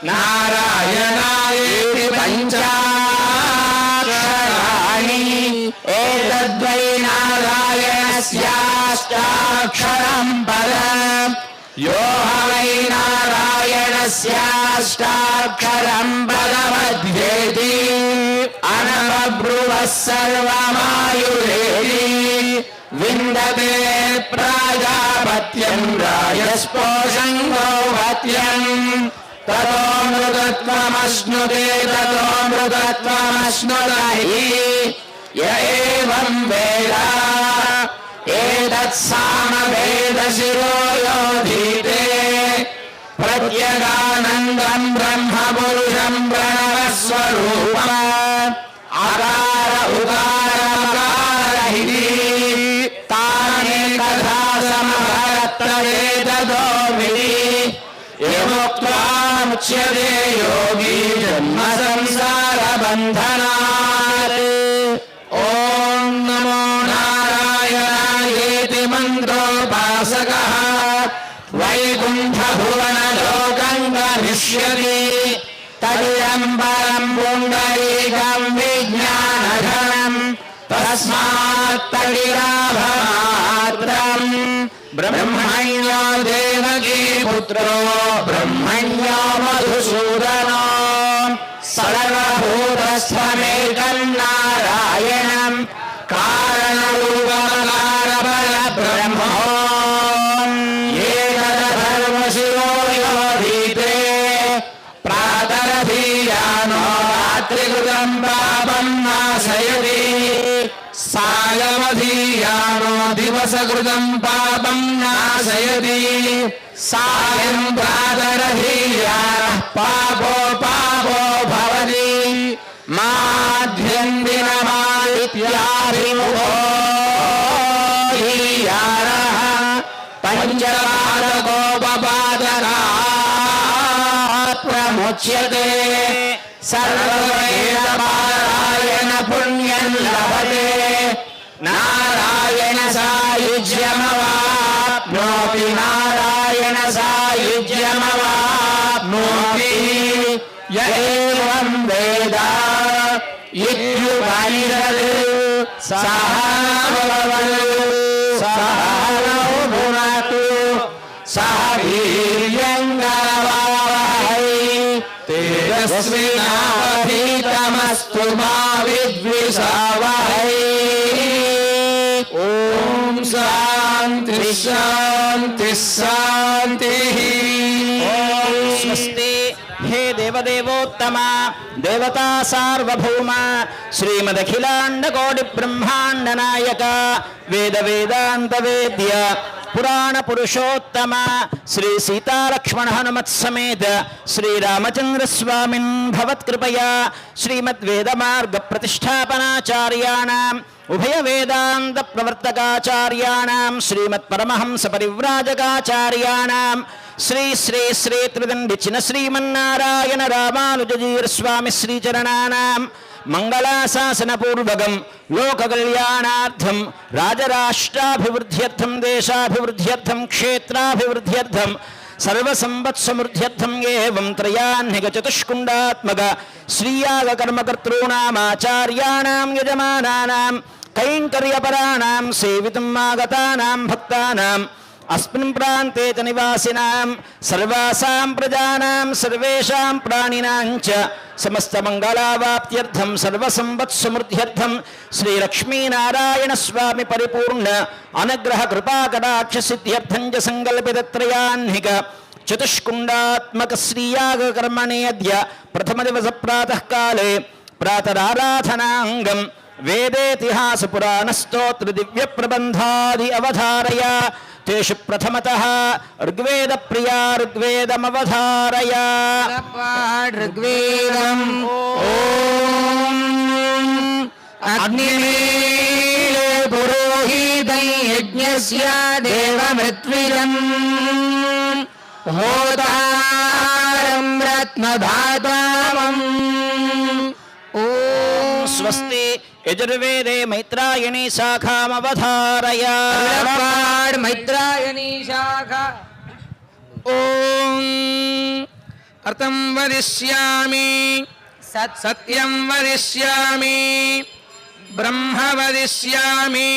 नारायणायेति पञ्चाक्षराणि एतद्वै नारायणस्याष्टाक्षरं पदम् यो वै नारायणस्याष्टाक्षरं पदमध्येति अनवब्रुवः सर्वमायुरेति विन्दते प्राजापत्यं रायते यस्पोषङ्गो भत्यम् ततो मृतत्वमश्नुते ततो मृतत्वमश्नुते य एवं वेद एतत्सामवेदशिरो योधीते प्रत्यगानन्दं ब्रह्मपुरुषं प्रणवस्वरूपम् अकार उकार इति तानेकधा समवर्तयेततो विधि यमुक्त्वा मुच्यते योगी जन्म संसारबन्धनात्। ॐ नमो नारायणायेति मन्त्रोपासकः वैकुण्ठभुवनलोकं गमिष्यति तदिदं परं पुण्डरीकं विज्ञानघनं तस्मात् तदिराभमात्रम् ब्रह्मण्यो देवकी पुत्रो ब्रह्मण्यो मधुसूदनो सर्वभूतस्थमेकं नारायणं कारणरूपकारपरब्रह्मो येतदधर्मशिरो योधीते प्रातरधीयानो रात्रिकृतं पापं नाशयति सायमधीयानो दिवसकृतं पापं नाशयति सायं प्रातरधीयानः पापो पापो भवति माध्यन्दिनमादित्याभिमुखो धीयानः पञ्चपादकोपपादकात् प्रमुच्यते सर्ववेदपारायण पुण्यं लभते नारायण सायुज्यमवाप्नोति नारायण सायुज्यमवाप्नोति य एवं वेद इत्युपनिषत् सः भवतु सः नौ भुनक्तु सः वीर्यङ्करवावहै तेजस्विनावधीतमस्तु मा विद्विषावहै। ॐ शान्ति शान्ति शान्तिः। स्वस्ति हे देवदेवोत्तमा देवता सार्वभौम श्रीमदखिलाण्डकोटि ब्रह्माण्ड नायक वेद वेदांत वेद्य पुराण पुरुषोत्तम श्री सीतालक्ष्मण हनुमत् समेत श्री रामचंद्र स्वामिन् भवत्कृपया श्रीमद्वेद मार्ग प्रतिष्ठापनाचार्याणाम् उभय वेदांत प्रवर्तकाचार्याणां श्रीमत् परमहंस परिव्राजकाचार्याणां श्री श्री श्री त्रिदण्डि चिन्न श्रीमन्नारायण रामानुजजीर स्वामी श्रीचरणानां मंगलाशासनपूर्वकं लोककल्याणार्थं राजराष्ट्राभिवृद्ध्यर्थं देशाभिवृद्ध्यर्थं क्षेत्राभिवृद्ध्यर्थं सर्वसंपत्समृद्ध्यर्थं एवं त्रयाह्निकचतुष्कुण्डात्मक श्रीयागकर्मकर्तॄणामाचार्याणां यजमानानां कैङ्कर्यपराणां सेवितुम् आगतानां भक्तानां अस्मिन् प्रान्ते च निवासिनां सर्वासां प्रजानां सर्वेषां प्राणिनां च समस्तमङ्गलावाप्त्यर्थं सर्वसंपत्समृद्ध्यर्थं श्रीलक्ष्मीनारायणस्वामी परिपूर्ण अनुग्रहकृपाकटाक्षसिद्ध्यर्थं च सङ्कल्पितत्रयाह्निक चतुष्कुण्डात्मक श्रीयागकर्मणे अद्य प्रथमदिवस प्रातःकाले प्रातराराधनाङ्गं वेदेतिहासपुराणस्तोत्र दिव्यप्रबन्धादि अवधारय तेषु प्रथमतः ऋग्वेद प्रिया ऋग्वेदमवधारय। ऋग्वेदम् ॐ अग्निमीळे पुरोहितं यज्ञस्य देवमृत्विजम् होतारं रत्नधातामम्। स्वस्ति यजुर्वेदे मैत्रायणी शाखामवधारय। मैत्रायणी शाखा ॐ अर्थं वदिष्यामि सत्यं वदिष्यामि ब्रह्म वदिष्यामि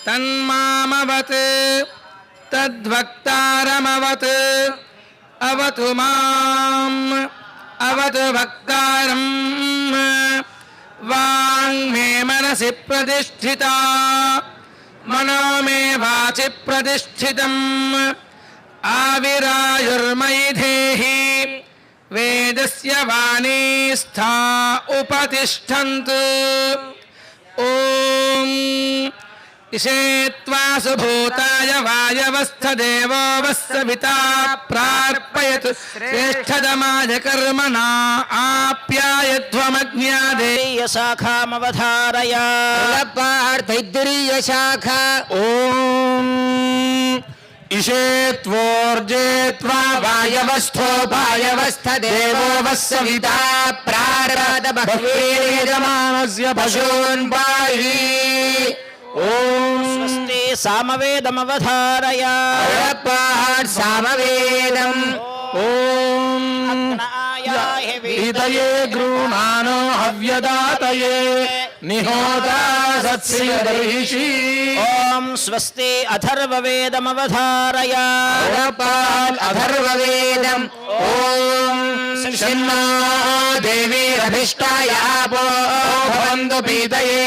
तन्मामवत् तद्वक्तारमवत् अवतु माम् अवतु वक्तारम् वाङ्मे मनसि प्रतिष्ठिता मनो मे वाचि प्रतिष्ठितम् आविरायुर्मैधेहि वेदस्य वाणी स्था उपतिष्ठन्तु ॐ इषेत्वा सुभूताय वायवस्थदेवो वस्सविता प्रार्पयतु श्रेष्ठतमाय कर्मणा आप्यायध्वमज्ञादे शाखामवधारय तैत्तिरीयशाखा ॐ इषेत्वोर्जेत्वा वायवस्थो वायवस्थदेवो वस्सविता प्रारदबह्वीर्यजमानस्य पशून् पाहि ॐ स्वस्ति सामवेदमवधारय सामवेदम् ॐ वीतये गृह्णानो हव्यदातये निहोता सत्स्यदर्हिषि ॐ स्वस्ति अथर्ववेदमवधारय अथर्ववेदम् ॐ शन्नो देवीरभिष्टाय आपो भवन्तु पीतये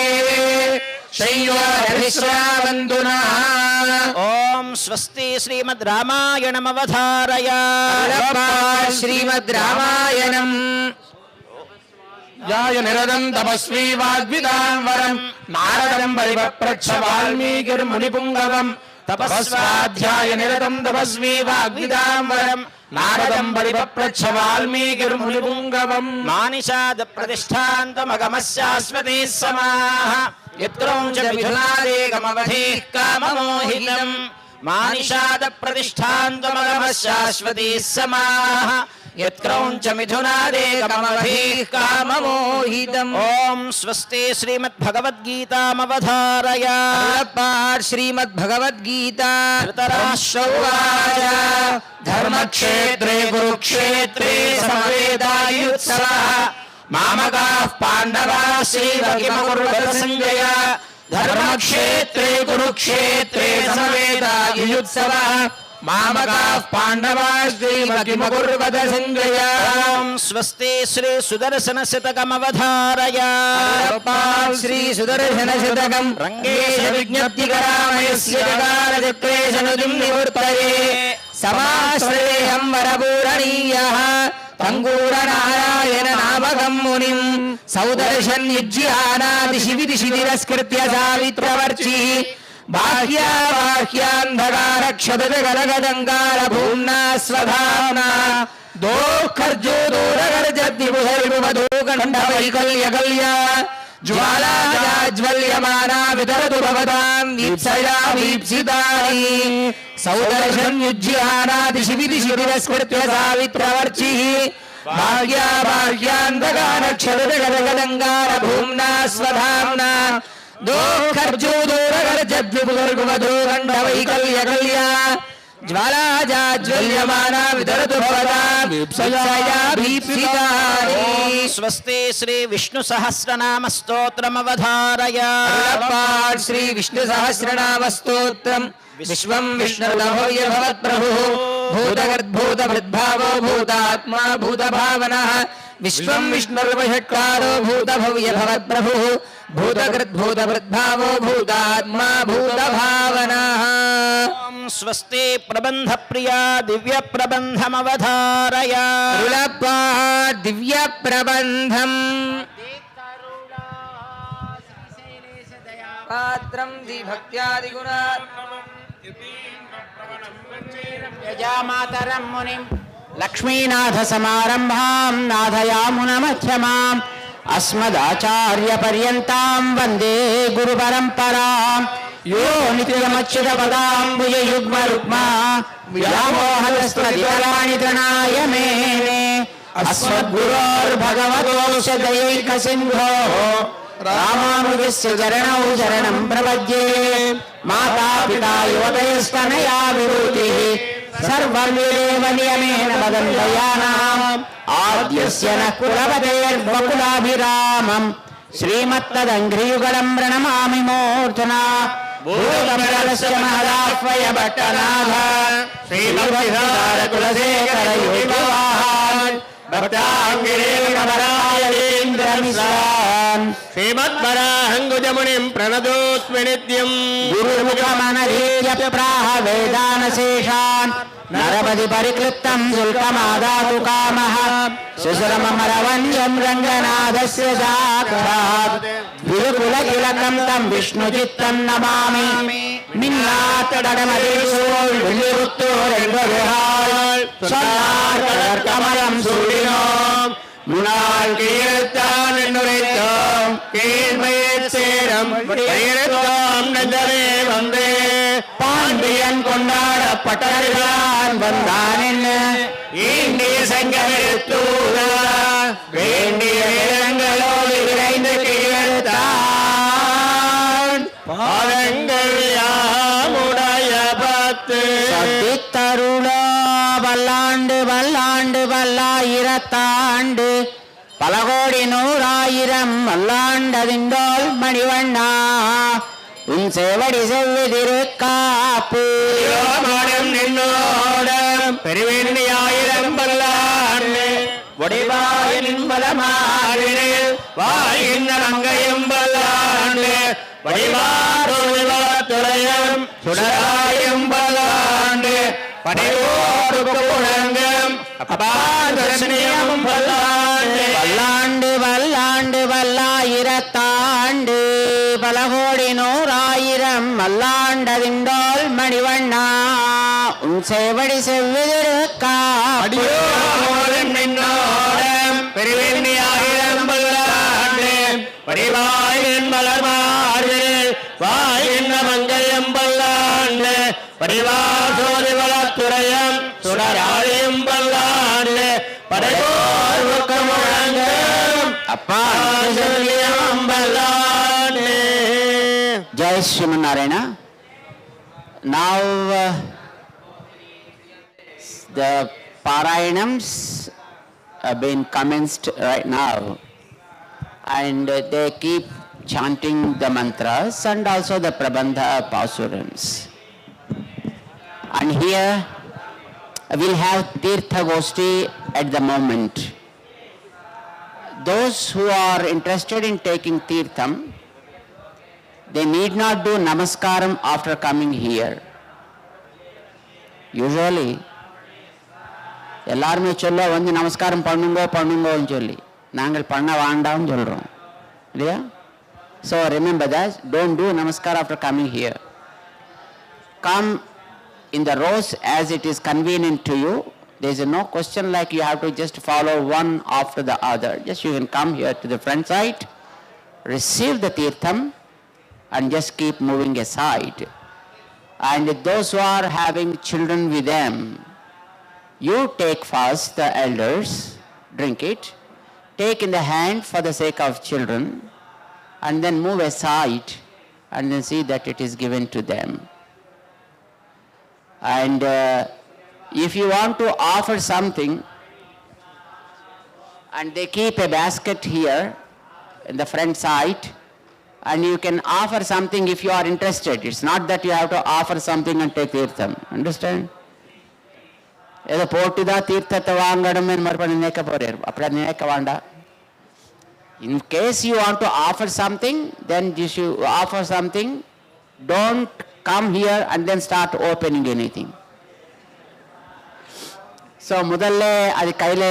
शय्योरभिश्रावन्तु नः ॐ स्वस्ति श्रीमद् रामायणमवधारय श्रीमद् रामायणम् याय निरदं तपस्वी वाग्विदां वरं नारदं परिपप्रच्छ वाल्मीकिर्मुनिपुङ्गवं तपस्वाध्याय निरतं तपस्वी वाग्विदां वरं नारदं परिपप्रच्छ वाल्मीकिर्मुनिपुङ्गवं मानिषाद प्रतिष्ठान्तमगमस्याश्वती समाः यत्क्रौञ्च मिथुनादेकमवधीः काममोहितम् मानिषाद प्रतिष्ठान्तमगमस्याश्वती समाः यत्क्रौञ्च मिथुनादेकमवधीः काममोहितम् ॐ स्वस्ति श्रीमद्भगवद्गीतामवधारय श्रीमद्भगवद्गीता धृतराष्ट्र उवाच धर्मक्षेत्रे कुरुक्षेत्रे समवेदायुत्सवः मामकाः पाण्डवाः श्रीरकिमकुर्वत सञ्जय धर्मक्षेत्रे कुरुक्षेत्रे समवेदायुत्सवः मामकाः पाण्डवाः श्रीरकिमकुर्वत सञ्जय ॐ स्वस्ति श्री सुदर्शनशतकमवधारय श्रीसुदर्शनशतकम् रङ्गेश विज्ञप्तिकरामयस्य जगारचक्रेशनुदिं निवृत्तये समाश्रयेऽहं वरपूरणीयः तङ्गूरनारायण नामकं मुनिं सौदर्शन्युज्यानादिशिविदिशि तिरस्कृत्य सावित्रवर्चिः बाह्याबाह्यान्धकारक्षतजगलगदङ्गारभूम्ना स्वधाम्ना दोःखर्जोदोरगर्जद्विभुधैर्विवधूकण्ठवैकल्यकल्या ज्वालाजाज्वल्यमाना वितरतु भवतां वीप्सया वीप्सितानि सौदर्शन्युज्यानादिशिविदिशि तिरस्कृत्य सावित्रवर्चिः बाह्याबाह्यान्धकारक्षतजगलगदङ्गारभूम्ना स्वधाम्ना दोःखर्जोदोरगर्जद्विभुधैर्विवधूकण्ठवैकल्यकल्या ज्वालाजाज्वल्यमाना वितरतु भवतां वीप्सया वीप्सितानि स्वस्ति श्री विष्णुसहस्रनाम स्तोत्रमवधारय श्री विष्णुसहस्रनामस्तोत्रम् विश्वं विष्णुर्भव्य भवत्प्रभुः भूतगर्भूतभृद्भावो भूतात्मा भूतभावनः विश्वं विष्णुर्वषट्कारो भूतभव्य भवत्प्रभुः भूतगर्भूतभृद्भावो भूतात्मा भूतभावनः स्वस्ति प्रबन्धप्रिया दिव्यप्रबन्धमवधारय दिव्यप्रबन्धम् पात्रं यजामातरं मुनिं लक्ष्मीनाथसमारम्भां नाथयामुनमध्यमाम् अस्मदाचार्यपर्यन्तां वन्दे गुरुपरम्पराम् यो नित्यमच्युतपदाम्बुजयुग्मरुक्मा व्यामोहदस्मदितराणि तृणाय मेने अस्मद्गुरोर्भगवतोऽस्य दयैकसिन्धोः रामानुजस्य चरणौ शरणं प्रपद्ये माता पिता युवतयस्तनया विभूतिः सर्वमेव नियमेन वदन्तयानाम् आद्यस्य नः कुलपतेर्वकुलाभिरामम् श्रीमत्तदङ्घ्रियुगलं प्रणमामि मूर्धना भूतमलस्य महदाह्वय भट्टनाथ श्रीमद्विहारकुलशेखर योगिवाहान् भक्ताङ्गिरेन्द्रमिश्रान् श्रीमद्वराहङ्गुजमुनिं प्रणतोऽस्मि नित्यम् गुरुमुखमनरीय प्राह वेदानशेषान् नरपति परिक्लिप्तं शुल्कमादातु कामः सुसुरममरवन्यं रङ्गनाथस्य साक्षात् विपुलकिलकं तं विष्णुचित्तं नमामि मिन्नात्तडमदेशोल् विल्लिपुत्तूर् एन्बरुहाळ् சொன்னார்கமலம் சூடினோம் முன்னாள் கீழ்த்தான் என்னுரைத்தோம் கீழ்மையைச் சேரம் வடியெடுத்தோம் நெஞ்சமே வந்தே பாண்டியன் கொண்டாடப்பட்டான் வந்தான் என்ன இந்திய சங்கமெடுத்தூர வேண்டிய வேதங்களோடு விரைந்து கீழெடுத்தான் பாதங்கள் யாமுடைய பத்து சத்தித்தருளோ வல்லாண்டு வல்லாண்டு வல்லாயிரத்தாண்டு பல கோடி நூறாயிரம் வல்லாண்டதிண்டோல் மணிவண்ணா உன் சேவடி செவ்விதிருக்காப்பு நின்னோடம் பெருவேண்டியாயிரம் பல்லாண்டு வடிவாயின் பலமாறினே வாயின் அங்கையும் பல்லாண்டு வடிவாருளயம் சுடராயும் பல்லாண்டு படையோருக்கு புழங்கும் அபாதர்ஷனியம் பல்லாண்டு வல்லாண்டு வல்லாண்டு வல்லாயிரத்தாண்டு பல கோடி நூறாயிரம் வல்லாண்டதிண்டோல் மணிவண்ணா உன் சேவடி செவ்விதிருக்காடியோடும் நின்னோடம் பெருவேண்டியாயிரம் பல்லாண்டு வடிவாயின் மலர்மாறில் வாயின் மங்கையம் பல்லாண்டு பரிவாசோதி வளத்துறையம் சுடராழியும் பல்லாண்டு படையோருக்கு முழங்கும் அப்பா பல்லாண்டு. Jai Srimanarayana. Now the Parayanams have been commenced right now, and they keep chanting the mantras and also the Prabandha Pasurams. And here we'll have Tirtha Goshti at the moment. Those who are interested in taking Tirtham, they need not do Namaskaram after coming here. Usually, எல்லாருமே சொல்ல வந்து நமஸ்காரம் பண்ணுங்கன்னு சொல்லி நாங்கள் பண்ண வேண்டாம்னு சொல்கிறோம் இல்லையா? So remember that, don't do Namaskar after coming here. Come in the rows as it is convenient to you. There is no question like you have to just follow one after the other. Just you can come here to the front side, receive the Tirtham and just keep moving aside. And those who are having children with them, you take first the elders, drink it, take in the hand for the sake of children, and then move aside and then see that it is given to them. And if you want to offer something, and they keep a basket here in the front side, and you can offer something if you are interested. It's not that you have to offer something and take Tirtham. Understand? ஏதோ போட்டுதான் தீர்த்தத்தை வாங்கணும்னு மறுபடியும் நினைக்க போறாரு. அப்படி நினைக்க வேண்டாம். In case you want to offer something, then you should offer something. Don't come here and then start opening anything. So முதல்ல அது கையில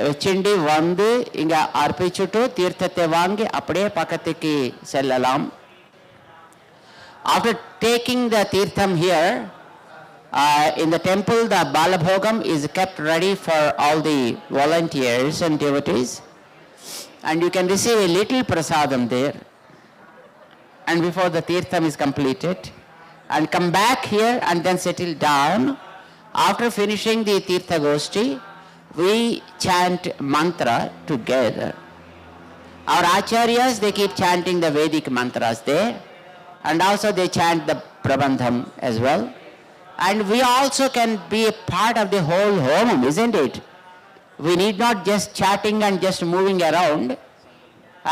வச்சுண்டு வந்து இங்க அர்ப்பிச்சுட்டு தீர்த்தத்தை வாங்கி அப்படியே பக்கத்துக்கு செல்லலாம். After taking the Tirtham here, in the temple the Balabhogam is kept ready for all the volunteers and devotees, and you can receive a little prasadam there, and before the Tirtham is completed, and come back here and then settle down. After finishing the Tirtha Goshti, we chant mantra together. Our acharyas, they keep chanting the Vedic mantras there, and also they chant the Prabandham as well. And we also can be a part of the whole homam, isn't it? We need not just chatting and just moving around.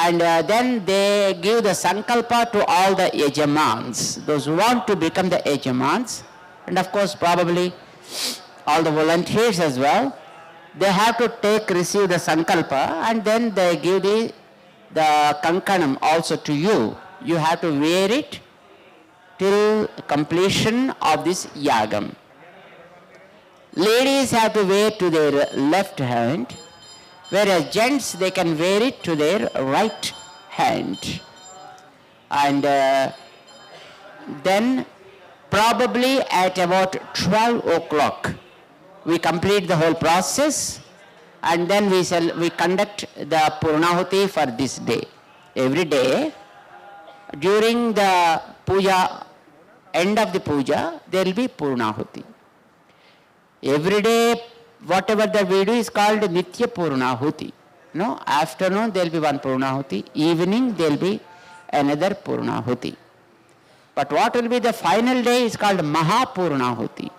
And then they give the sankalpa to all the yajamans, those who want to become the yajamans, and of course probably all the volunteers as well. They have to receive the sankalpa, and then they give the kankanam also to you. You have to wear it till completion of this yagam. Ladies have to wear to their left hand, whereas gents, they can wear it to their right hand. And then probably at about 12 o'clock, we complete the whole process, and then we conduct the Purnahuti for this day. Every day, during the puja, end of the puja, there will be Purnahuti. Every day, whatever that we do is called Nitya Purnahuti. No, afternoon there will be one Purnahuti, evening there will be another Purnahuti. But what will be the final day is called Mahapurnahuti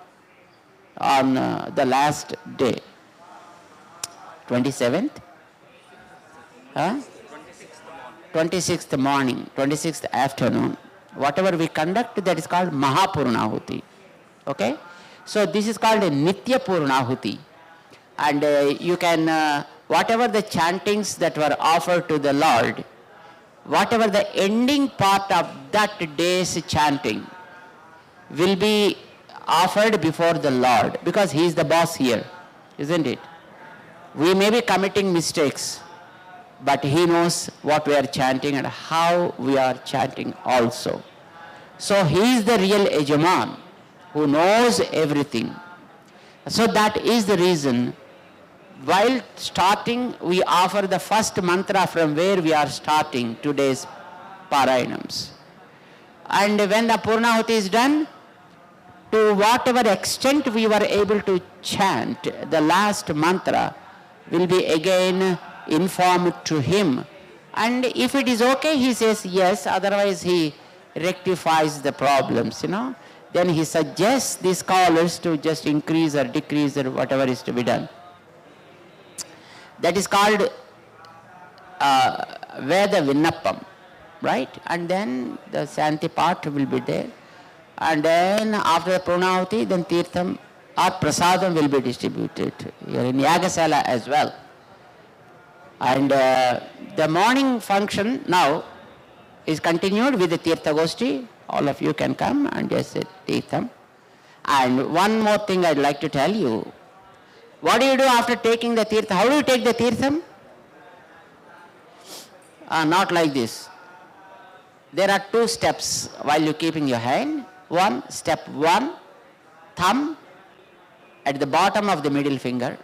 on the last day. 27th? Huh? 26th morning, 26th afternoon. Whatever we conduct, that is called Mahapurnahuti. Okay? So this is called a Nitya Purnahuti. And you can, whatever the chantings that were offered to the Lord, whatever the ending part of that day's chanting will be offered before the Lord, because He is the boss here, isn't it? We may be committing mistakes, but He knows what we are chanting and how we are chanting also. So He is the real Yajaman who knows everything. So that is the reason, while starting, we offer the first mantra from where we are starting today's Parayanams. And when the Purnahuti is done, to whatever extent we were able to chant, the last mantra will be again informed to him. And if it is okay, he says yes, otherwise he rectifies the problems, Then he suggests the scholars to just increase or decrease or whatever is to be done. That is called Veda Vinnappam, right? And then the Santi part will be there. And then after the Purnahuti, then Tirtham or Prasadam will be distributed here in Yagasala as well. And the morning function now is continued with the Tirtha Goshti. All of you can come and just take them. And one more thing I'd like to tell you. What do you do after taking the Tirtha? How do you take the Tirtham? Not like this. There are two steps while you're keeping your hand. Step one, thumb at the bottom of the middle finger.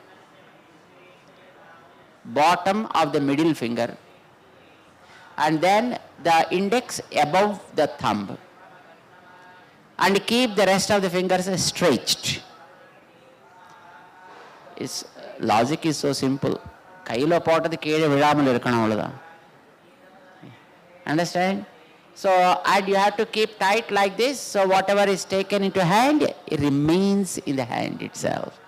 Bottom of the middle finger. And then the index above the thumb. And keep the rest of the fingers stretched. Its logic is so simple. Understand? So, and you have to keep tight like this, so whatever is taken into hand, it remains in the hand itself.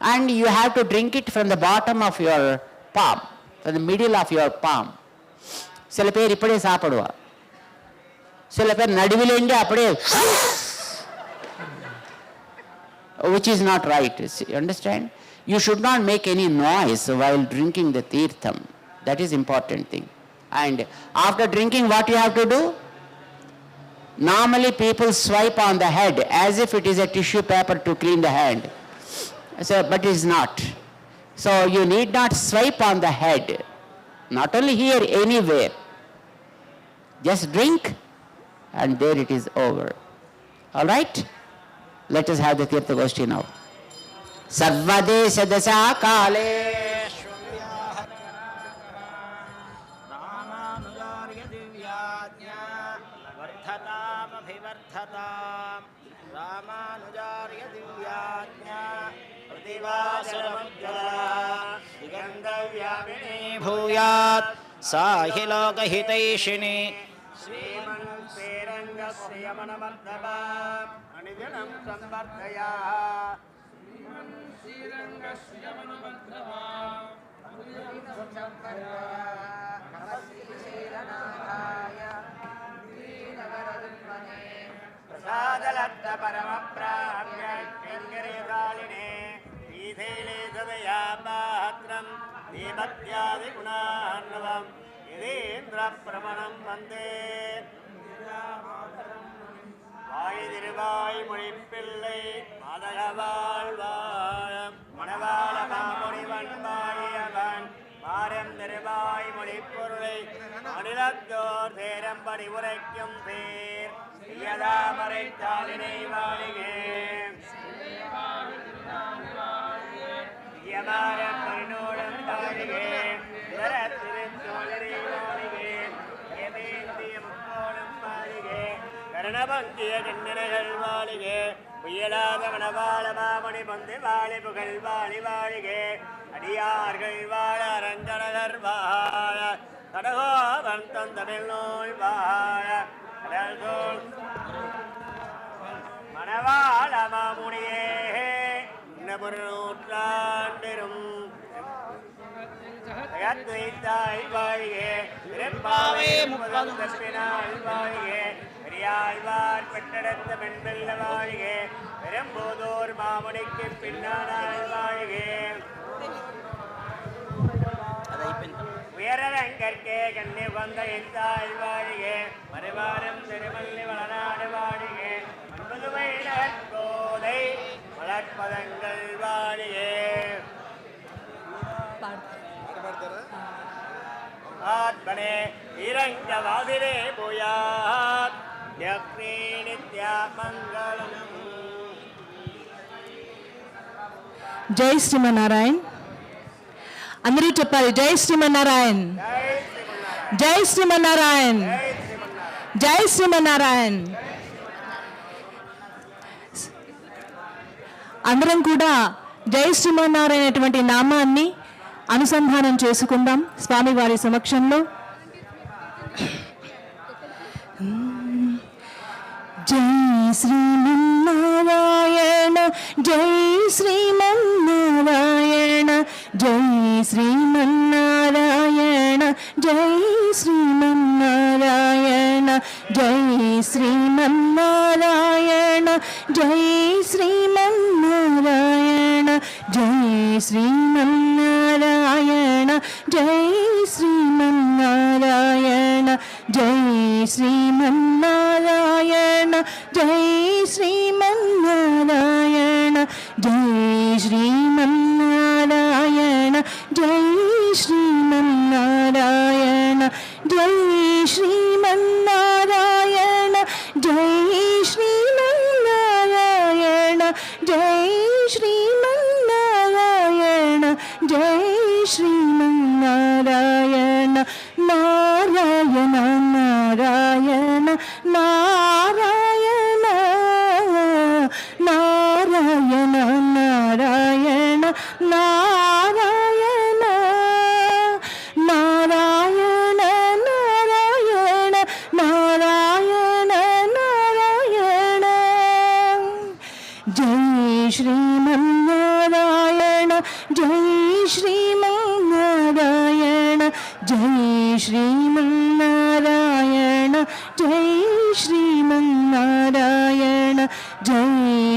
And you have to drink it from the bottom of your palm, from the middle of your palm. சில பேர் இப்படியே சாப்பிடுவா, சில பேர் நடுவிலேண்டே அப்படியே, which is not right. You understand? You should not make any noise while drinking the tirtham. That is important thing. And after drinking, what you have to do? Normally people swipe on the head as if it is a tissue paper to clean the hand. So, but it is not. So you need not swipe on the head. Not only here, anywhere. Just drink and there it is over. Alright? Let us have the Tirtha Goshti now. Sarvadesha Dasa Kale Ramanujarya Divyajna Prativasaramagjala Digandhavyamini Bhuyat Sahi Lokahitaishini Sriman Srirangasya Yamanamardhava Anijanam Samvardhaya Sriman Srirangasya Yamanamardhava Anijanam Samvardhaya Namaste Sriranahaya Sadalatta Paramapranya Kingaridhaline Idhile Sadayapatram Devatyadi Gunanavam Idendra Pramanam Vande Vayidirvai Muripillai Madagavalva ஆயிரம்படி உரைக்கும் பேர் ஐயதாமரை தாளினை வாழிகே ஐயமார பரிநோடம் தாழிகே திருத்தோழரை வாழிகே ஏமேந்திய முக்கோணம் வாழிகே கரணபங்கிய கண்ணனைகள் வாழிகே உயலாத மணவாள மாமணி பந்து வாழி புகழ் வாழி வாழிகே அடியார்கள் வாழ அரஞ்சனகர் வாழ கடகோபன் தந்தமிழ் நோய் வாழ கடல் தோல் மணவாள மாமுனியே இன்னொரு நூற்றாண்டிரும் தாய் வாழிகே திருப்பாவே முப்பதும் தப்பினாள் வாழிகே பெரியாழ்வார் பெற்றெடுத்த பெண்பெல்ல வாழிகே பெரும்போதோர் மாமுனிக்கு பின்னாள் வாழிகே உயரங்கற்கே கண்ணி வந்த எந்தாய் வாழிகே மறுவாரம் திருமல்லி வளநாடு வாழிகே அன்புதுமை கோதை வளர்ப்பதங்கள் வாழிகே ஆத்மனே இரங்க வாதிரே பூயாத் யக்னி நித்யா மங்களம். జై శ్రీమన్నారాయణ. అందరూ చెప్పాలి జై శ్రీమన్నారాయణ, జై శ్రీమన్నారాయణ, జై శ్రీమన్నారాయణ. అందరం కూడా జై శ్రీమన్నారాయణ అనేటువంటి నామాన్ని అనుసంధానం చేసుకుందాం స్వామివారి సమక్షంలో. జై శ్రీమన్నారాయణ, జై శ్రీమన్నారాయణ, జై శ్రీమన్నారాయణ, జై శ్రీమన్నారాయణ, జై శ్రీమన్నారాయణ, జై శ్రీమన్నారాయణ, జై శ్రీమన్నారాయణ, జై శ్రీమన్నారాయణ, జై శ్రీమన్నారాయణ, జై శ్రీమన్నారాయణ, జై శ్రీమన్నారాయణ, జై శ్రీమన్నారాయణ, జై శ్రీమన్నారాయణ, జై శ్రీమన్నారాయణ, జై శ్రీమన్నారాయణ, జై శ్రీమన్నారాయణ. నారాయణ నారాయణ నారాయణ, నారాయణ నారాయణ నారాయణ, నారాయణ నారాయణ నారాయణ నారాయణ. జై శ్రీమన్నారాయణ, జై శ్రీమన్నారాయణ, జై శ్రీమన్నారాయణ, జై శ్రీమన్నారాయణ, జై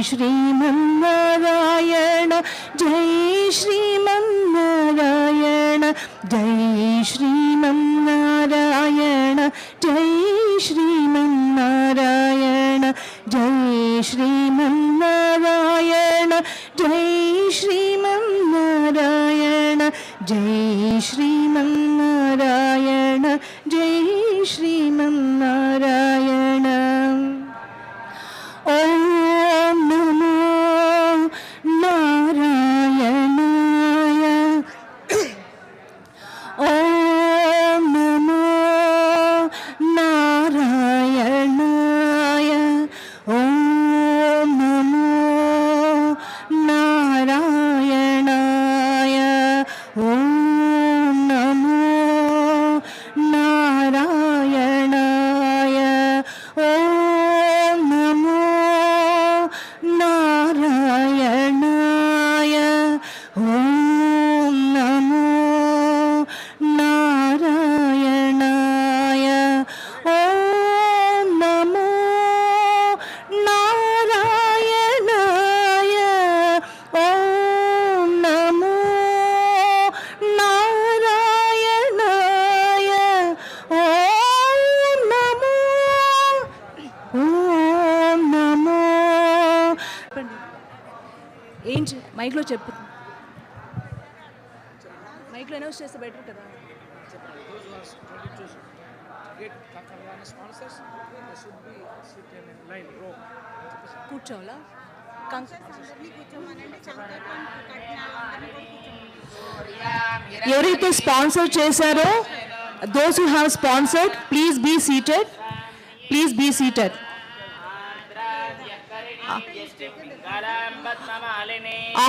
శ్రీమన్నారాయణ, జై శ్రీమన్నారాయణ, జై శ్రీమన్నారాయణ, జై శ్రీమన్నారాయణ, జై శ్రీమన్నారాయణ, జై శ్రీమన్నారాయణ, జై శ్రీమన్నారాయణ, జై శ్రీమన్నారాయణ. ఓం నమో నారాయణాయ, ఓం నమో నారాయణాయ, ఓం నమో నారాయణాయ, ఓం నమో నారాయణాయ, ఓం నమో నారాయణాయ, ఓం నమో నారాయణాయ, ఓం నమో నారాయణాయ, ఓం నమో నారాయణాయ, ఓం నమో, ఓం నమో. ఏం మైక్లో చెప్పు, మైక్లో అనౌన్స్ చేస్తే బెటర్ కదా. కూర్చోవాలా ఎవరైతే స్పాన్సర్ చేశారో those who have sponsored please be seated, please be seated.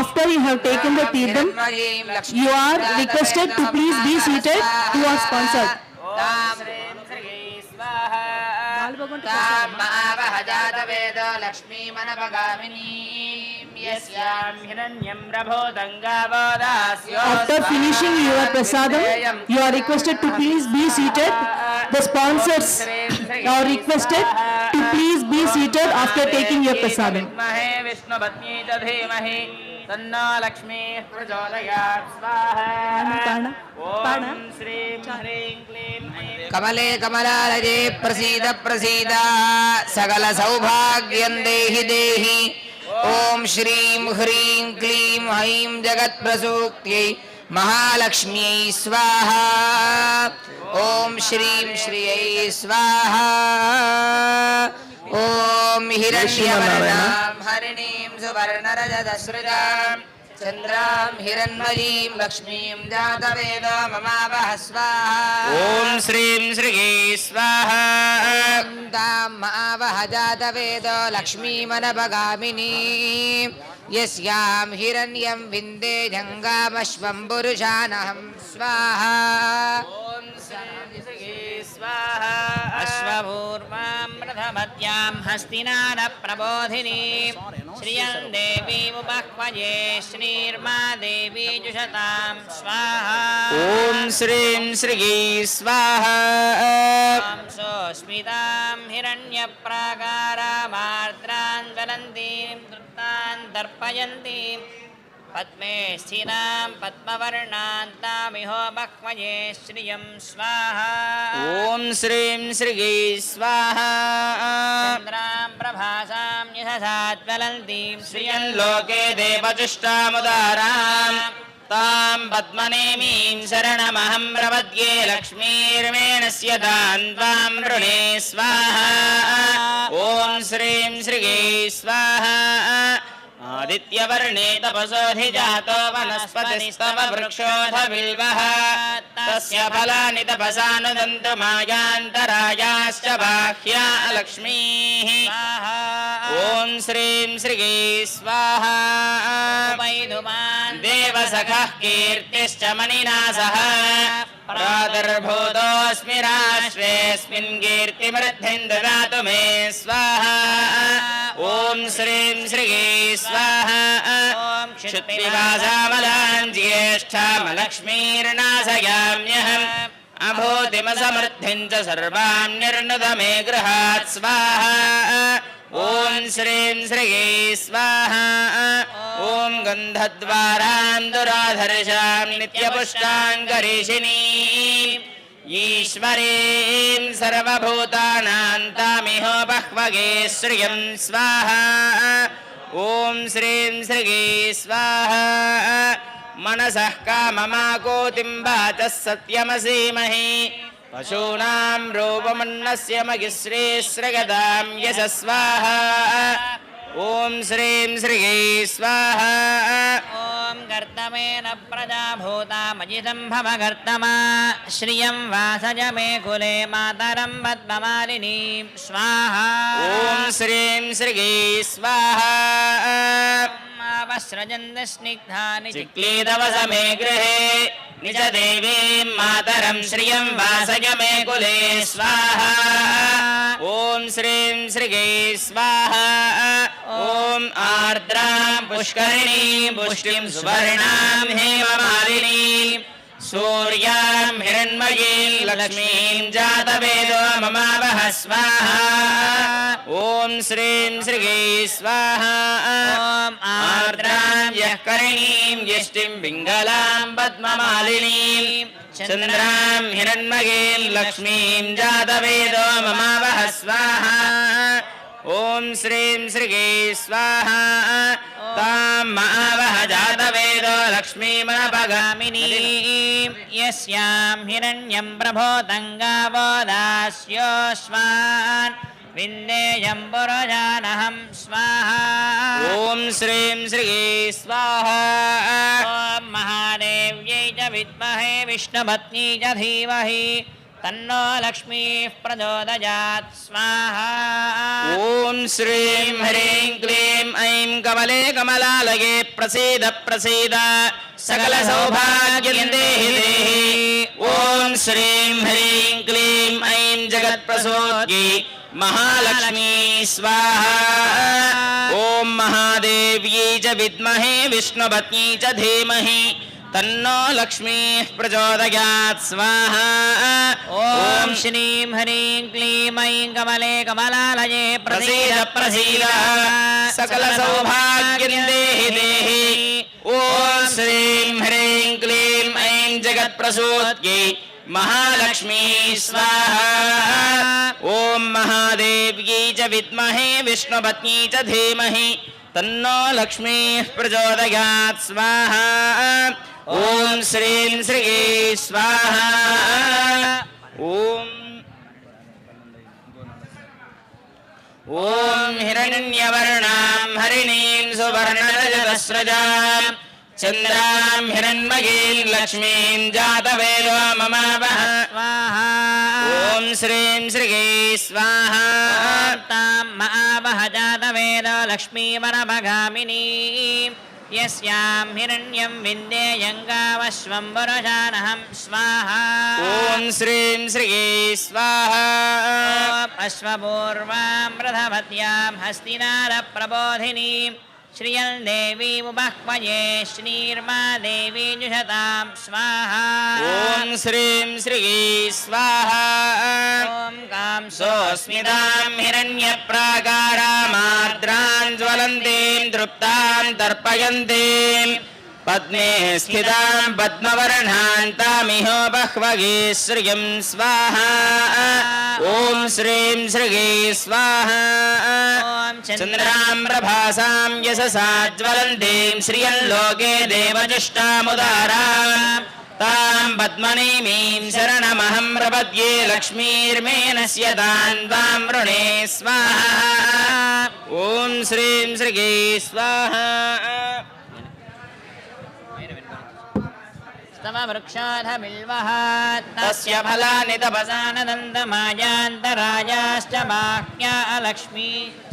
After you have taken the Tirtham, you are requested to please be seated who are sponsored. After finishing your prasadam, you are requested to please be seated. The sponsors are requested to please be seated after taking your prasadam. तन्नो लक्ष्मी प्रचोदयात् स्वाहा ओम श्रीं ह्रीं क्लीं कमले कमलालये प्रसीद प्रसीद सकल सौभाग्यं देहि देहि ओम श्रीं ह्रीं क्लीं ऐं जगत्प्रसूक्त्यै महालक्ष्म्यै स्वाहा ओम श्रीं श्रियै स्वाहा ओम हिरण्यवर्णां हरिणीं सुवर्णरजतस्रजां चन्द्रां हिरण्मयीं लक्ष्मीं जातवेदो ममावह स्वाहा ओम श्रीं श्रीये स्वाहा तां मावह जातवेदो लक्ष्मीमनपगामिनी यस्यां हिरण्यं विन्दे जङ्गामश्वं पुरुषानहं स्वाहा ओम श्रीं श्रीये स्वाहा अश्वपूर्वां प्रथमत्यां हस्तिनाद प्रबोधिनीं श्रियं देवीमुपह्वये श्रीर्मा देवी जुषतां स्वाहा ओम श्रीं श्रीये स्वाहा ॐ सोऽस्मितां हिरण्यप्राकारामार्द्रां ज्वलन्तीं तृप्तां दर्पयन्तीं पद्मे स्थितां पद्मवर्णां तामिहोपह्वये श्रियं स्वाहा ॐ श्रीं श्रीये स्वाहा चन्द्रां प्रभासां यशसा ज्वलन्तीं श्रियं लोके देवचुष्टामुदारां तां पद्मनेमीं शरणमहं प्रपद्ये लक्ष्मीर्मेणस्य तां त्वां वृणे स्वाहा ॐ श्रीं श्रीये स्वाहा आदित्यवर्णे तपसोऽधिजातो वनस्पतिस्तव वृक्षोऽधबिल्वः तस्य फलानि तपसानुदन्तु मायान्तरायाश्च बाह्या लक्ष्मीः ॐ श्रीं श्रीये स्वाहा देवसखः कीर्तिश्च मणिना सह प्रादुर्भूतोऽस्मि राष्ट्रेऽस्मिन् कीर्तिमृद्धिं ददातु मे स्वाहा ॐ श्रीं श्रीये स्वाहा ॐ क्षुत्पिपासामलां ज्येष्ठामलक्ष्मीर्नाशयाम्यहम् अभूतिमसमृद्धिं च सर्वां निर्नुद मे गृहात् स्वाहा ॐ श्रीं श्रीये स्वाहा ॐ गन्धद्वारां दुराधर्षां नित्यपुष्टां करीषिणीं ईश्वरीं सर्वभूतानां तामिहोपह्वये श्रियं स्वाहा ॐ श्रीं श्रीये स्वाहा मनसः काममाकोतिं वाचः सत्यमसीमहि पशूनां रूपमन्नस्य महिश्रेश्रगदां यशस्वाहा ॐ श्रीं श्रीये स्वाहा ॐ कर्तमेन प्रजा भूतामजितं भवकर्तमा श्रियं वासज मे कुले मातरं पद्ममालिनीं स्वाहा ॐ श्रीं श्रीये स्वाहा वस्रजन्त स्निग्धानि चिक्लीदवस मे गृहे निज देवीं मातरं श्रियं वासय मे कुले स्वाहा ॐ श्रीं श्रीये स्वाहा ॐ आर्द्रां पुष्करिणीं पुष्टिं सुवर्णां हेममालिनीं सूर्यां हिरण्मयीं लक्ष्मीं जातवेदो ममावह स्वाहा ॐ श्रीं श्रीये स्वाहा ॐ आर्द्रां यः करिणीं यष्टिं पिङ्गलां पद्ममालिनीं चन्द्रां हिरण्मयीं लक्ष्मीं जातवेदो ममावह स्वाहा ॐ श्रीं श्रीये स्वाहा तां मावह जातवेदो लक्ष्मीमनपगामिनी यस्यां हिरण्यं प्रभोतं गावो दास्योऽस्मान् विन्देयं पुरुषानहं स्वाहा ॐ श्रीं श्री स्वाहा ॐ महादेव्यै च विद्महे विष्णुपत्नी च धीमहि तन्नो लक्ष्मीः प्रचोदयात् स्वाहा ॐ श्रीं ह्रीं क्लीं ऐं कमले कमलालये प्रसीद प्रसीद सकल सौभाग्यं देहि देहि ॐ श्रीं ह्रीं क्लीं ऐं जगत्प्रसूत्यै महालक्ष्मी स्वाहा ॐ महादेव्यै च विद्महे विष्णुपत्नी च धीमहि तन्नो लक्ष्मीः प्रचोदयात् स्वाहा ॐ श्रीं ह्रीं क्लीं ऐं कमले कमलालये प्रसीद प्रसीद सकल सौभाग्यं देहि देहि ॐ श्रीं ह्रीं क्लीं ऐं जगत्प्रसूत्यै महालक्ष्मी स्वाहा ॐ महादेव्यै च विद्महे विष्णुपत्नी च धीमहि तन्नो लक्ष्मीः प्रचोदयात् स्वाहा ॐ श्रीं श्री स्वाहा ॐ हिरण्यवर्णां हरिणीं सुवर्णरजतस्रजां चन्द्रां हिरण्मयीं लक्ष्मीं जातवेदो ममावह स्वाहा ॐ श्रीं श्री स्वाहा तां महावह जातवेदो लक्ष्मीवरभगामिनी यस्यां हिरण्यं विन्देयं गावश्वं पुरुषानहं स्वाहा ॐ श्रीं श्री स्वाहा अश्वपूर्वां प्रथमत्यां हस्तिनारप्रबोधिनीं श्रियं देवीमुपह्वये श्रीर्मा देवी जुषतां स्वाहा ॐ श्रीं श्री स्वाहा ॐ कांसोऽस्मितां हिरण्यप्राकारामार्द्रां ज्वलन्तीं तृप्तां तर्पयन्तीं पद्मे स्थितां पद्मवर्णान्तामिहो बह्वगे श्रियं स्वाहा ॐ श्रीं श्री स्वाहा चन्द्रां प्रभासां यशसा ज्वलन्तीं श्रियं लोके देवजुष्टामुदारां तां पद्मनीमीं शरणमहं प्रपद्ये लक्ष्मीर्मेनस्य तां त्वां वृणे स्वाहा ॐ श्रीं श्री स्वाहा स्तववृक्षाधबिल्वः तस्य फलानि तपसा न दन्तमायान्तरायाश्च बाह्या लक्ष्मी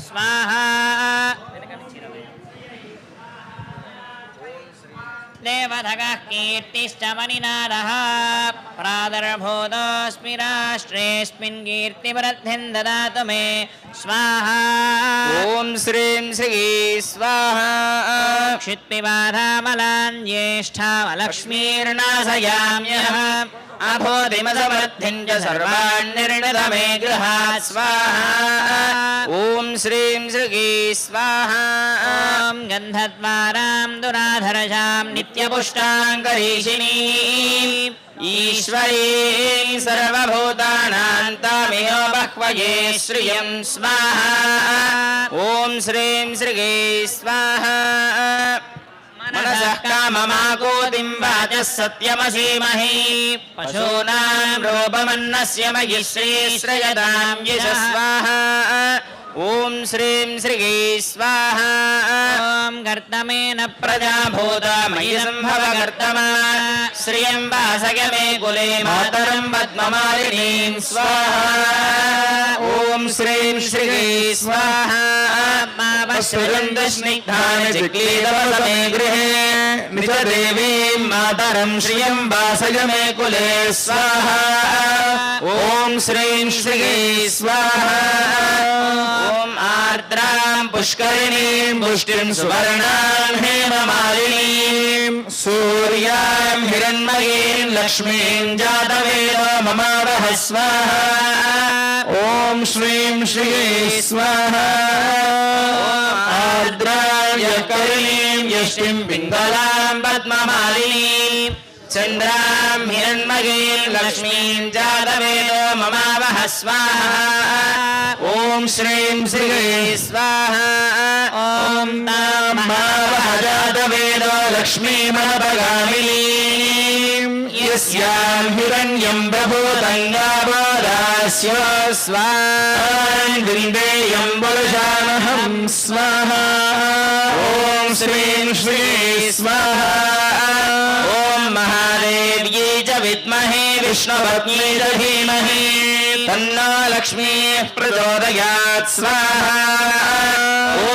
स्वाहा देवधगः कीर्तिश्च मणिनादः प्रादुर्भूतोऽस्मि राष्ट्रेऽस्मिन् कीर्तिवृद्धिं ददातु मे स्वाहा ॐ श्रीं श्री स्वाहा क्षित्पिबाधामलान् ज्येष्ठामलक्ष्मीर्नाशयाम्यहम् अभूतिमसमृद्धिं च सर्वान् निर्णित मे गृहात् स्वाहा ॐ श्रीं श्री स्वाहा ॐ गन्धद्वारां दुराधरजां नित्यपुष्टाङ्गरीषिणीम् ईश्वरीं सर्वभूतानां तामिहो बह्वये श्रियं स्वाहा ॐ श्रीं श्री स्वाहा मनसः काममाकोतिं वाचः सत्यमसीमहि पशूनां रूपमन्नस्य मयि श्रीश्रयतां यशः स्वाहा ॐ श्रीं श्री स्वाहा ॐ कर्तमेन प्रजाभूता मयि सम्भव कर्तमा श्रियं वासय मे कुले मातरं पद्ममालिनीं स्वाहा ॐ श्रीं श्री स्वाहा स्निग्धानि चिक्लीदवसमे गृहे निजदेवीं मातरं श्रियं वासय मे कुले स्वाहा ॐ श्रीं श्री स्वाहा ॐ आर्द्रां पुष्करिणीं पुष्टिं सुवर्णां हेममालिनीं सूर्यां हिरण्मयीं लक्ष्मीं जातवेदो ममावह स्वाहा ॐ श्रीं श्री स्वाहा आर्द्रां यकर्णीं यष्टिं पिङ्गलां पद्ममालिनीं चन्द्रां हिरण्मयीं लक्ष्मीं जातवेदो ममावह स्वाहा ॐ श्रीं श्री स्वाहा ॐ तां मावह जातवेदो लक्ष्मीमनपगामिनीम् यस्याम् हिरण्यम् प्रभूतङ्गावोदास्यो स्वान् विन्देयम् पुरुषानहम् स्वाहा ॐ श्रीं श्री स्वाहा ॐ महादेव्यै च विद्महे विष्णुपत्न्यै च धीमहि तन्नो लक्ष्मीः प्रचोदयात् स्वाहा ॐ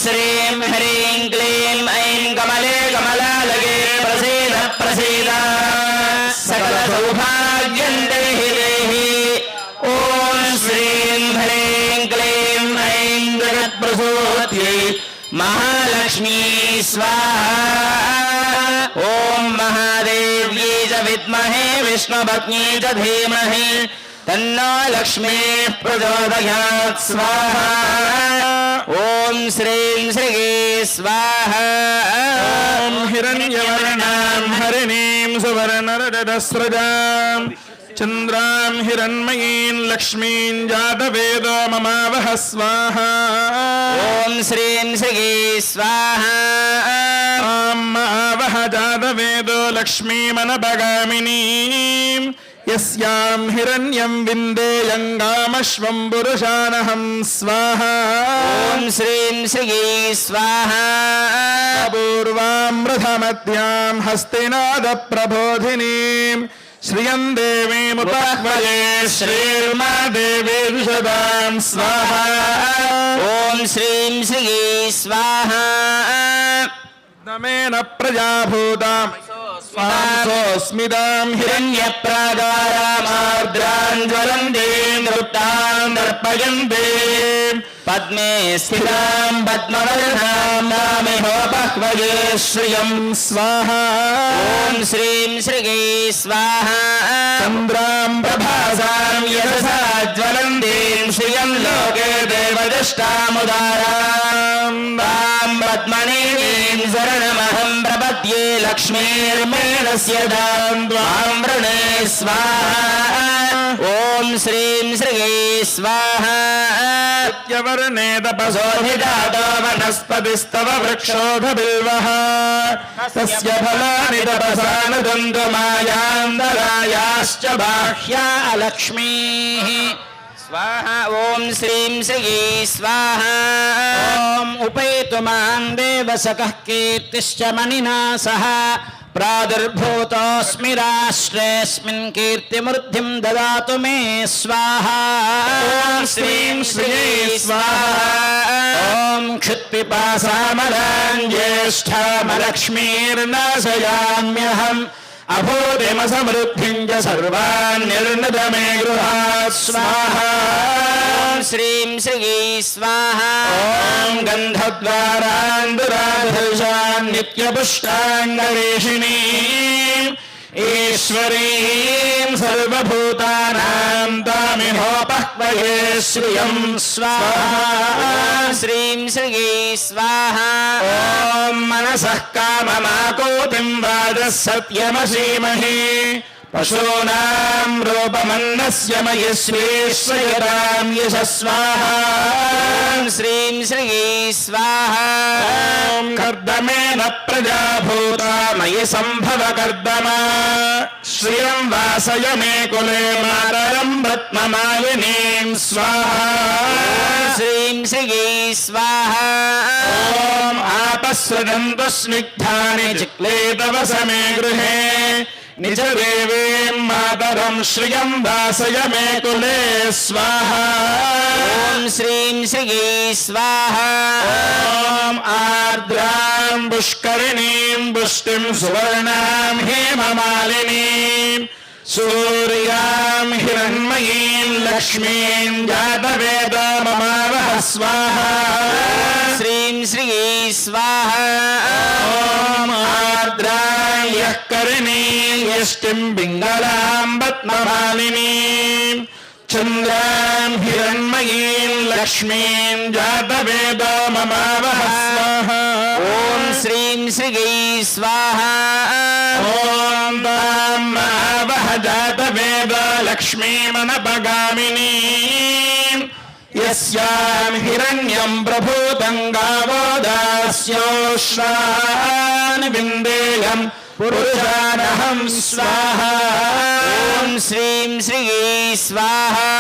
श्रीं ह्रीं क्लीं ऐं कमले कमलालये प्रसीद प्रसीद सकलसौभाग्यं देहि देहि ॐ श्रीं ह्रीं क्लीं ऐं जगत्प्रसूत्यै महालक्ष्मी स्वाहा ॐ महादेव्यै च विद्महे विष्णुपत्न्यै च धीमहि तन्नो लक्ष्मीः प्रचोदयात् स्वाहा ॐ श्रीं श्रीगे स्वाहा ॐ हिरण्यवर्णां हरिणीं सुवर्णरजतस्रजां चन्द्रां हिरण्मयीं लक्ष्मीं जातवेदो ममावह स्वाहा ॐ श्रीं श्रीगे स्वाहा ममावह जातवेदो लक्ष्मीमनपगामिनीं यस्यां हिरण्यं विन्देयङ्गामश्वं पुरुषानहं स्वाहा ॐ श्रीं श्रीगे स्वाहा पूर्वां रथमध्यां हस्तिनादप्रबोधिनीं श्रियं देवीमुपह्वये श्रीर्मादेवी विशदां स्वाहा ॐ श्रीं श्रीगे स्वाहा नमेन प्रजाभूताम् स्वासोऽस्मितां हिरण्यप्रागारामार्द्रां ज्वलन्तीं नृत्तां दर्पयन्तीं पद्मे स्थितां पद्मवर्णां नामिहोपह्वये श्रियं स्वाहा ॐ श्रीं श्रीगे स्वाहा चन्द्रां प्रभासां यशसा ज्वलन्तीं श्रियं लोके देवदष्टामुदारां तां पद्मनीं शरणमहं प्रपद्ये लक्ष्मीर्मेणस्य दां त्वां वृणे स्वाहा ॐ श्रीं श्रीगे स्वाहा वर्णे तपसोऽधिजातो वनस्पतिस्तव वृक्षोऽधबिल्वः तस्य फलानि तपसा नुदन्तुमायान्दरायाश्च बाह्या अलक्ष्मीः स्वाहा ॐ श्रीं श्रीगे स्वाहा ॐ उपेतु मां देवसखः कीर्तिश्च मणिना सह प्रादुर्भूतोऽस्मि राष्ट्रेऽस्मिन् कीर्तिमृद्धिं ददातु मे स्वाहा ॐ श्रीं श्रीगे स्वाहा ॐ क्षुत्पिपासामलां ज्येष्ठामलक्ष्मीर्नाशयाम्यहम् अभूतिमसमृद्धिं च सर्वान् निर्णद मे गृहात् स्वाहा ॐ श्रीं श्रीगे स्वाहा ॐ गन्धद्वारान्दुराधर्षान् नित्यपुष्टाङ्गवेशिनीम् ईश्वरीं सर्वभूतानां तामिहोपह्वये श्रियं स्वाहा श्रीं श्रीगे स्वाहा ॐ मनसः काममाकोतिं वाजः सत्यमसीमहि पशूनां रूपमन्नस्य मयि श्रीश्वयतां यशस्वाहा श्रीं श्रीगे स्वाहा ॐ कर्दमेन प्रजाभूता मयि सम्भव कर्दमा श्रियं वासय मे कुले मातरं रत्नमालिनीं स्वाहा श्रीं श्रीगे स्वाहा ॐ आपस्सृजन्तु स्निग्धानि चिक्लेतव समे गृहे निज देवीं मातरं श्रियं दासय मे कुले स्वाहा ॐ श्रीं श्रीगे स्वाहा ॐ आर्द्रां पुष्करिणीं पुष्टिं सुवर्णां हेममालिनीं सूर्यां हिरण्मयीं लक्ष्मीं जातवेदो ममावह स्वाहा श्रीं श्रीगे स्वाहा ॐ आर्द्रां यः करिणीं यष्टिं पिङ्गलां पद्ममालिनीं चन्द्रां हिरण्मयीं लक्ष्मीं जातवेदो ममावह स्वाहा ॐ श्रीं श्रीगे स्वाहा ॐ तां मावह जातवेदो लक्ष्मीमनपगामिनीं यस्यां हिरण्यं प्रभूतं गावो दास्योश्रान् विन्देयम् पुरुषानहं स्वाहा ॐ श्रीं श्रिये स्वाहा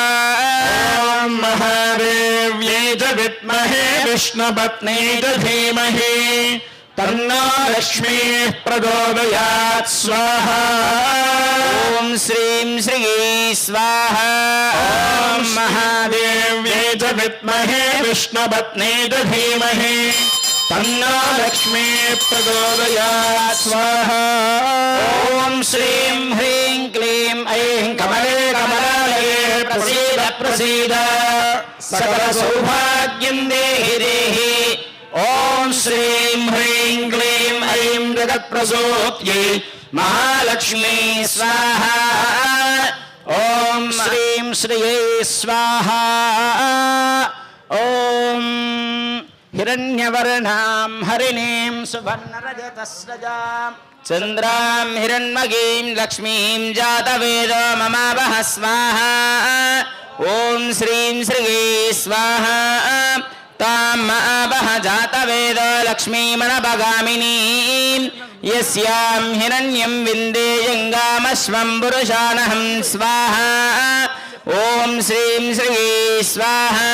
ॐ महादेव्यै च विद्महे विष्णुपत्न्यै च धीमहि तन्नो लक्ष्मीः प्रचोदयात् स्वाहा ॐ श्रीं श्रिये स्वाहा ॐ महादेव्यै च विद्महे विष्णुपत्न्यै च धीमहि तन्नो लक्ष्मीः प्रचोदयात् स्वाहा ॐ श्रीं ह्रीं क्लीं ऐं कमले कमलालये प्रसीद प्रसीद सकलसौभाग्यं देहि देहि ॐ श्रीं ह्रीं क्लीं ऐं जगत्प्रसूत्यै महालक्ष्मी स्वाहा ॐ श्रीं श्रिये स्वाहा ॐ हिरण्यवर्णां हरिणीं सुवर्णरजतस्रजां चन्द्रां हिरण्मयीं लक्ष्मीं जातवेदो ममावह स्वाहा ॐ श्रीं श्रिये स्वाहा तां ममावह जातवेदो लक्ष्मीमनपगामिनीं यस्यां हिरण्यं विन्देयङ्गामश्वं पुरुषानहं स्वाहा ॐ श्रीं श्रिये स्वाहा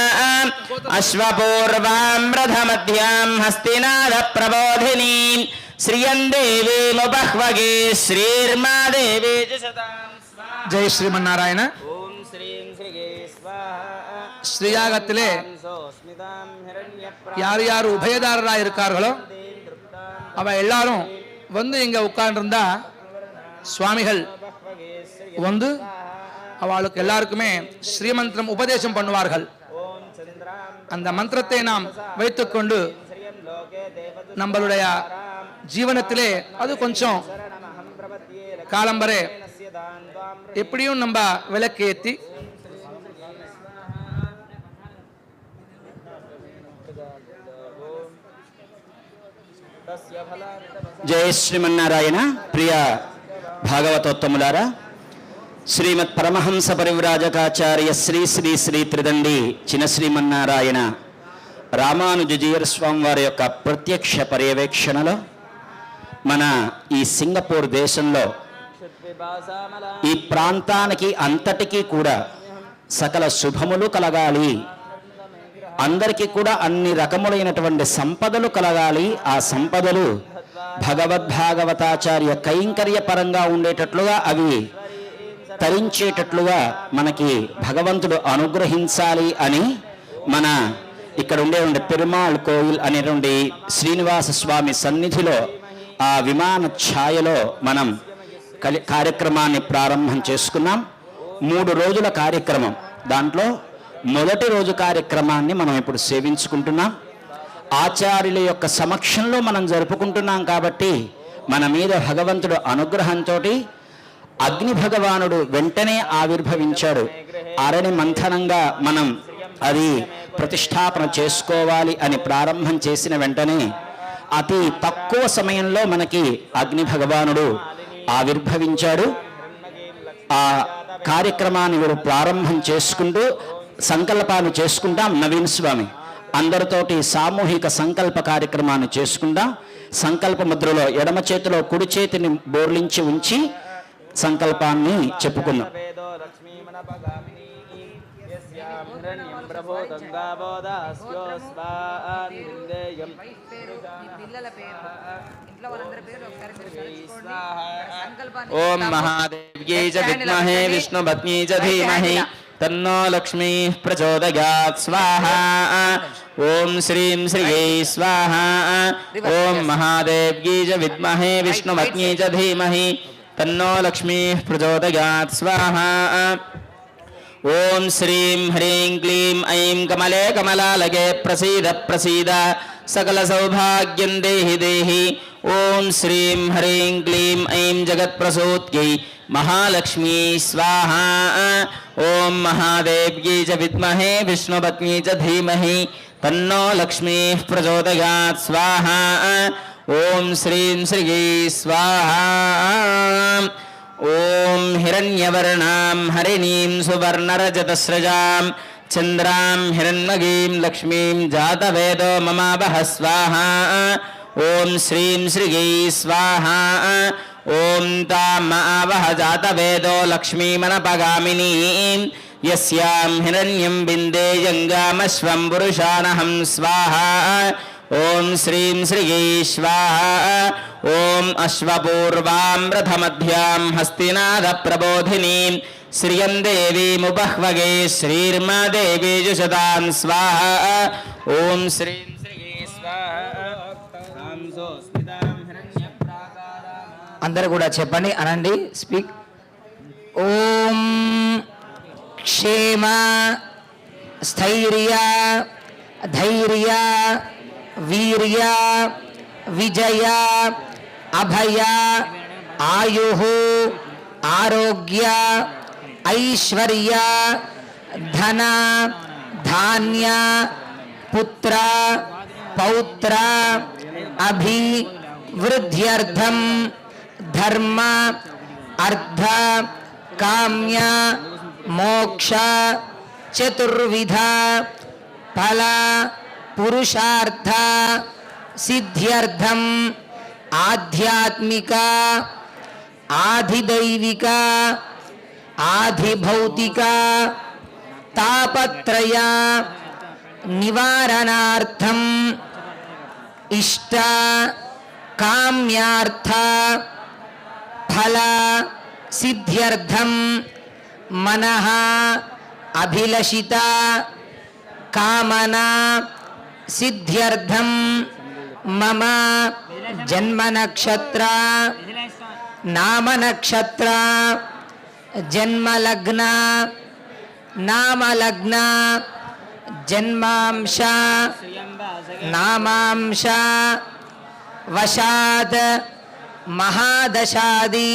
अश्वपूर्वां रथमध्यां हस्तिनादप्रबोधिनीं श्रियं देवीमुपह्वगे श्रीर्मा देवी च सदां स्वाहा ஜெய் ஸ்ரீமன்னாராயண. ॐ श्रीं श्रिये स्वाहा ஸ்ரீயாகத்திலே सोऽस्मितां हिरण्यप्रा யார் யார் உபயதாரராக இருக்கார்களோ அவ எல்லாரும் வந்து இங்க உட்கார்ந்துருந்தா சுவாமிகள் வந்து அவளுக்கு எல்லாருக்குமே ஸ்ரீமந்திரம் உபதேசம் பண்ணுவார்கள். அந்த மந்திரத்தை நாம் வைத்துக்கொண்டு நம்மளுடைய ஜீவனத்திலே அது கொஞ்சம் காலம்பரே எப்படியும் நம்ம விளக்கு ஏற்றி జయ శ్రీమన్నారాయణ. ప్రియ భాగవతోత్తములారా, శ్రీమత్ పరమహంస పరివ్రాజకాచార్య శ్రీ శ్రీ శ్రీ త్రిదండి చిన శ్రీమన్నారాయణ రామానుజీయర్ స్వామి వారి యొక్క ప్రత్యక్ష పర్యవేక్షణలో మన ఈ సింగపూర్ దేశంలో ఈ ప్రాంతానికి అంతటికీ కూడా సకల శుభములు కలగాలి, అందరికీ కూడా అన్ని రకములైనటువంటి సంపదలు కలగాలి, ఆ సంపదలు భగవద్భాగవతాచార్య కైంకర్య పరంగా ఉండేటట్లుగా అవి తరించేటట్లుగా మనకి భగవంతుడు అనుగ్రహించాలి అని మన ఇక్కడ ఉండే పెరుమాళ్ కోయిల్ అనేటువంటి శ్రీనివాస స్వామి సన్నిధిలో ఆ విమాన ఛాయలో మనం కార్యక్రమాన్ని ప్రారంభం చేసుకున్నాం. 3 రోజుల కార్యక్రమం. దాంట్లో మొదటి రోజు కార్యక్రమాన్ని మనం ఇప్పుడు సేవించుకుంటున్నాం. ఆచార్యుల యొక్క సమక్షంలో మనం జరుపుకుంటున్నాం కాబట్టి మన మీద భగవంతుడు అనుగ్రహంతో అగ్ని భగవానుడు వెంటనే ఆవిర్భవించాడు. అరణి మంథనంగా మనం అది ప్రతిష్టాపన చేసుకోవాలి అని ప్రారంభం చేసిన వెంటనే అతి తక్కువ సమయంలో మనకి అగ్ని భగవానుడు ఆవిర్భవించాడు. ఆ కార్యక్రమాన్ని మీరు ప్రారంభం చేసుకుంటూ సంకల్పాన్ని చేసుకుంటాం. నవీన్ స్వామి అందరితోటి సామూహిక సంకల్ప కార్యక్రమాన్ని చేసుకుంటాం. సంకల్ప ముద్రలో ఎడమ చేతిలో కుడి చేతిని బోర్లించి ఉంచి సంకల్పాన్ని చెప్పుకుందాం. ఓం మహాదేవ్యై చ విద్మహే విష్ణుపత్న్యై చ ధీమహి తన్నో లక్ష్మీః ప్రచోదయాత్ స్వాహా. ఓం శ్రీం శ్రియై స్వాహా. ఓం మహాదేవ్యై చ విద్మహే విష్ణుపత్న్యై చ ధీమహి తన్నో లక్ష్మీః ప్రచోదయాత్ స్వాహా. ఓం శ్రీం హ్రీం క్లీం ఐం కమలే కమలాలగే ప్రసీద ప్రసీద సకల సౌభాగ్యం దేహి దేహి. ఓం శ్రీం హ్రీం క్లీం ఐం జగత్ప్రసూత్యై महालक्ष्मी स्वाहा. ओम महादेव्यै च विद्महे विष्णुपत्न्यै च धीमहि तन्नो लक्ष्मीः प्रचोदयात् स्वाहा. ओम श्रीं श्रियै स्वाहा. ओम हिरण्यवर्णां हरिणीं सुवर्णरजतस्रजां चन्द्रां हिरण्मयीं लक्ष्मीं जातवेदो ममावह स्वाहा. ॐ श्रीं श्रीयै स्वाहा ॐ तामावह जातवेदो लक्ष्मीमनपगामिनीं यस्यां हिरण्यं बिन्देयङ्गामश्वं पुरुषाणहं स्वाहा ॐ श्रीं श्रीयै स्वाहा ॐ अश्वपूर्वां रथमध्यां हस्तिनादप्रबोधिनीं श्रियं देवीमुपह्वगे श्रीर्मा देवी जुषतां स्वाहा ॐ श्रीं श्रीयै स्वाहा అందరూ కూడా చెప్పండి, అనండి, స్పీక్. ఓం క్షేమ స్థైర్య ధైర్య వీర్య విజయ అభయ ఆయు ఆరోగ్య ఐశ్వర్య ధన ధాన్య పుత్ర పౌత్ర అభివృద్ధ్యర్థం ధర్మ అర్థ కామ్య మోక్ష చతుర్విధ ఫల పురుషార్థ సిద్ధ్యర్థం ఆధ్యాత్మిక ఆధిదైవిక ఆధిభౌతిక తాపత్రయ నివారణార్థం ఇష్ట కామ్యార్థ ఫల సిద్ధ్యర్థం మనః అభిలషిత కామనా సిద్ధ్యర్థం మమ జన్మ నక్షత్ర నామ నక్షత్ర జన్మలగ్న నామలగ్న జన్మాంశ నామాంశ వశాత్ మహాదశాది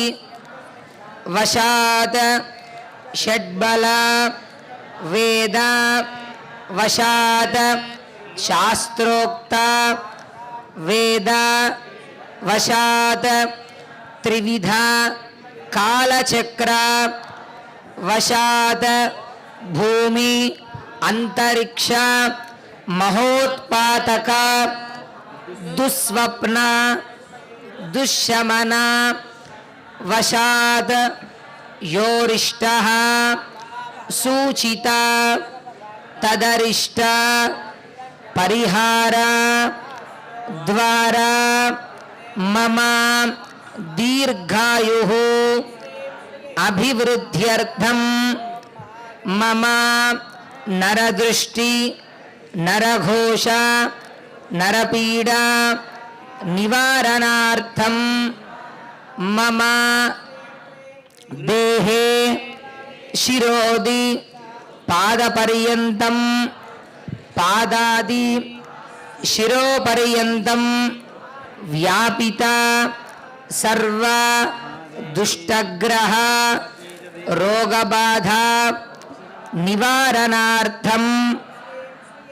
వశాత్ షడ్బల వేద వశాత్ శాస్త్రోక్త వేద వశాత్ త్రివిధ కాలచక్ర వశాత్ భూమి అంతరిక్ష మహోత్పాతక దుస్వప్న దుశ్శమన వశాత్ యోరిష్ట సూచిత తదరిష్ట పరిహార ద్వారా మమ దీర్ఘాయుః అభివృద్ధ్యర్థం మమ నరదృష్టి నరఘోష నరపీడ నివారణార్థం మమ దేహే శిరోది పాదపర్యంతం పాదాది శిరోపర్యంతం వ్యాపిత సర్వ దుష్టగ్రహ రోగబాధ నివారణార్థం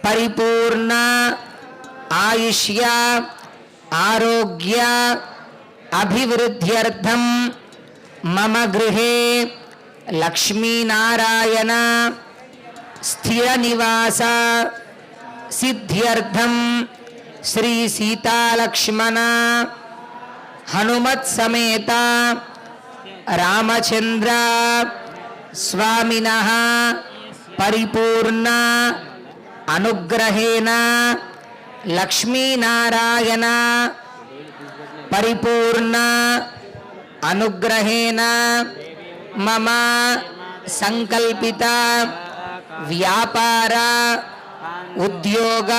పరిపూర్ణ ఆయుష్య ఆరోగ్య అభివృద్ధ్యర్థం మమ గృహే లక్ష్మీనారాయణ స్థిర నివాస సిద్ధ్యర్థం శ్రీ సీతాలక్ష్మణ హనుమత్ సమేత రామచంద్ర స్వామినః పరిపూర్ణ అనుగ్రహేణ లక్ష్మీనారాయణ పరిపూర్ణ అనుగ్రహేణ మమ సంకల్పిత వ్యాపార ఉద్యోగ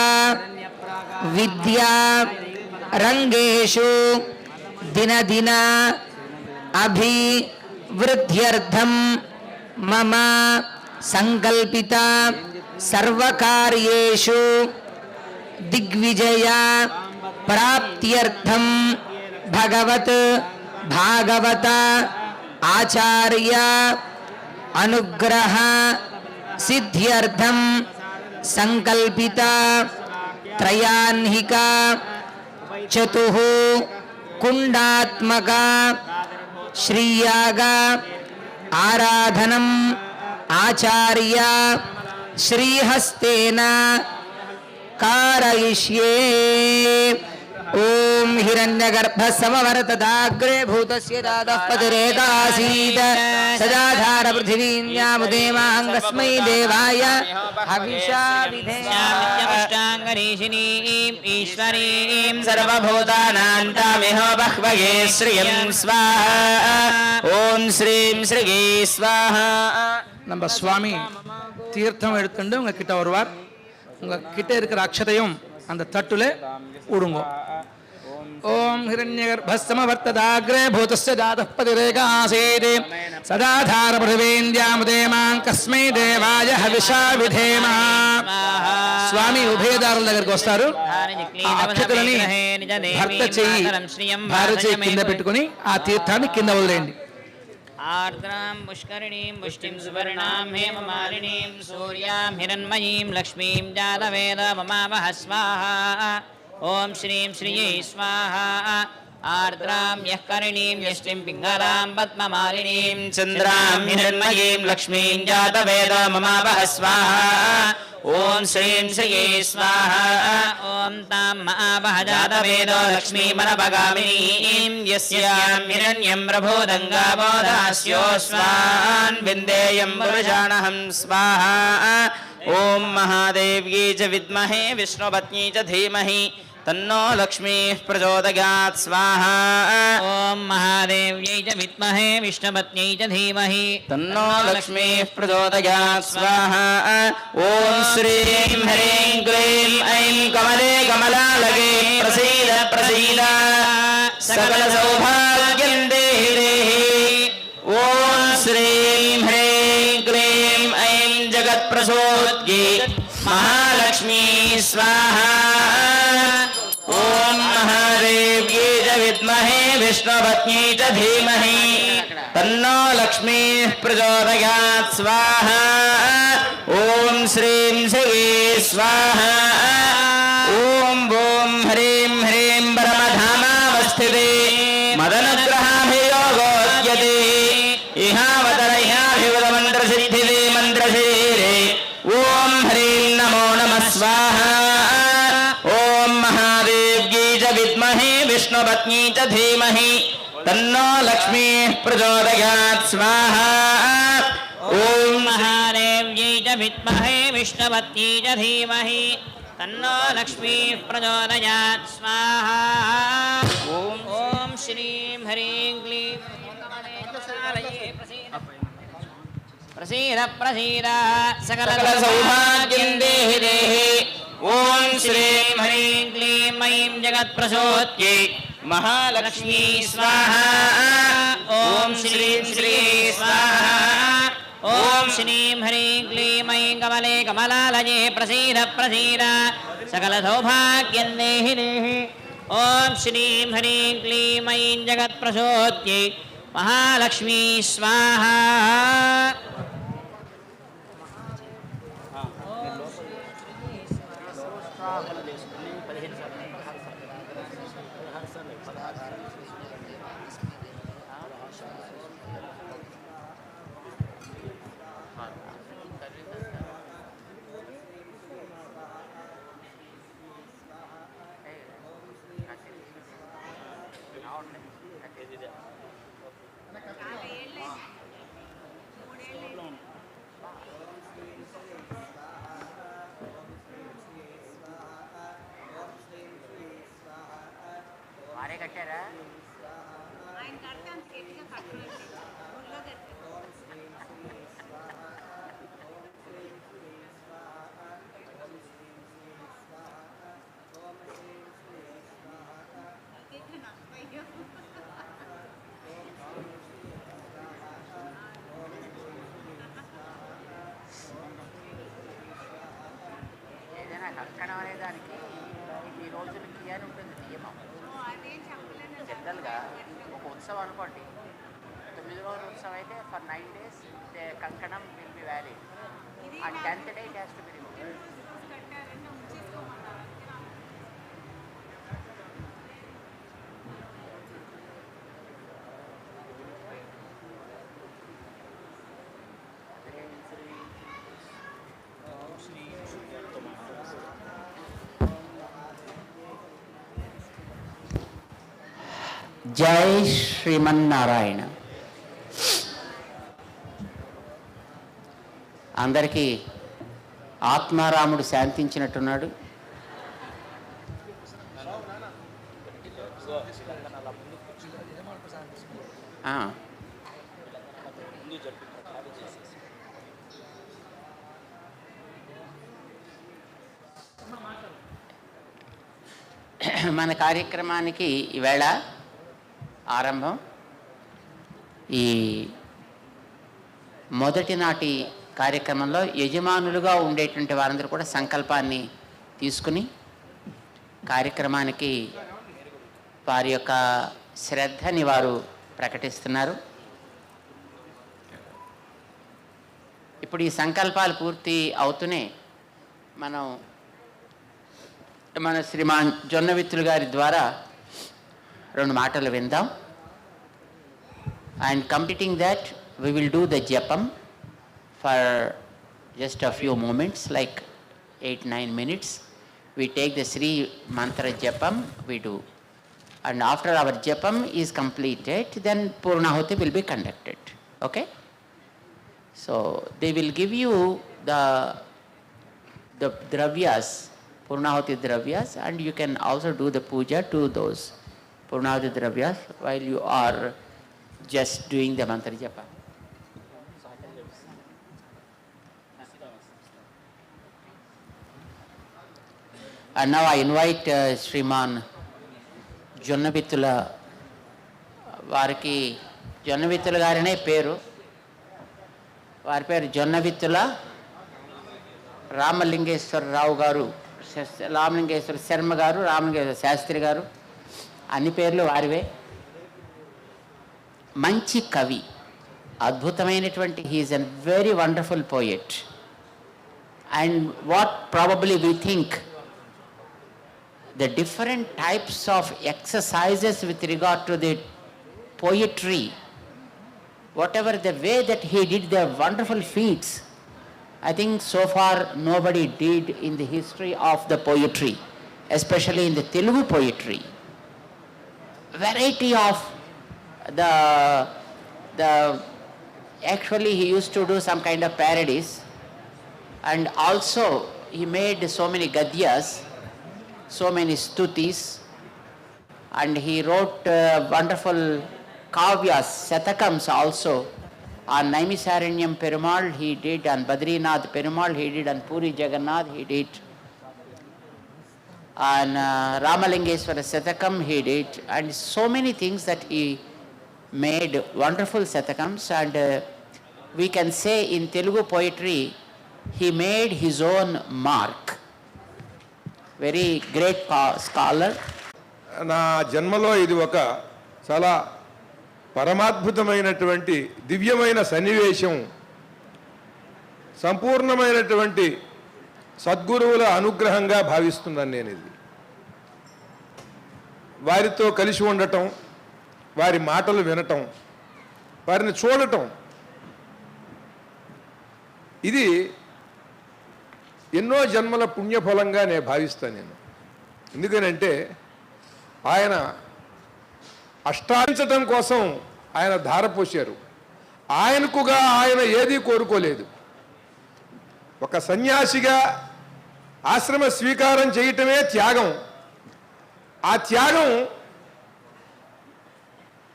విద్యా రంగేషు దినదిన అభివృద్ధ్యర్థం మమ సంకల్పిత సర్వకార్యేషు దిగ్విజయ ప్రాప్త్యర్థం భగవత్ భాగవత ఆచార్య అనుగ్రహ సిద్ధ్యర్థం సంకల్పిత త్రయాన్హిక చతుః కుండాత్మక శ్రీయాగ ఆరాధనం ఆచార్య శ్రీహస్తేన కారయిష్యే ఓం హిరణ్యగర్భ సమవర్తదాగ్రే భూతస్య జాతః పతిరేకాసీత్ సదాధార పృథివీన్యాముదేమాంగస్మై దేవాయ హవిషా నిత్యమష్టాంగరీషిణీం ఈశ్వరీం సర్వభూతానాం తామిహో బహ్వయే శ్రియం స్వాహా ఓం శ్రీం శ్రీగే స్వాహా. நம்ம சுவாமி தீர்த்தம் எடுத்துட்டு உங்க கிட்ட வருவார். உங்க கிட்ட இருக்கிற அக்ஷதையும் அந்த தட்டுல விடுங்க. ஓம் ஹிரண்யகர்பஸ்தமவர்த்ததாக்ரே பூதஸ்ய ஜாதः பதிரேகாசீத் சதாதார పృథివీంద్యాముదేమాం కస్మై దేవాయ హవిషా విధేమ. స్వామి ఉభయదారుల దగ్గరికి వస్తారు. ఆ అక్షతలని భర్త చెయ్యి భార్య చెయ్యి కింద పెట్టుకుని ఆ తీర్థాన్ని కింద వదిలేయండి. ఆర్ద్రాం పుష్కరిణీం పుష్టిం సువర్ణాం హేమమాలినీం సూర్యాం హిరణ్మయీం లక్ష్మీం జాతవేద మమావహ స్వాహా ఓం శ్రీం శ్రీయై స్వాహా. ఆర్ద్రాం యః కరిణీం యష్టిం పింగళాం పద్మమాలినీం చంద్రాం హిరణ్మయీం లక్ష్మీం జాతవేద మమావహ స్వాహా ఓం శ్రీం శ్రీయై స్వాహా. ఓం తాం మహావహ జాతవేదో లక్ష్మీమనపగామినీం యస్యాం హిరణ్యం ప్రభోదంగాబోధాస్యోస్వాన్ విందేయం పురుషాణహం స్వాహా. ఓం మహాదేవ్యై చ విద్మహే విష్ణుపత్న్యై చ ధీమహి తన్నో లక్ష్మీః ప్రచోదయాత్ స్వాహా. ఓం మహాదేవ్యై చ విద్మహే విష్ణుపత్న్యై చ ధీమహి తన్నో లక్ష్మీః ప్రచోదయాత్ స్వాహా. ఓం శ్రీం హ్రీం క్లీం ఐం కమలే కమలాలగే ప్రసీద ప్రసీద సకల సౌభాగ్యం దేహి దేహి. ఓం శ్రీం హ్రీం క్లీం ఐం జగత్ప్రసోద్గే మహాలక్ష్మీ స్వాహా. ఓం మహాదేవ్యై చ విద్మహే విష్ణుపత్న్యై చ ధీమహి తన్నో లక్ష్మీః ప్రచోదయాత్ స్వాహా. ఓం శ్రీం శ్రీగే స్వాహా. ఓం ఓం హ్రీం హ్రీం పరమధామావస్థితే మదనుగ్రహాభియోగోద్యతే ఇహావతరహ్యాభివదమంత్రసిద్ధిదే మంత్రశరీరే. ఓం హ్రీం నమో నమః స్వాహా. ఓం మహాదేవ్యై చ విద్మహే విష్ణుపత్న్యై చ ధీమహి తన్నో లక్ష్మీః ప్రచోదయాత్ స్వాహా. ఓం మహాదేవ్యై చ విద్మహే విష్ణుపత్న్యై చ ధీమహి తన్నో లక్ష్మీః ప్రచోదయాత్ స్వాహా. ఓం శ్రీం హ్రీం క్లీం ప్రసీద ప్రసీద సకల సౌభాగ్యం దేహి దేహి. ఓం శ్రీం హ్రీం క్లీం ఐం జగత్ప్రసోద్యై మహాలక్ష్మీ స్వాహా. ఓం శ్రీం శ్రీ స్వాహా. ఓం శ్రీం హ్రీం క్లీం ఐం కమలే కమలాలయే ప్రసీద ప్రసీద సకల సౌభాగ్యం దేహి దేహి. ఓం శ్రీం హ్రీం క్లీం ఐం జగత్ప్రసోద్యై మహాలక్ష్మీ స్వాహా. కట్టారా? ఆయన కడతాను గట్టిగా కట్టలేదు ఊళ్ళో కట్టారు. ఏదైనా కంకణం అనే దానికి ఈ రోజులకి అని ఉంటుంది నియమం. జనరల్గా ఒక ఉత్సవం అనుకోండి, 9 రోజుల ఉత్సవం అయితే ఫర్ 9 days కంకణం విల్ బి వ్యాలిడ్. ఆ 10th day it has to be removed. జై శ్రీమన్నారాయణ. అందరికీ ఆత్మారాముడు శాంతించినట్టున్నాడు. మన కార్యక్రమానికి ఈవేళ ఆరంభం. ఈ మొదటి నాటి కార్యక్రమంలో యజమానులుగా ఉండేటువంటి వారందరూ కూడా సంకల్పాన్ని తీసుకుని కార్యక్రమానికి వారి యొక్క శ్రద్ధని వారు ప్రకటిస్తున్నారు. ఇప్పుడు ఈ సంకల్పాలు పూర్తి అవుతూనే మన శ్రీమాన్ జొన్నవిత్తులు గారి ద్వారా 2 మాటలు విందాం. And completing that, we will do the japam for just a few moments, like 8-9 minutes. We take the Sri Mantra japam, we do. And after our japam is completed, then Purnahuti will be conducted. Okay? So they will give you the dravyas, Purnahuti dravyas, and you can also do the puja to those Purnahuti dravyas while you are just doing the mantra japa. And now I invite Sriman Jonnavittula వారికి జొన్నవిత్తుల గారనే పేరు. వారి పేరు జొన్నవిత్తుల రామలింగేశ్వరరావు గారు, రామలింగేశ్వర శర్మ గారు, రామలింగేశ్వర శాస్త్రి గారు, అన్ని పేర్లు వారివే. మంచి కవి, అద్భుతమైనటువంటి, he is a very wonderful poet. And what probably we think the different types of exercises with regard to the poetry, whatever the way that he did the wonderful feats, I think so far nobody did in the history of the poetry, especially in the Telugu poetry. Variety of the actually he used to do some kind of parodies, and also he made so many gadyas, so many stutis, and he wrote wonderful kavyas, satakams also. On Naimisaranyam Perumal he did, on Badrinath Perumal he did, on Puri Jagannath he did, on Ramalingeshwara Satakam he did, and so many things that he made wonderful satakams. And we can say in Telugu poetry he made his own mark. Very great scholar. నా జన్మలో ఇది ఒక చాలా పరమాద్భుతమైనటువంటి దివ్యమైన సన్నివేశం, సంపూర్ణమైనటువంటి సద్గురువుల అనుగ్రహంగా భావిస్తున్నాను నేను. ఇది వారితో కలిసి ఉండటం, వారి మాటలు వినటం, వారిని చూడటం, ఇది ఎన్నో జన్మల పుణ్యఫలంగా నేను భావిస్తాను నేను. ఎందుకనంటే ఆయన అష్టాంచటం కోసం ఆయన ధారపోశారు. ఆయనకుగా ఆయన ఏదీ కోరుకోలేదు. ఒక సన్యాసిగా ఆశ్రమ స్వీకారం చేయటమే త్యాగం. ఆ త్యాగం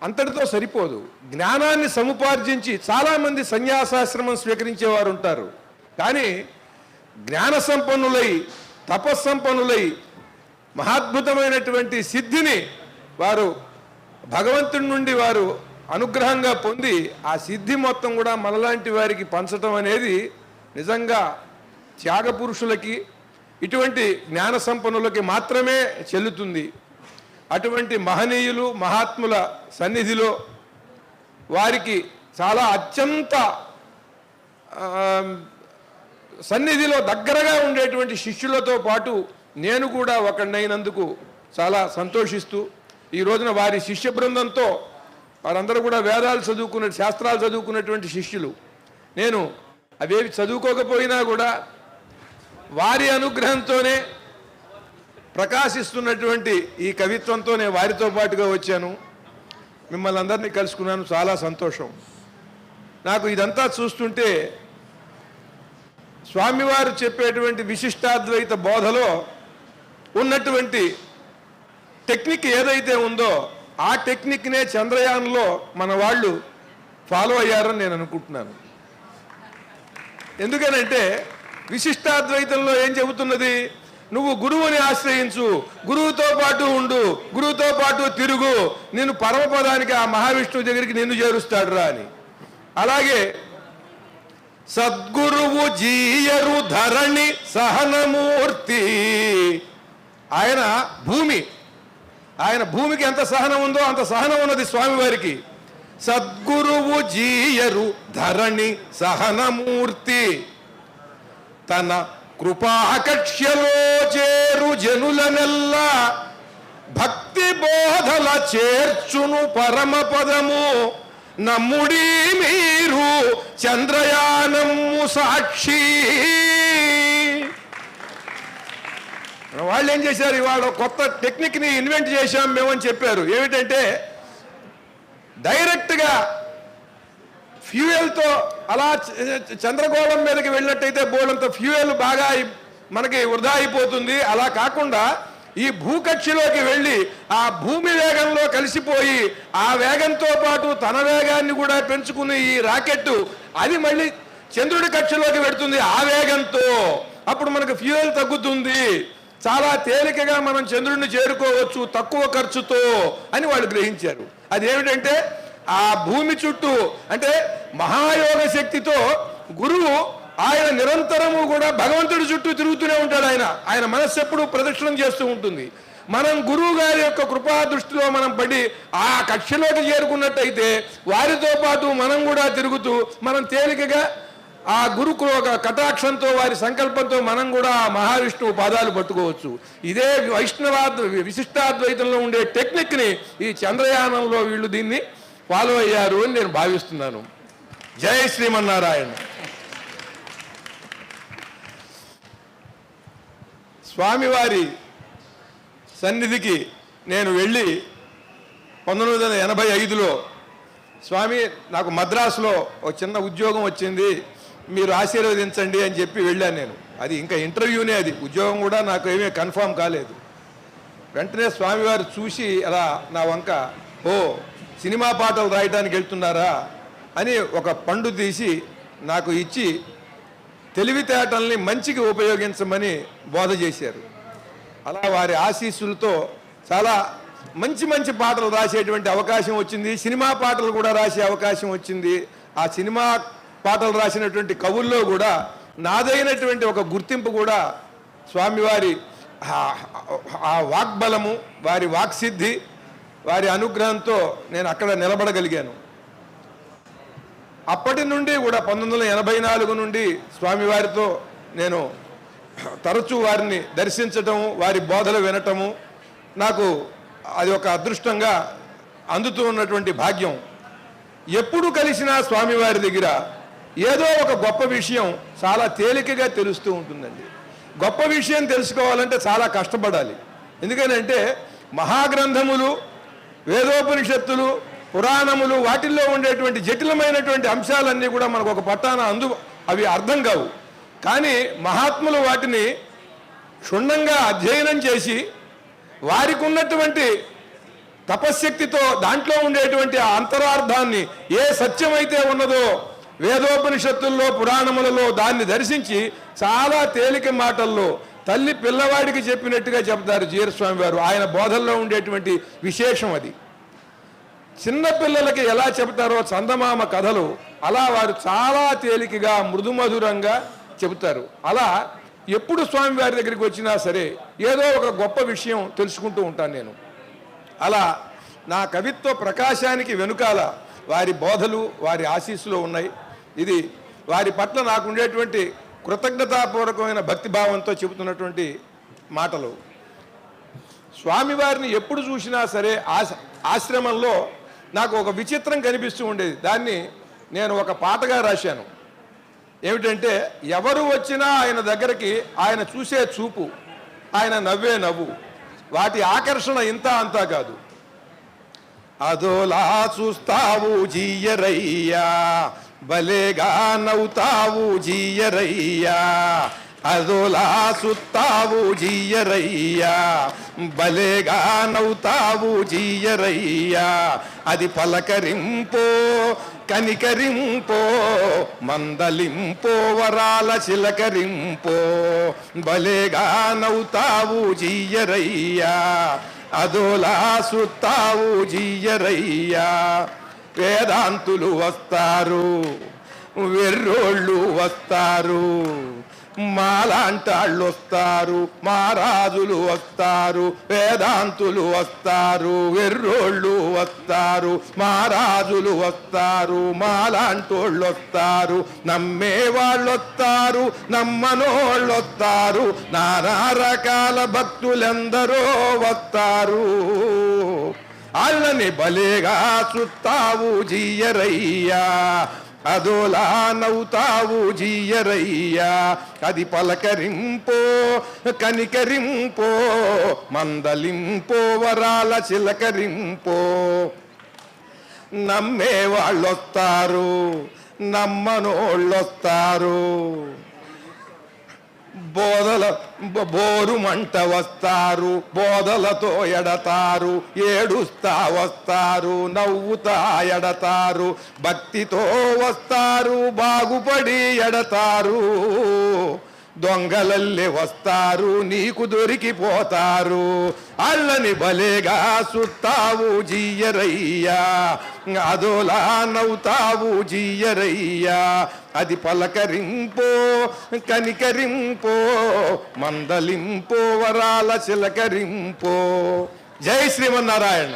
అంతటితో సరిపోదు. జ్ఞానాన్ని సముపార్జించి చాలామంది సన్యాసాశ్రమం స్వీకరించేవారు ఉంటారు, కానీ జ్ఞాన సంపన్నులై, తపస్సంపన్నులై, మహాద్భుతమైనటువంటి సిద్ధిని వారు భగవంతుడి నుండి వారు అనుగ్రహంగా పొంది ఆ సిద్ధి మొత్తం కూడా మనలాంటి వారికి పంచటం అనేది నిజంగా త్యాగ పురుషులకి, ఇటువంటి జ్ఞాన సంపన్నులకి మాత్రమే చెల్లుతుంది. అటువంటి మహనీయులు మహాత్ముల సన్నిధిలో వారికి చాలా అత్యంత సన్నిధిలో దగ్గరగా ఉండేటువంటి శిష్యులతో పాటు నేను కూడా ఒకడినైనందుకు చాలా సంతోషిస్తూ, ఈ రోజున వారి శిష్య బృందంతో, వారందరూ కూడా వేదాలు చదువుకున్న, శాస్త్రాలు చదువుకున్నటువంటి శిష్యులు, నేను అవేవి చదువుకోకపోయినా కూడా వారి అనుగ్రహంతోనే ప్రకాశిస్తున్నటువంటి ఈ కవిత్వంతో నేను వారితో పాటుగా వచ్చాను. మిమ్మల్ని అందరినీ కలుసుకున్నాను, చాలా సంతోషం. నాకు ఇదంతా చూస్తుంటే స్వామివారు చెప్పేటువంటి విశిష్టాద్వైత బోధలో ఉన్నటువంటి టెక్నిక్ ఏదైతే ఉందో ఆ టెక్నిక్నే చంద్రయాన్లో మన వాళ్ళు ఫాలో అయ్యారని నేను అనుకుంటున్నాను. ఎందుకనంటే విశిష్టాద్వైతంలో ఏం చెబుతున్నది, నువ్వు గురువుని ఆశ్రయించు, గురువుతో పాటు ఉండు, గురువుతో పాటు తిరుగు, నేను పరమపదానికి ఆ మహావిష్ణువు దగ్గరికి నిన్ను చేరుస్తాడు రా అని. అలాగే సద్గురువు జీయరు ధరణి సహనమూర్తి, ఆయన భూమికి ఎంత సహనం ఉందో అంత సహనం ఉన్నది స్వామివారికి. సద్గురువు జీయరు ధరణి సహనమూర్తి, తన కృపాకక్ష్యలో చేరు జనులనెల్లా భక్తి బోధల చేర్చును పరమపదము, నమ్ముడి మీరు చంద్రయానము సాక్షి. వాళ్ళు ఏం చేశారు, ఇవాళ కొత్త టెక్నిక్ని ఇన్వెంట్ చేశాం మేమని చెప్పారు. ఏమిటంటే డైరెక్ట్గా ఫ్యూయల్తో అలా చంద్రగోళం మీదకి వెళ్ళినట్టయితే బోలంత ఫ్యూయల్ బాగా మనకి వృధా అయిపోతుంది. అలా కాకుండా ఈ భూకక్షిలోకి వెళ్ళి ఆ భూమి వేగంలో కలిసిపోయి ఆ వేగంతో పాటు తన వేగాన్ని కూడా పెంచుకుని ఈ రాకెట్ అది మళ్ళీ చంద్రుడి కక్షలోకి పెడుతుంది ఆ వేగంతో. అప్పుడు మనకు ఫ్యూయల్ తగ్గుతుంది, చాలా తేలికగా మనం చంద్రుడిని చేరుకోవచ్చు తక్కువ ఖర్చుతో అని వాళ్ళు గ్రహించారు. అదేమిటంటే ఆ భూమి చుట్టూ అంటే మహాయోగ శక్తితో గురువు ఆయన నిరంతరము కూడా భగవంతుడి చుట్టూ తిరుగుతూనే ఉంటాడు. ఆయన మనస్సు ఎప్పుడు ప్రదక్షిణం చేస్తూ ఉంటుంది. మనం గురువు గారి యొక్క కృపా దృష్టిలో మనం పడి ఆ కక్షలోకి చేరుకున్నట్టయితే వారితో పాటు మనం కూడా తిరుగుతూ మనం తేలికగా ఆ గురు కటాక్షంతో వారి సంకల్పంతో మనం కూడా ఆ మహావిష్ణువు పాదాలు పట్టుకోవచ్చు. ఇదే విశిష్టాద్వైతంలో ఉండే టెక్నిక్ని ఈ చంద్రయానంలో వీళ్ళు దీన్ని ఫాలో అయ్యారు అని నేను భావిస్తున్నాను. జై శ్రీమన్నారాయణ. స్వామివారి సన్నిధికి నేను వెళ్ళి 1985లో స్వామి నాకు మద్రాసులో ఒక చిన్న ఉద్యోగం వచ్చింది, మీరు ఆశీర్వదించండి అని చెప్పి వెళ్ళాను నేను. అది ఇంకా ఇంటర్వ్యూనే, అది ఉద్యోగం కూడా నాకు ఏమీ కన్ఫర్మ్ కాలేదు. వెంటనే స్వామివారు చూసి అలా నా వంక, ఓ సినిమా పాటలు రాయడానికి వెళ్తున్నారా అని ఒక పండు తీసి నాకు ఇచ్చి తెలివితేటల్ని మంచికి ఉపయోగించమని బోధ చేశారు. అలా వారి ఆశీస్సులతో చాలా మంచి మంచి పాటలు రాసేటువంటి అవకాశం వచ్చింది. సినిమా పాటలు కూడా రాసే అవకాశం వచ్చింది. ఆ సినిమా పాటలు రాసినటువంటి కవుల్లో కూడా నాదైనటువంటి ఒక గుర్తింపు కూడా స్వామివారి ఆ వాగ్బలము, వారి వాక్సిద్ధి, వారి అనుగ్రహంతో నేను అక్కడ నిలబడగలిగాను. అప్పటి నుండి కూడా 1984 నుండి స్వామివారితో నేను తరచూ వారిని దర్శించటము, వారి బోధలు వినటము నాకు అది ఒక అదృష్టంగా అందుతూ ఉన్నటువంటి భాగ్యం. ఎప్పుడు కలిసినా స్వామివారి దగ్గర ఏదో ఒక గొప్ప విషయం చాలా తేలికగా తెలుస్తూ ఉంటుందండి. గొప్ప విషయం తెలుసుకోవాలంటే చాలా కష్టపడాలి. ఎందుకనంటే మహాగ్రంథములు, వేదోపనిషత్తులు, పురాణములు, వాటిల్లో ఉండేటువంటి జటిలమైనటువంటి అంశాలన్నీ కూడా మనకు ఒక పట్టాన అవి అర్థం కావు. కానీ మహాత్ములు వాటిని క్షుణ్ణంగా అధ్యయనం చేసి వారికి ఉన్నటువంటి తపశ్శక్తితో దాంట్లో ఉండేటువంటి ఆ అంతరార్థాన్ని ఏ సత్యమైతే ఉన్నదో వేదోపనిషత్తుల్లో పురాణములలో దాన్ని దర్శించి చాలా తేలిక మాటల్లో తల్లి పిల్లవాడికి చెప్పినట్టుగా చెప్తారు జీరస్వామి వారు. ఆయన బోధల్లో ఉండేటువంటి విశేషం అది. చిన్నపిల్లలకి ఎలా చెబుతారో చందమామ కథలు అలా వారు చాలా తేలికగా మృదుమధురంగా చెబుతారు. అలా ఎప్పుడు స్వామివారి దగ్గరికి వచ్చినా సరే ఏదో ఒక గొప్ప విషయం తెలుసుకుంటూ ఉంటాను నేను. అలా నా కవిత్వ ప్రకాశానికి వెనుకాల వారి బోధలు, వారి ఆశీస్సులు ఉన్నాయి. ఇది వారి పట్ల నాకు ఉండేటువంటి కృతజ్ఞతాపూర్వకమైన భక్తిభావంతో చెబుతున్నటువంటి మాటలు. స్వామివారిని ఎప్పుడు చూసినా సరే ఆశ్రమంలో నాకు ఒక విచిత్రం కనిపిస్తూ ఉండేది. దాన్ని నేను ఒక పాటగా రాశాను. ఏమిటంటే, ఎవరు వచ్చినా ఆయన దగ్గరికి ఆయన చూసే చూపు, ఆయన నవ్వే నవ్వు, వాటి ఆకర్షణ ఇంత అంతా కాదు. అదోలా చూస్తావు జీయరయ్యా భలేగా నవ్వుతావు జీయరయ్యా అదోలా సుత్తావు జీయరయ్యా భలేగా నవ్వుతావు జీయరయ్యా అది పలకరింపో కనికరింపో మందలింపో వరాల చిలకరింపో భలేగా నవ్వుతావు జీయరయ్యా అదోలా సుత్తావు జీయరయ్యా వేదాంతులు వస్తారు వెర్రోళ్ళు వస్తారు మాలాంటాళ్ళు వస్తారు మహారాజులు వస్తారు వేదాంతులు వస్తారు వెర్రోళ్ళు వస్తారు మహారాజులు వస్తారు మాలాంటోళ్ళు వస్తారు నమ్మే వాళ్ళు వస్తారు నమ్మనోళ్ళు వస్తారు నానా రకాల భక్తులెందరో వస్తారు వాళ్ళని భలేగా చుత్తావు జీయరయ్యా అదోలా నవ్వుతావు జీయరయ్యా అది పలకరింపో కనికరింపో మందలింపో వరాల చిలకరింపో నమ్మే వాళ్ళొస్తారు నమ్మనోళ్ళొస్తారు బోరు మంట వస్తారు బోధలతో ఎడతారు ఏడుస్తా వస్తారు నవ్వుతా ఎడతారు భక్తితో వస్తారు బాగుపడి ఎడతారు దొంగలల్లే వస్తారు నీకు దొరికిపోతారు అల్లని భలేగా సుత్తావు జీయరయ్యా అదోలా నవ్వుతావు జీయరయ్యా అది పలకరింపో కనికరింపో మందలింపో వరాల చిలకరింపో జై Srimannarayana.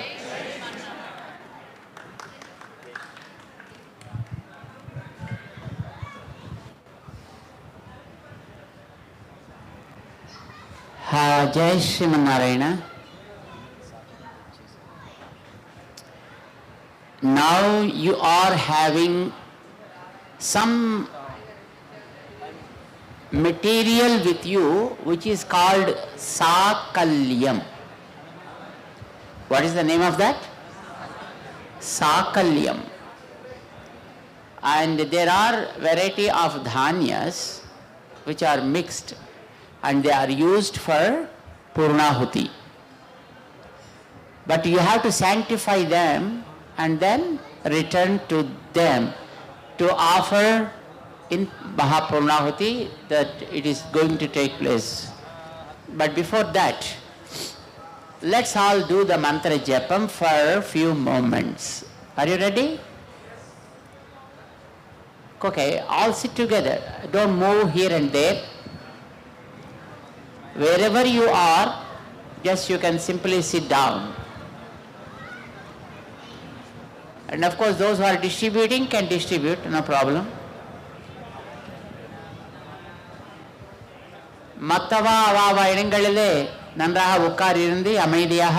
Jai Srimanarayana. Now you are having some material with you which is called Sakalyam. What is the name of that? Sakalyam. And there are variety of dhanyas which are mixed and they are used for Purnahuti. But you have to sanctify them and then return to them to offer in Mahapurnahuti that it is going to take place. But before that, let's all do the mantra japam for a few moments. Are you ready? Okay, all sit together. Don't move here and there. Wherever you are, just you can simply sit down. And of course those who are distributing can distribute, no problem. மத்தவா அவாவா இடங்களிலே நன்றாக உட்கார்ந்து அமைதியாக.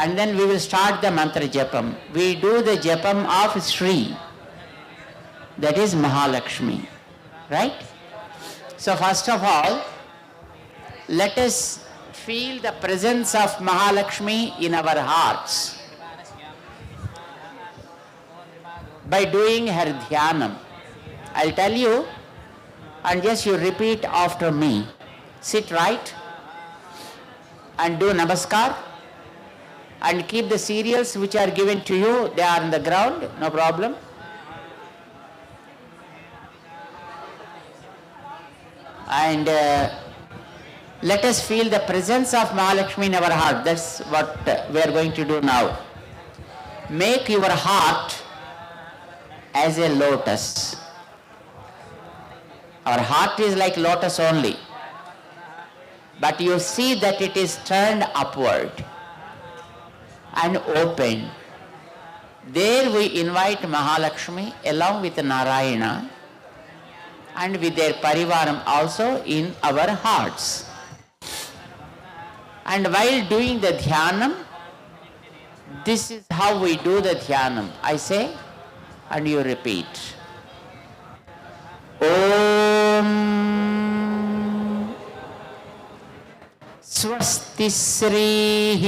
And then we will start the mantra japam. We do the japam of Sri, that is Mahalakshmi. Right? So first of all, let us feel the presence of Mahalakshmi in our hearts by doing her dhyanam. I'll tell you and just you repeat after me. Sit right and do namaskar and keep the cereals which are given to you, they are on the ground, no problem. And let us feel the presence of Mahalakshmi in our heart. That's what we are going to do now. Make your heart as a lotus. Our heart is like lotus only, but you see that it is turned upward and open. There we invite Mahalakshmi along with Narayana and with their parivaram also in our hearts. And while doing the dhyanam, this is how we do the dhyanam. I say and you repeat. Om స్వస్తి శ్రీః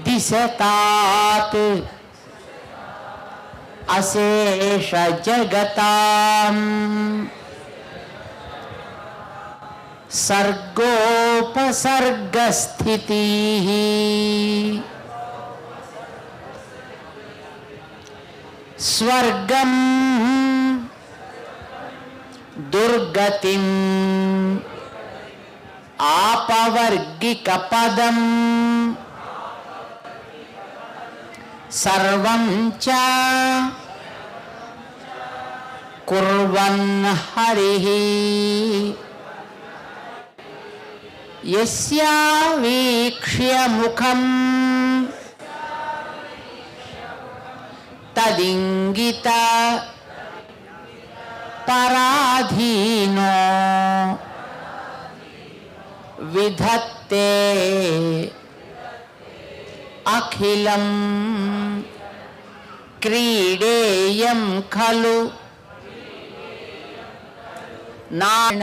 దిశతాత్ అశేష జగతాం సర్గోపసర్గస్థితిః స్వర్గం దుర్గతిం ఆపవర్గిక పదం సర్వం చ కుర్వన్ హరిః యస్యా వీక్ష్య ముఖం తదింగిత పరాధీనో విధత్తే అఖిలం క్రీడేయం ఖలు నాణ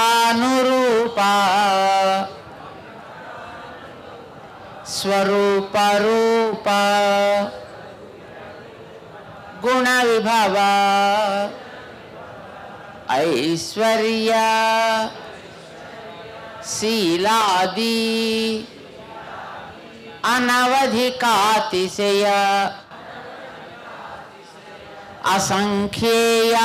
అభిమతానురూపా స్వరూపరూప గుణ విభవ ఐశ్వర్య శీలాది అనవధికాతిశయ అసంఖ్యేయ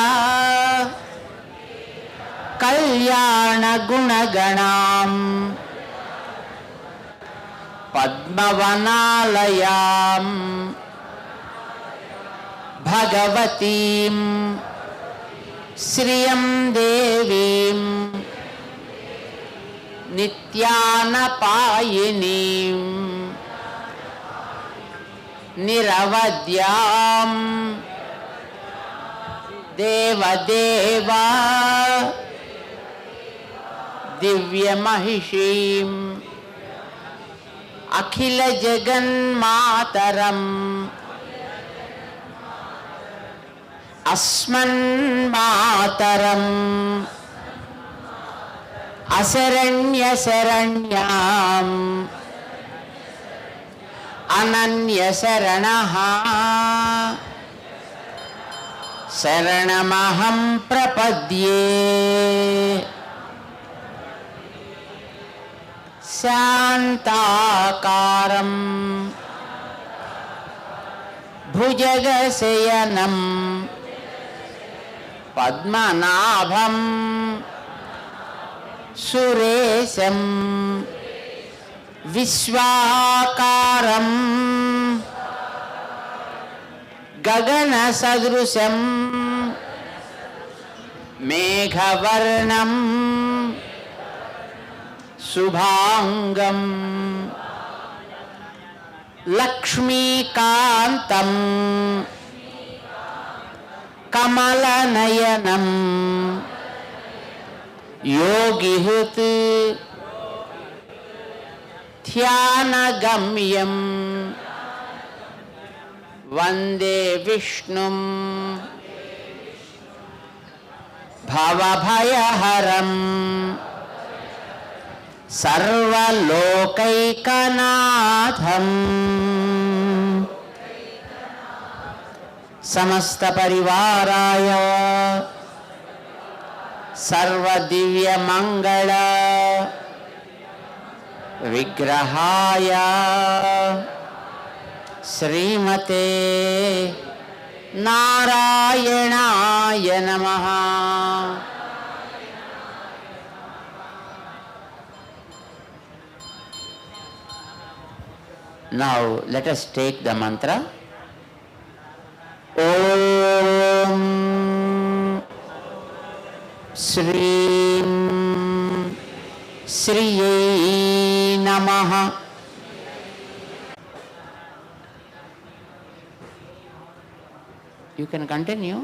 కళ్యాణ గుణగణాం పద్మవనాలయాం భగవతీం శ్రియం దేవీం నిత్యానపాయినీం నిరవద్యాం దేవదేవా దివ్యమహిషీం అఖిల జగన్మాతరం అస్మన్మాతరం అశరణ్యశరణ్యాం అనన్యశరణః శరణమహం ప్రపద్యే శాంతాకారం భుజగశయనం పద్మనాభం సురేశం విశ్వాకారం గగనసదృశం మేఘవర్ణం శుభాంగం లక్ష్మీకాంతం కమలనయనం యోగిహృత్ ధ్యానగమ్యం వందే విష్ణుం భవభయహరం సర్వలోకైకనాథం సమస్తపరివారాయ సర్వదివ్యమంగళ విగ్రహాయ శ్రీమతే నారాయణాయ నమః. Now let us take the mantra. Om Shrim Shriyai Namah. You can continue.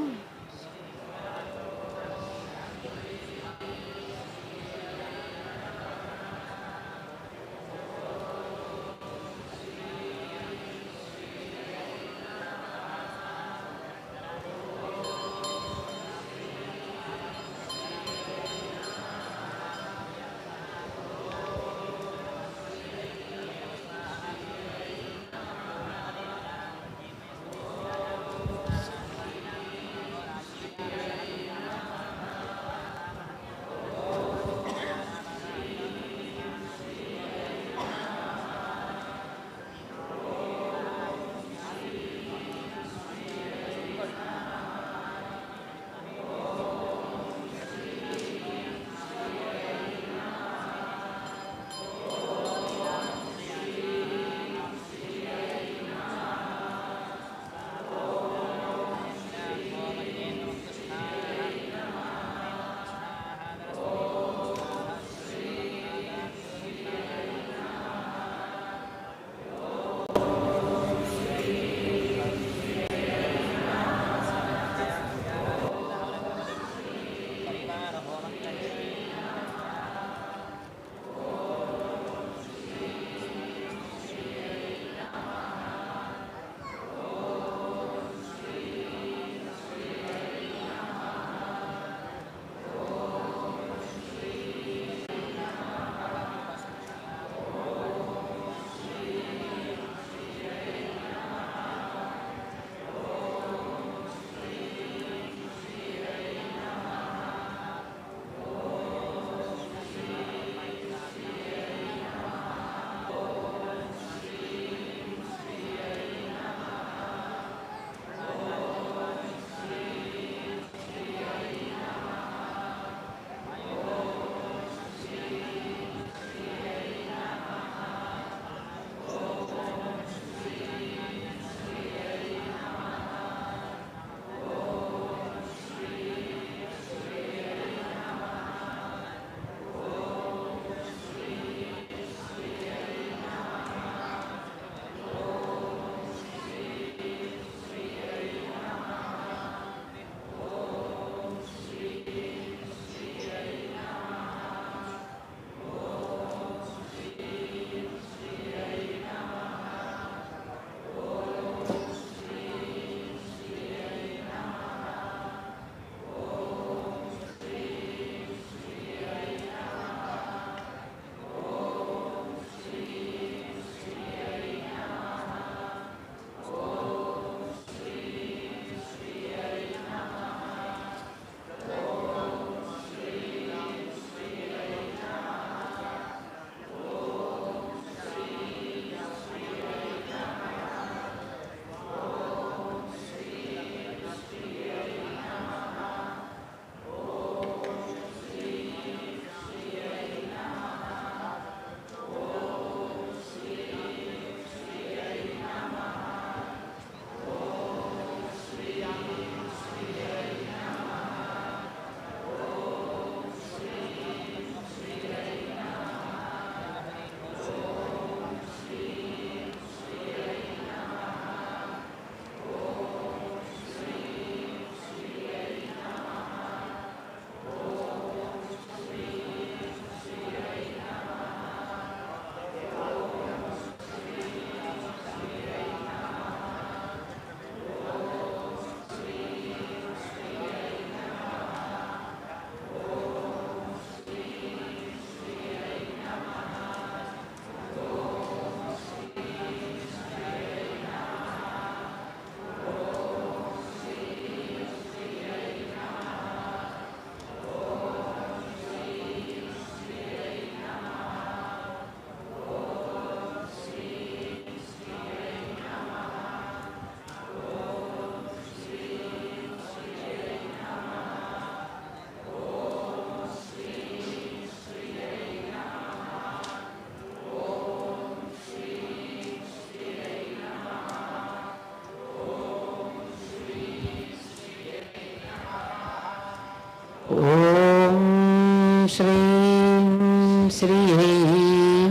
Om Shri Sri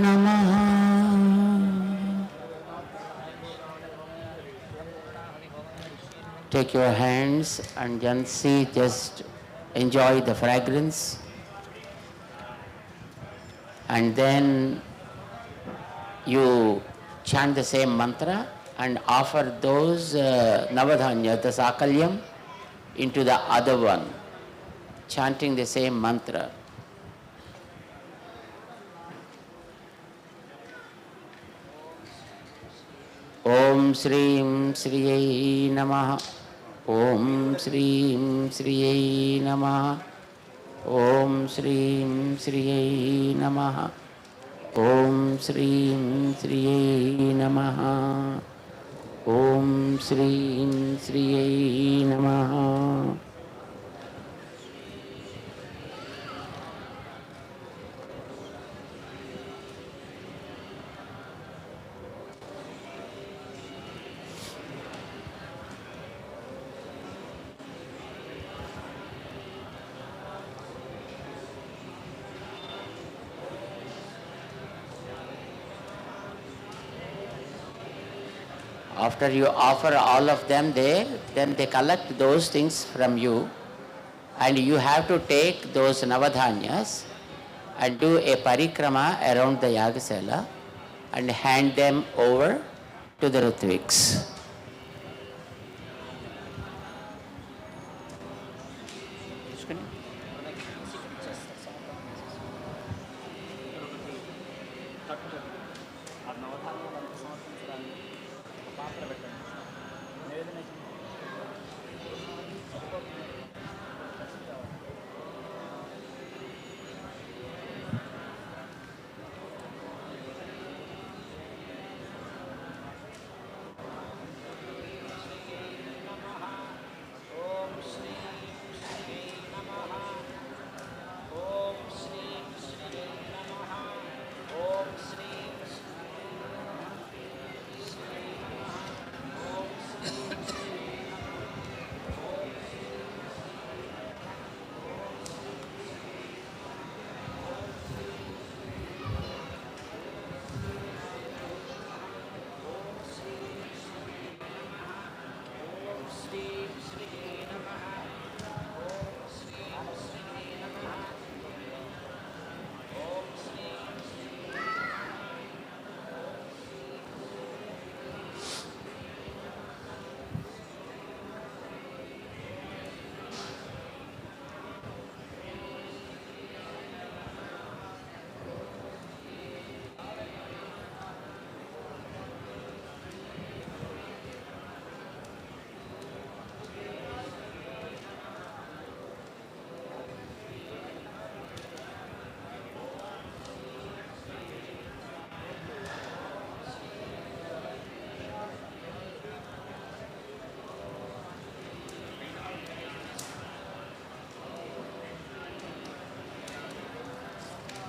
Namaha. Take your hands and just enjoy the fragrance, and then you chant the same mantra and offer those Navadhanya, the Sakalyam, into the other one, chanting the same mantra. Om Shrim Sriyai Namaha. Om Shrim Sriyai Namaha. Om Shrim Sriyai Namaha. Om Shrim Sriyai Namaha. Om Shrim Sriyai Namaha. After you offer all of them there, then they collect those things from you and you have to take those navadhanyas and do a parikrama around the yagasala and hand them over to the Ritviks.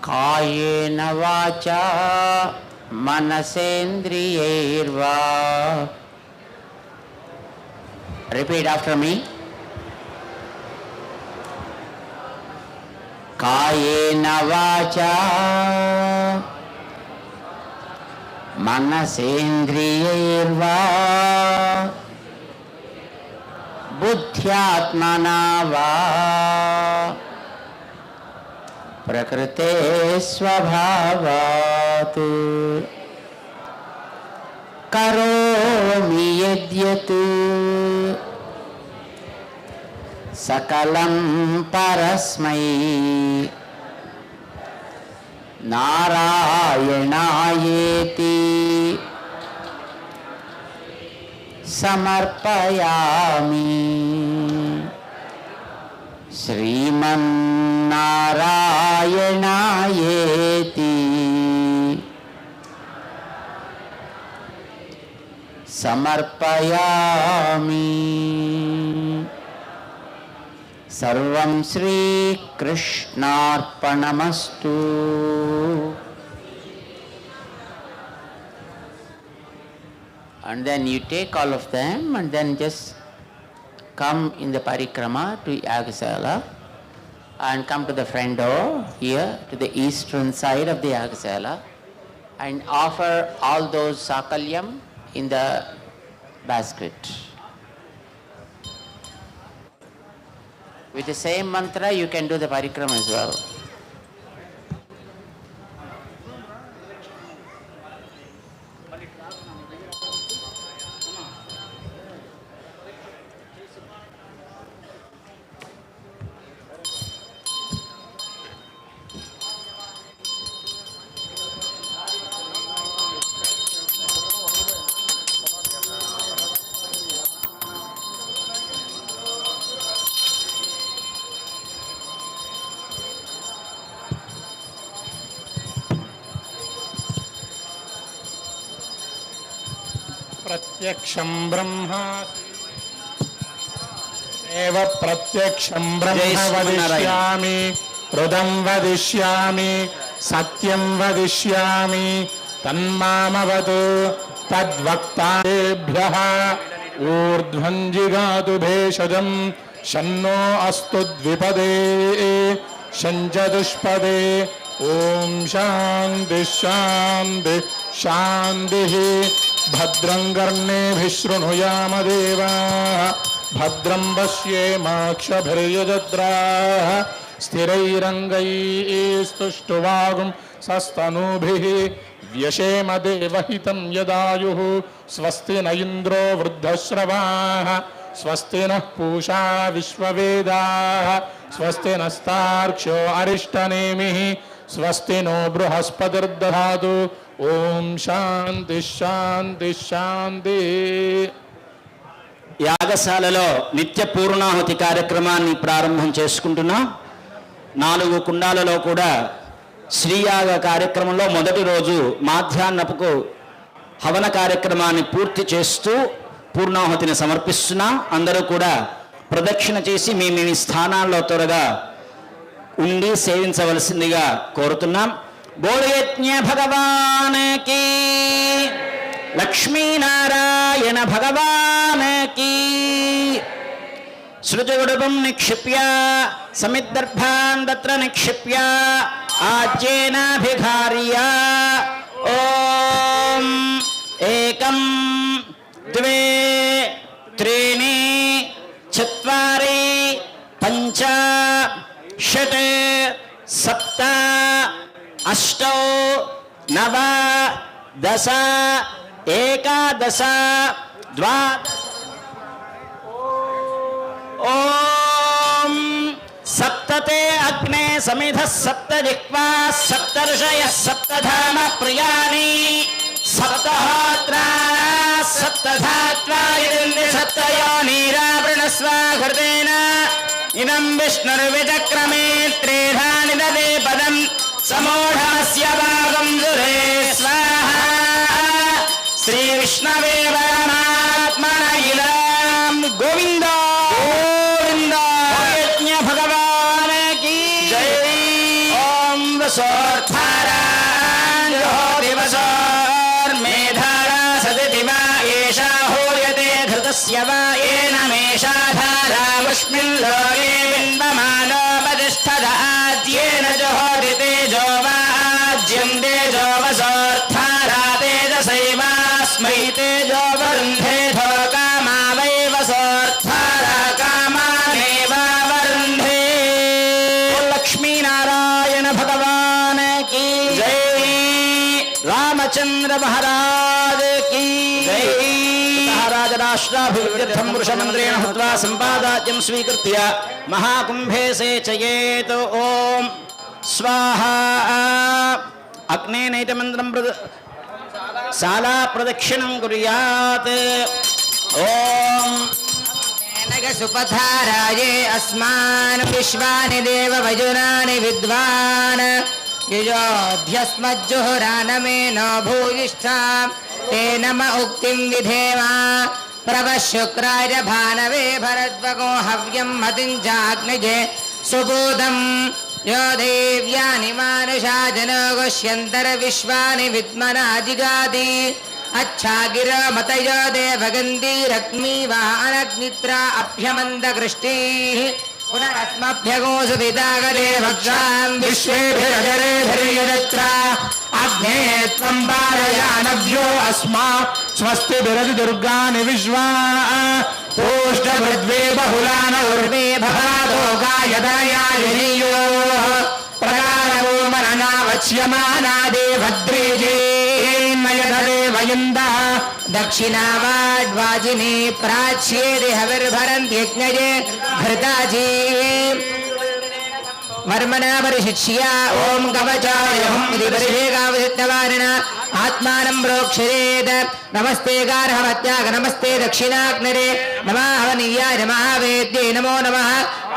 कायेन वाचा मनसेन्द्रियैर्वा. Repeat after me. कायेन वाचा मनसेन्द्रियैर्वा बुद्ध्यात्मना वा प्रकृते स्वभावात् करोमि यद्यत् सकलं परस्मै नारायणायेति समर्पयामि. श्रीमन्नारायणायेति समर्पयामि. सर्वं श्रीकृष्णार्पणमस्तु. And then you take all of them and then just come in the parikrama to Yagasala and come to the front door here to the eastern side of the Yagasala and offer all those sakalyam in the basket. With the same mantra you can do the parikrama as well. प्रत्यक्षं ब्रह्मासि एव प्रत्यक्षं ब्रह्म वदिष्यामि हृदं वदिष्यामि सत्यं वदिष्यामि तन्मामवतु तद्वक्ताभ्यः ऊर्ध्वं जिगातु भेषजं शन्नो अस्तु द्विपदे शञ्चतुष्पदे. ओम शांति शांति शांति. भद्रं कर्णेभिः शृणुयाम देवाः भद्रं पश्येमाक्षभिर्यजत्राः स्थिरैरङ्गैस्तुष्टुवागुं सस्तनूभिः व्यशेम देवहितं यदायुः स्वस्ति न इन्द्रो वृद्धश्रवाः स्वस्ति नः पूषा विश्ववेदाः स्वस्ति नस्तार्क्ष्यो अरिष्टनेमिः स्वस्ति नो बृहस्पतिर्दधातु ओम शांति शांति शांति. యాగశాలలో నిత్య పూర్ణాహుతి కార్యక్రమాన్ని ప్రారంభం చేసుకుంటున్నాం. 4 కుండాలలో కూడా శ్రీయాగ కార్యక్రమంలో మొదటి రోజు మాధ్యాహ్నపుకు హవన కార్యక్రమాన్ని పూర్తి చేస్తూ పూర్ణాహుతిని సమర్పిస్తున్నాం. అందరూ కూడా ప్రదక్షిణ చేసి మీ మీ స్థానాల్లో త్వరగా ఉండి సేవించవలసిందిగా కోరుతున్నాం. బోళయజ్ఞ భగవాన్ కీ, లక్ష్మీనారాయణ భగవాన్ కీ. సృజగుడుపం నిక్షిప్య సమిద్దర్భాన్ తత్ర నిక్షిప్య ఆజ్యేనాభిఘార్య ఓం ఏకం ద్వే త్రీణి చత్వారి పంచ షట్ సప్త అష్టౌ నవ దశ ఏకాదశ ద్వాదశ. ఓం సప్తతే అగ్నే సమిధ సప్త జిహ్వా సప్తర్షయ సప్తధామ ప్రియాణి సప్తహోత్రా సప్తధాత్వా సప్తయోనీరావృణస్వ హృదేన ఇదం విష్ణుర్విచక్రమే త్రేధాని దదే పదం సమూఢమస్య భాగం దురే స్వాహా. శ్రీ విష్ణవే పరమాత్మన ఇలాం గోవింద గోవింద. యజ్ఞ భగవాన్ కీ జై. ఓం వసోర్థారాన్ జ్యోతి వసోర్మేధారా సదితి వా ఏషా హూయతే ఘృతస్య వా ఏన మేషాధారా వస్మిన్ లోకే బింబమానోపతిష్ఠద ఆద్యేన జుహోతి తేజో వా ఆజ్యం తేజో వసోర్థారా తేజసైవాస్మై తేజో వరుంధేధో కామా వై వసోర్థారా కామానేవ వరుంధే. లక్ష్మీనారాయణ భగవాన్ కీ జై. రామచంద్ర మహారాజ్ కీ జై. రాజరాష్ట్రాభివృద్ధ్యర్థం వృషమంత్రేణ హృత్వా సంపాదాజ్యం స్వీకృత్య మహాకుంభే సేచయేత్. ఓం స్వాహా. అగ్నేనైతమంత్రం శాలా ప్రదక్షిణం కుర్యాత్. ఓం సుపథారాయే అస్మాన్ విశ్వాని దేవ వజునాని విద్వాన్ యుజోధ్యస్మజ్జుహురానమేనో భూయిష్ఠా తే నమ ఉక్తిం విధేమ ప్రవశుక్రాయ భానవే భరద్వగో హవ్యం మతిం చాగ్నిజే సుబోధం యో దేవ్యాని మానుషా జనో గుష్యంతర విశ్వాని విద్మనా జిగాది अच्छागिर मतयो देवगन्धी रग्मी वाहनग्नित्रा अभ्यमन्द कृष्टिः पुनरस्मभ्यगोसु पितागरे भक्षान् विश्वेभिरजरेभिर्यजत्रा अग्ने त्वं पारयानभ्यो अस्मा स्वस्ति बिरति दुर्गानि विश्वा तोष्टभृद्वे बहुलान उर्वे भवातो गायदयायनीयो प्रकारवो मननावच्यमानादे भद्रेजे दक्षिणावाड्वाजिनी प्राच्येदि हविर्भरन्त्यज्ञये घृताजी वर्मना परिशिक्ष्या ओम कवचाय हम इति परिवेगावसिद्धवारिण आत्मानं प्रोक्षरेत् नमस्ते गार्हमत्याग नमस्ते दक्षिणाग्नरे नमः हवनीयाय महावेद्ये नमो नमः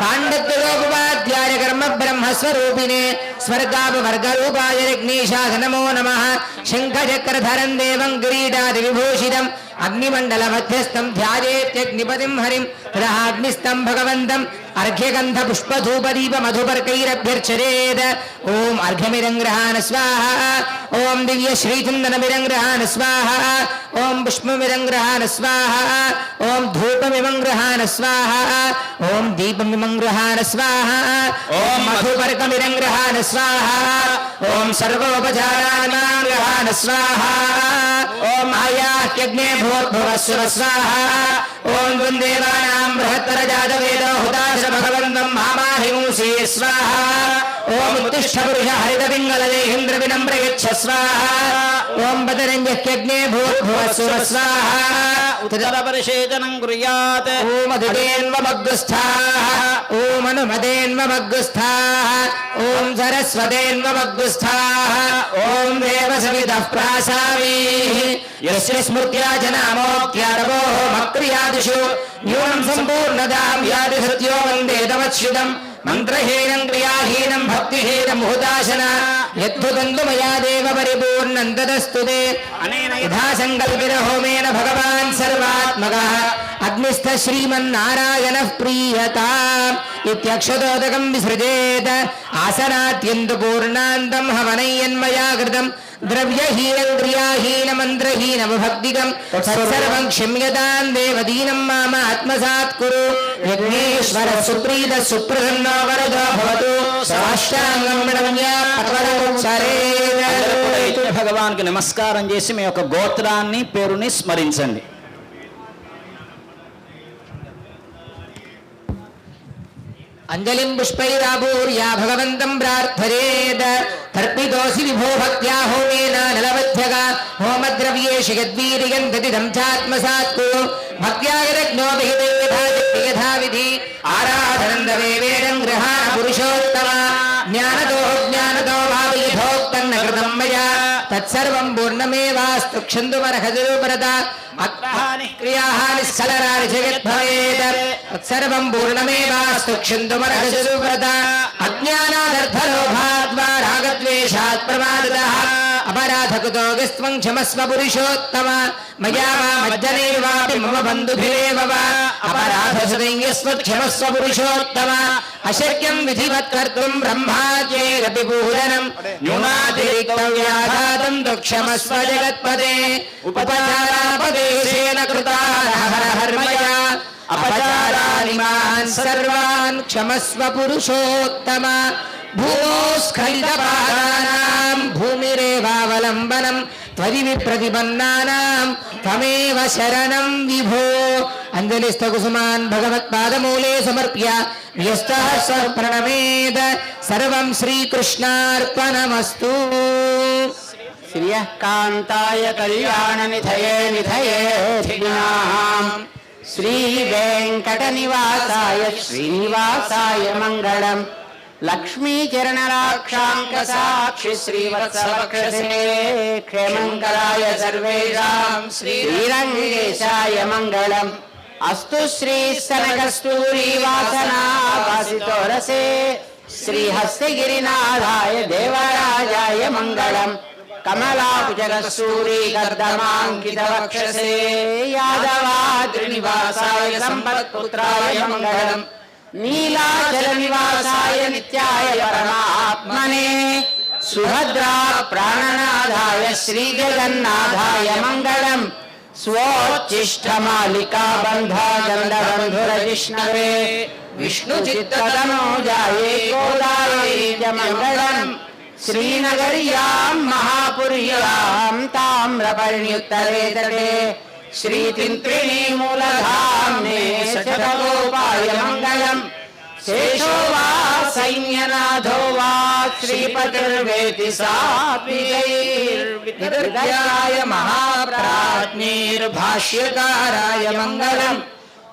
काण्डद्रोपवाद्याय कर्म ब्रह्मस्वरूपिणे स्वर्गापवर्गरूपाय रग्नीशाय नमो नमः शङ्खचक्रधरं देवं किरीटादिविभूषितम् अग्निमण्डलमध्यस्थं ध्यायेत्यग्निपतिं हरिं ततः अग्निस्थं भगवन्तम् अर्घ्यगन्धपुष्पधूपदीपमधुपर्कैरभ्यर्चरेत् ओम अर्घ्यमिदं गृहाण स्वाहा ओम दिव्य श्रीचन्दनमिदं गृहाण स्वाहा ఓం పుష్పమిదం గృహాణ స్వాహ ఓం ధూపమిమం గృహాణ స్వాహ ఓం దీపమిమం గృహాణ స్వాహ ఓం మధుపర్కమిదం గృహాణ స్వాహ ఓం సర్వోపచారాణాం గృహాణ స్వాహ ఓం ఆయాహ్యగ్నే భూర్భువస్సువ స్వాహ ఓం దేవానాం బృహత్తర జాతవేదో హుతాశ భగవంతం మామాహింసీ స్వాహ ఓం ఉత్తిష్ఠ పురుష హరితపింగళదేహేంద్ర వినమ్ర యచ్చ స్వాహ ఓం బదరంజహ్యగ్నే భూర్భువస్సువ స్వాహ ఉత్తరపరిషేచనం కుర్యాత్ ఓం అదుదేన్వమగ్గుస్థాః ఓం అనుమదేన్వమగ్గుస్థాః ఓం సరస్వతేన్వమగ్గుస్థాః ఓం దేవసవిదః ప్రాసావీః యస్య స్మృత్యా జనామోక్త్యారవో మక్రియాదిషు న్యూనం సంపూర్ణదాం యాది సత్యో వందే తమచ్యుతం మంత్రహీనం క్రియాహీనం భక్తిహీనం హుతాశన యద్భుతంతు మయా దేవ పరిపూర్ణం తదస్తుతే యథా సంకల్పిన హోమేన భగవాన్ సర్వాత్మకః అగ్నిస్థ శ్రీమన్నారాయణః ప్రీయతాం ఇత్యక్షతోదకం విసృజేత్ ఆసనాత్యంతు పూర్ణాంతం హవనయ్యన్మయా కృతం ద్రవ్యహీనం క్రియాహీనం మంత్రహీనం భక్తికం తత్సర్వం క్షమ్యతాం దేవదీనం మామ ఆత్మసాత్ కురు యజ్ఞేశ్వర సుప్రీత సుప్రసన్నో వరదో భవతు సాష్టాంగం ప్రణమ్య పరమోచ్చరేత్. భగవాన్కి నమస్కారం చేసి మీ యొక్క గోత్రాన్ని పేరుని స్మరించండి. అంజలిం పుష్పైరాపూర్యా భగవంతం ప్రార్థయేత్ తర్పితోసి విభో భక్త్యా హోమేన నలవధ్యగా హోమద్రవ్యేషు యద్వీర్యం తదిదం చాత్మసాత్ కురు భక్త్యా యజ్ఞో విహితే యథా విధి ఆరాధనం దవేవేదం గృహాణ పురుషోత్తమ జ్ఞానతో భావయథోక్తం న కృతం మయా తత్సర్వం పూర్ణమేవాస్తు క్షందుమర్హదుపరత అగ్రహాని క్రియాహాని స్ఖలనాని జగద్భవేత్ తత్సర్వం పూర్ణమేవాస్తు క్షందుమర్హదుపరత అజ్ఞానాదర్థలోభాద్వా రాగద్వేషాత్ ప్రమాదతః అపరాధకుతో విస్త్వం క్షమస్వ పురుషోత్తమ మయా వా మజ్జనైర్వాపి మమ బంధుభిరేవ వా అపరాధసుతయ్యస్వ క్షమస్వ పురుషోత్తమ అశక్యం విధివత్ కర్తుం బ్రహ్మాద్యేరపి పూజనం న్యూనాతిరిక్తం వ్యాఘాతం క్షమస్వ జగత్పదే ఉపచారాపదేశేన కృతారహర్మయా అపచారాని మాన్ సర్వాన్ క్షమస్వ పురుషోత్తమ భూమోస్ఖలితపాదానాం భూమిరేవావలంబనం త్వదివి ప్రతిపన్నానాం త్వమేవ శరణం విభో. అంజలిస్థ కుసుమాన్ భగవత్పాదమూలే సమర్ప్య వ్యస్తః స ప్రణమేద సర్వం శ్రీకృష్ణార్పణమస్తు. శ్రియః కాంతాయ కళ్యాణ నిధయే నిధయేధినాం శ్రీ వెంకట నివాసాయ శ్రీనివాసాయ మంగళం లక్ష్మీచరణరాక్షాంక సాక్షి శ్రీవత్సవక్షసే క్షేమంకరాయ సర్వేషాం శ్రీరంగేశాయ మంగళం అస్తు శ్రీ స్తనకస్తూరీ వాసనావాసితో రసే శ్రీహస్తగిరినాథాయ దేవరాజాయ మంగళం కమలాభుజగస్తూరీ కర్దమాంకిత వక్షసే యాదవాద్రినివాసాయ సంపత్పుత్రాయ మంగళం నీలాచల నివాసాయ నిత్యాయ పరమాత్మనే సుభద్రా ప్రాణనాథాయ శ్రీ జగన్నాథాయ మంగళం స్వోచ్చిష్టమాలికా బంధా గంధబంధుర విష్ణవే విష్ణు చిత్తతనోజాయే గోదాయే చ మంగళం శ్రీనగర్యాం మహాపుర్యాం తామ్రపర్ణ్యుత్తరే తటే శ్రీతింత్రిణీ మూలధామ్నే శతగోపాయ మంగళం శేషో వా సైన్యనాథో వా శ్రీపతిర్వేతి సాత్వికైర్విద్యాయ మహాప్రాజ్ఞైర్భాష్యకారాయ మంగళం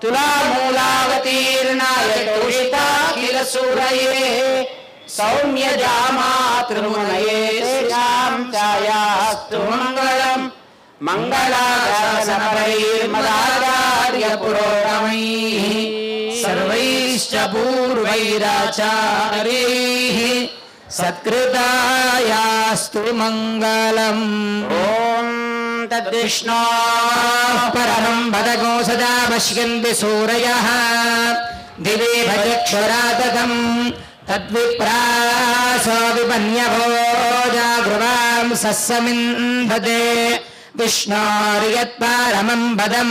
తులామూలావతీర్ణాయ తోషితాఖిల సూరయే సౌమ్యజామాతృమునయే తేషాం ఛాయాస్తు మంగళం మంగళాచార్య పురోగమైః సర్వైశ్చ పూర్వైరాచార్యైః సత్కృతాయాస్తు మంగళం. ఓం తద్విష్ణో పరమం భదగో సదా పశ్యంతి సూరయః దివే భజక్షరాతతం తద్విప్రాసో విపన్యభో జాగృవాం సస్సమింధతే విష్ణోర్యత్పారమం పదం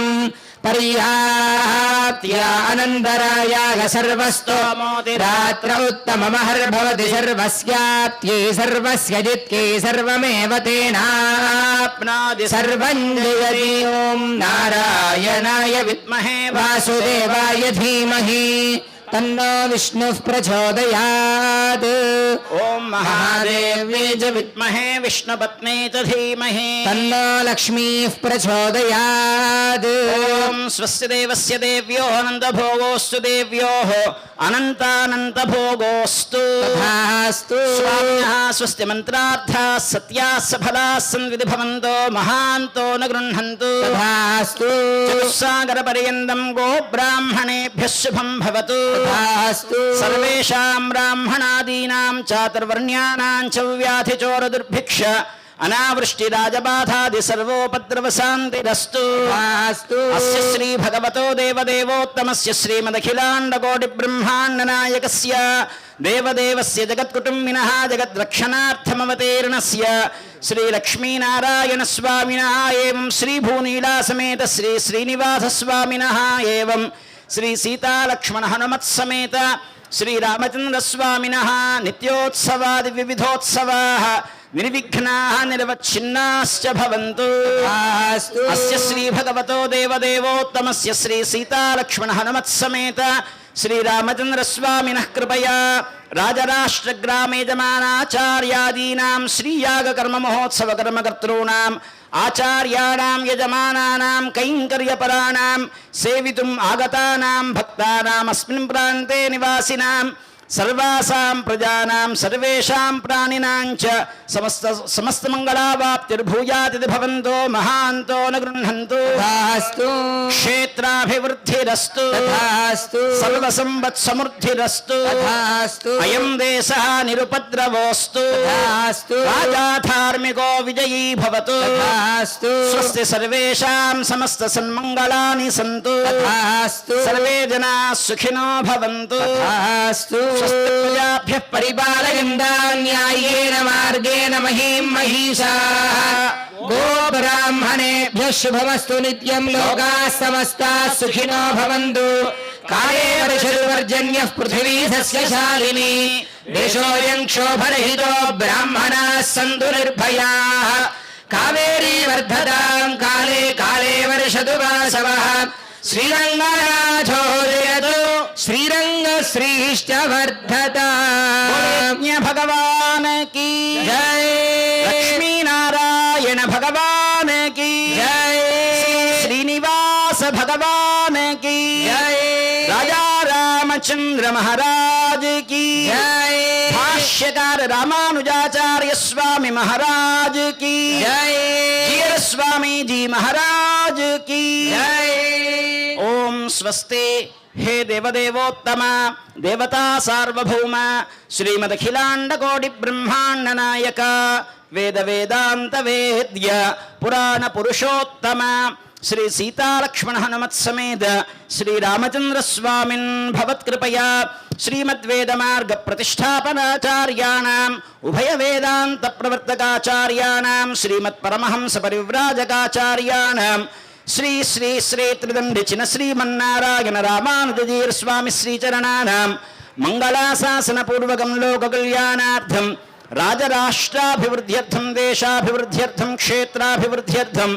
పర్యాప్త్యానందరాయాగ సర్వస్తోమోతిరాత్ర ఉత్తమమహర్భవతి సర్వస్యాప్త్యై సర్వస్య జిత్యై సర్వమేవ తేనాప్నోతి సర్వం జయతి. ఓం నారాయణాయ విద్మహే వాసుదేవాయ ధీమహి తన్నో విష్ణుః ప్రచోదయాత్. ఓం మహాదేవ్యై చ విద్మహే విష్ణుపత్నే చ ధీమహి తన్నో లక్ష్మీః ప్రచోదయాత్. ఓం స్వస్య దేవస్య దేవ్యో అనంతభోగోస్తు దేవ్యో అనంతానంతభోగోస్తు. తథాస్తు. స్వామినః స్వస్తి మంత్రార్థా సత్యా సఫలా సంవిధి భవంతో మహాంతో న గృహంతు. తథాస్తు. చతుస్సాగర పర్యంతం గో బ్రాహ్మణేభ్యః శుభం భవతు. తథాస్తు. సర్వేషాం బ్రాహ్మణాదీనాం చాతుర్వర్ణ్యానాం చ వ్యాధి చోర దుర్భిక్ష అనావృష్టి రాజబాధాది సర్వోపద్రవ శాంతిరస్తు. తథాస్తు. అస్య శ్రీ భగవతో దేవదేవోత్తమస్య శ్రీమదఖిలాండ కోటి బ్రహ్మాండ నాయకస్య దేవదేవస్య జగత్కుటుంబినః జగద్రక్షణార్థమవతీర్ణస్య శ్రీ లక్ష్మీనారాయణ స్వామినః ఏవం శ్రీ భూనీలా సమేత శ్రీ శ్రీనివాస స్వామినః ఏవం శ్రీ సీతాలక్ష్మణ హనుమత్ సమేత శ్రీ రామచంద్ర స్వామినః నిత్యోత్సవాది వివిధోత్సవాః నిర్విఘ్నాః నిరవచ్ఛిన్నాశ్చ భవంతు. తథాస్తు. అస్య శ్రీ భగవతో దేవదేవోత్తమస్య శ్రీ సీతాలక్ష్మణ హనుమత్ సమేత శ్రీ రామచంద్ర స్వామినః కృపయా రాజరాష్ట్ర గ్రామేజమానాచార్యాదీనాం శ్రీయాగ కర్మ మహోత్సవ కర్మకర్తॄణాం ఆచార్యాణాం యజమానానాం కైంకర్యపరాణాం సేవితుం ఆగతానాం భక్తానాం అస్మిన్ ప్రాంతే నివాసినాం సర్వాసాం ప్రజానాం సర్వేషాం ప్రాణినాం చ సమస్త మంగళావాప్తిర్భూయాతిథి భవంతో మహాంతో న గృహంతు. తథాస్తు. క్షేత్రాభివృద్ధిరస్తు. తథాస్తు. సర్వసంపత్ సమృద్ధిరస్తు. తథాస్తు. అయం దేశః నిరుపద్రవోస్తు. తథాస్తు. రాజా ధార్మికో విజయీ భవతు. తథాస్తు. స్వస్తి సర్వేషాం సమస్త సన్మంగళాని సంతు. తథాస్తు. సర్వే జనాః సుఖినో భవంతు. తథాస్తు. స్వస్తి ప్రజాభ్యః పరిపాలయంతాన్యాయేన మార్గేణ మహీం మహిషాః గోబ్రాహ్మణేభ్యః శుభమస్తు నిత్యం లోకాः సమస్తాः సుఖినో భవంతు. కాలే వర్షర్వర్జన్యః పృథివీ సస్యశాలినీ దేశోऽयं క్షోభరహితో బ్రాహ్మణాः సంతు నిర్భయాः. కావేరీ వర్ధతాం కాలే కాలే వర్షతు వాసవః శ్రీరంగనాథోదయతు శ్రీరంగ శ్రీశ్చ వర్ధతాం. భగవాన్ కీ జై. లక్ష్మీనారాయణ భగవాన్ కీ జై. శ్రీనివాస భగవాన్ కీ జై. రాజా రామచంద్ర మహారాజ్ కీ జై. భాష్యకార రామానుజాచార్య స్వామి మహారాజ్ కీ జై. జీర స్వామీజీ మహారాజ్ కీ జై. ఓం స్వస్తి. హే దేవదేవోత్తమ దేవతా సార్వభౌమ శ్రీమదఖిలాండ కోటి బ్రహ్మాండ నాయక వేద వేదాంత వేద్య పురాణ పురుషోత్తమ శ్రీ సీతాలక్ష్మణ హనుమత్ సమేత శ్రీ రామచంద్ర స్వామిన్ భవత్కృపయా శ్రీమద్వేద మార్గ ప్రతిష్టాపనాచార్యాణం ఉభయ వేదాంత ప్రవర్తకాచార్యాణం శ్రీమత్ పరమహంస పరివ్రాజకాచార్యాణం శ్రీ శ్రీ శ్రీ త్రిదండి చిన శ్రీమన్నారాయణ రామానుజీర్ స్వామి శ్రీచరణానాం మంగళాశాసన పూర్వకం లోక కళ్యాణార్థం రాజరాష్ట్రాభివృద్ధ్యర్థం దేశాభివృద్ధ్యర్థం క్షేత్రాభివృద్ధ్యర్థం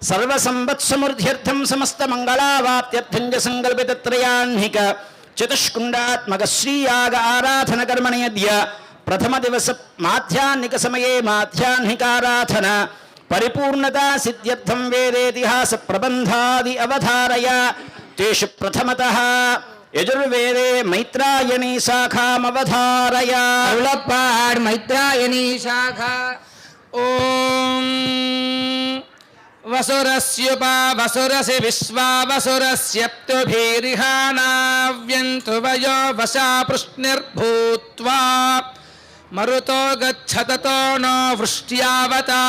సర్వసంపత్సమృద్ధ్యర్థం సమస్త మంగళావాప్త్యర్థం చ సంకల్పితత్రయాహ్నిక చతుష్కుండాత్మక శ్రీయాగ ఆరాధన కర్మణ్యద్య ప్రథమ దివస మాధ్యాహ్నిక సమయే మాధ్యాహ్నికారాధన పరిపూర్ణతా సిద్ధ్యర్థం వేదేతిహాస ప్రబంధాది అవధారయ. తేషు ప్రథమతః యజుర్వేదే మైత్రాయణీ శాఖామవధారయ. అరుళప్పాడ్ మైత్రాయణీ శాఖ. ఓం వసురస్యుపా వసురసి విశ్వా వసురస్యప్తుభిరిహానావ్యంతు వయో వశా పృష్ణిర్భూత్వా మరుతో గచ్చతతో నో వృష్ట్యావతా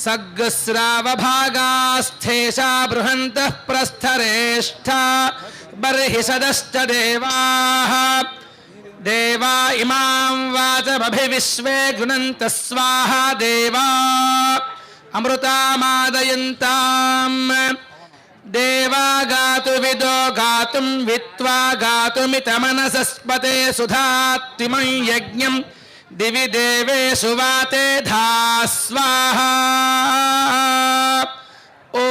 సగ్స్రావభాగాస్థేషా బృహन्तः ప్రస్థరేష్ఠా బర్హి సదశ్చ దేవాః దేవా ఇమాం వాచమభివిశ్వే గృణन्तः స్వాహా దేవా अमृतामादयन्ताम् देवा गातु विदो गातुं वित्वा गातुमितमनसस्पते सुधात्तिमं यज्ञं दिवि देवेषु वाते धा स्वाहा ॐ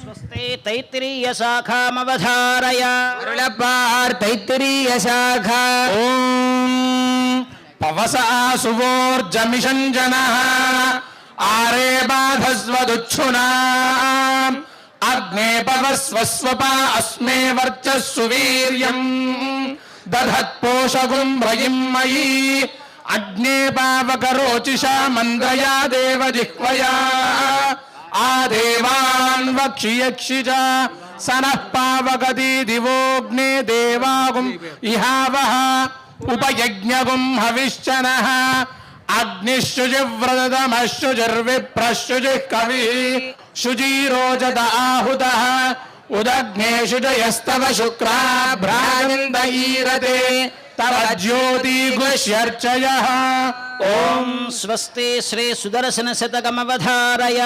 स्वस्ते तैत्तिरीय शाखामवधारय अरुळपार् तैत्तिरीय शाखा ॐ पवसा सुवोर्जमिषञ्जनः आरे बाधस्वदुच्छुना अग्ने पवस्वस्वपा अस्मे वर्चस्सु वीर्यम् दधत्पोषगुं व्रयिं मयि अग्ने पावकरोचिषा मन्द्रया देवजिह्वया आदेवान् वक्षि च स नः पावकति दिवोऽग्ने देवागुम् इहावः उपयज्ञगुं हविश्चनः अग्निशुचिव्रतमशुचिर्विप्रशुचिः कविः शुचिरोचत आहुतः उदग्ने शुचयस्तव शुक्राभ्राजन्त ईरते तव ज्योतिगुष्यर्चयः ॐ स्वस्ति श्री सुदर्शन शतकमवधारय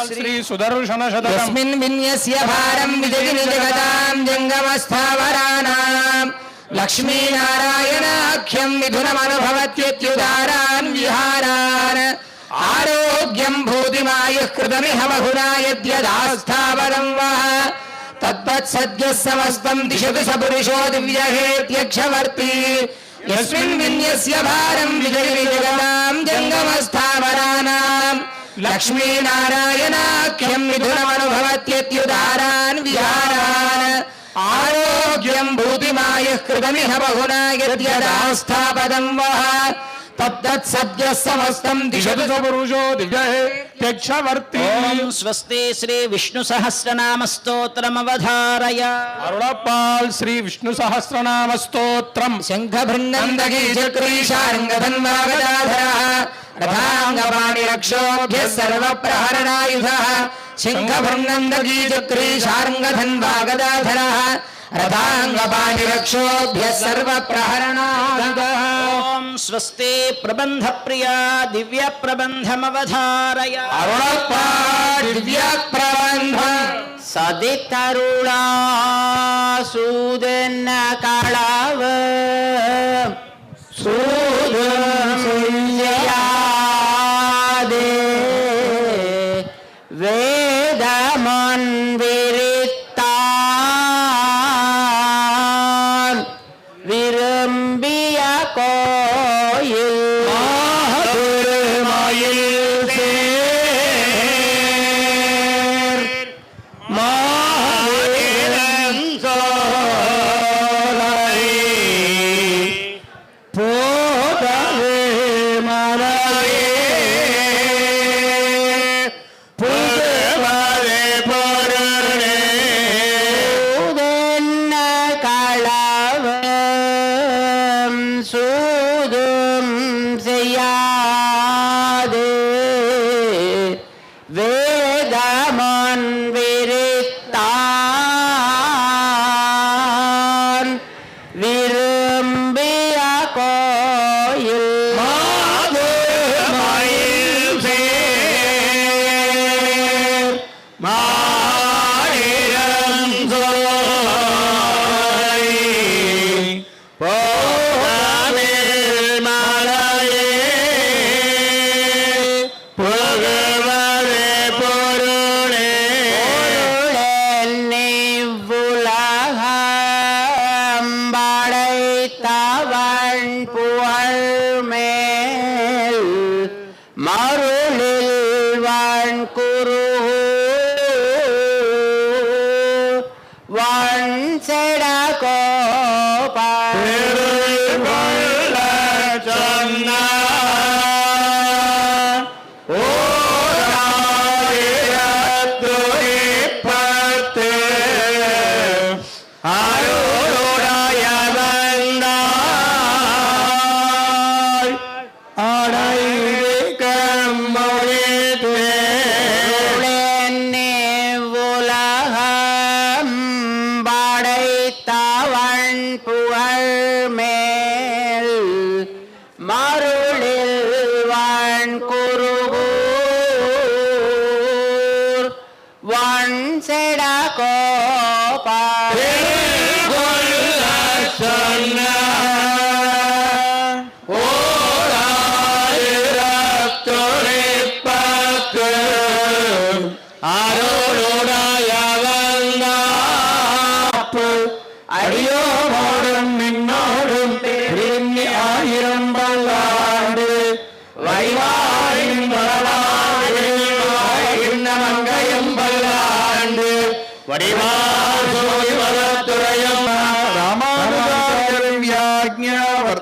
श्री सुदर्शन शतकम् यस्मिन् विन्यस्य भारं विजयिनि जगतां जङ्गमस्थावराणाम् लक्ष्मीनारायणाख्यं मिथुनमनुभवत्यत्युदारान् विहारान् आरोग्यं भूतिमायुः कृतमिह बहुना यद्यदास्थावरं वः तद्वत्सद्यः समस्तं दिशतु स पुरुषो दिव्यहेत्यक्षवर्ती यस्मिन् विन्यस्य भारं विजयिनि जगतां जङ्गमस्थावराणाम् लक्ष्मीनारायणाख्यं मिथुनमनुभवत्यत्युदारान् विहारान् आरोग्यं भूतिमायुः कृतमिह बहुना यद्यदास्थापदं वः तद्वत्सद्यः समस्तं दिशतु स पुरुषो दिव्यहेत्यक्षवर्ती ॐ स्वस्ति श्री विष्णु सहस्रनाम स्तोत्रमवधारय अरुळप्पाल् श्री विष्णु सहस्रनाम स्तोत्रम् शङ्खभृन्नन्दगीचक्रीशार्ङ्गधन्वागदाधरः रथाङ्गपाणिरक्षोभ्यः सर्वप्रहरणायुधः शङ्खभृन्नन्दगीचक्रीशार्ङ्गधन्वागदाधरः रथाङ्गपाणिरक्षोभ्यः सर्वप्रहरणायुधः ॐ स्वस्ति प्रबन्धप्रिया दिव्यप्रबन्धमवधारय अरुळप्पाल् दिव्यप्रबन्धम् सदितरुणा सूदन काळाव सूदे वेदमन्विरित्तान् विरम्बिय कोயில் சூதும் செய்யாதே வேதமன் விரித்தான் விரும்பிய கோயில்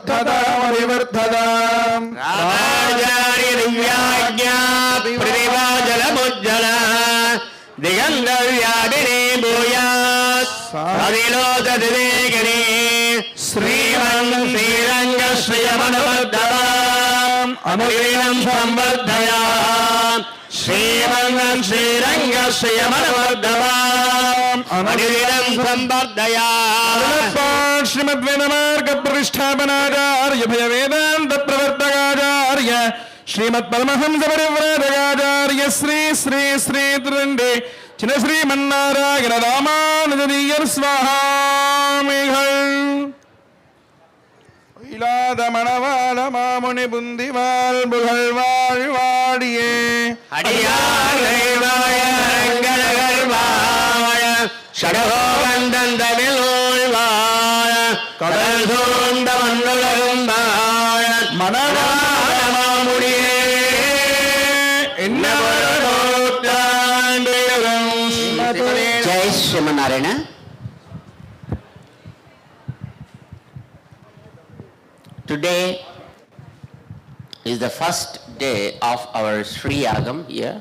वर्धतामभिवर्धताम् राजार्यदिव्याज्ञा प्रतिभाजलमुज्ज्वला दिगन्धव्यापिनी भूयात् सविलोकदिवेगिनी श्रीरङ्गश्रीरङ्गश्रियमनुवर्धताम् अनुग्रहं संवर्धया श्रीरङ्गश्रीरङ्गश्रियमनुवर्धताम् अनुग्रहं संवर्धया श्रीमद्वेदमार्गप्रतिष्ठापनाचार्य भयवेदान्त प्रवर्तकाचार्य श्रीमत्परमहंस परिव्राजकाचार्य श्री श्री श्री त्रिंडे चिन्न श्रीमन्नारायण रामानुजदीयर स्वाहामिகள் இலாதமணவாள மாமுனி புந்திவாள் புகழ்வாழ் வாடியே அடியார்களாய அங்கணகர்வாய ஷடகோபந்தந்தமிழ்வாய கடல் சூழ்ந்த மண்ணுலகும்பாய மணவாளமாமுடியே என்ன Jai Srimanarayana. Today is the first day of our Sri Yagam here,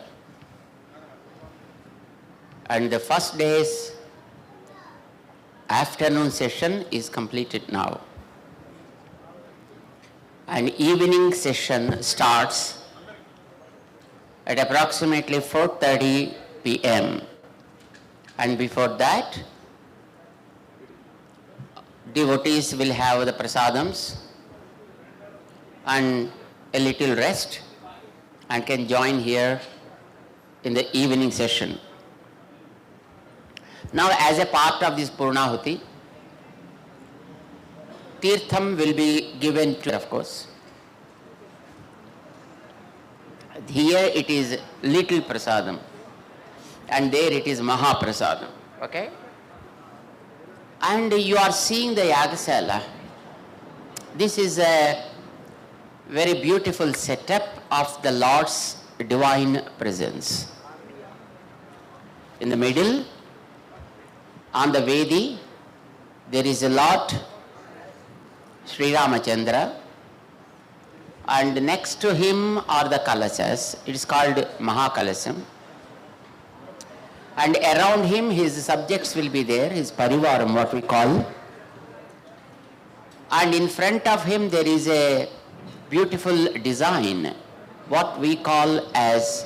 and the first day's afternoon session is completed now. An evening session starts at approximately 4:30 p.m. and before that devotees will have the prasadams and a little rest and can join here in the evening session. Now, as a part of this Purnahuti, Tirtham will be given to, of course. Here it is little prasadam and there it is Mahaprasadam. Okay? And you are seeing the Yagasala. This is a very beautiful setup of the Lord's divine presence. In the middle, on the Vedi, there is a Lord Sri Ramachandra, and next to him are the Kalashas. It is called Mahakalasam. And around him his subjects will be there, his parivaram, what we call. And in front of him there is a beautiful design, what we call as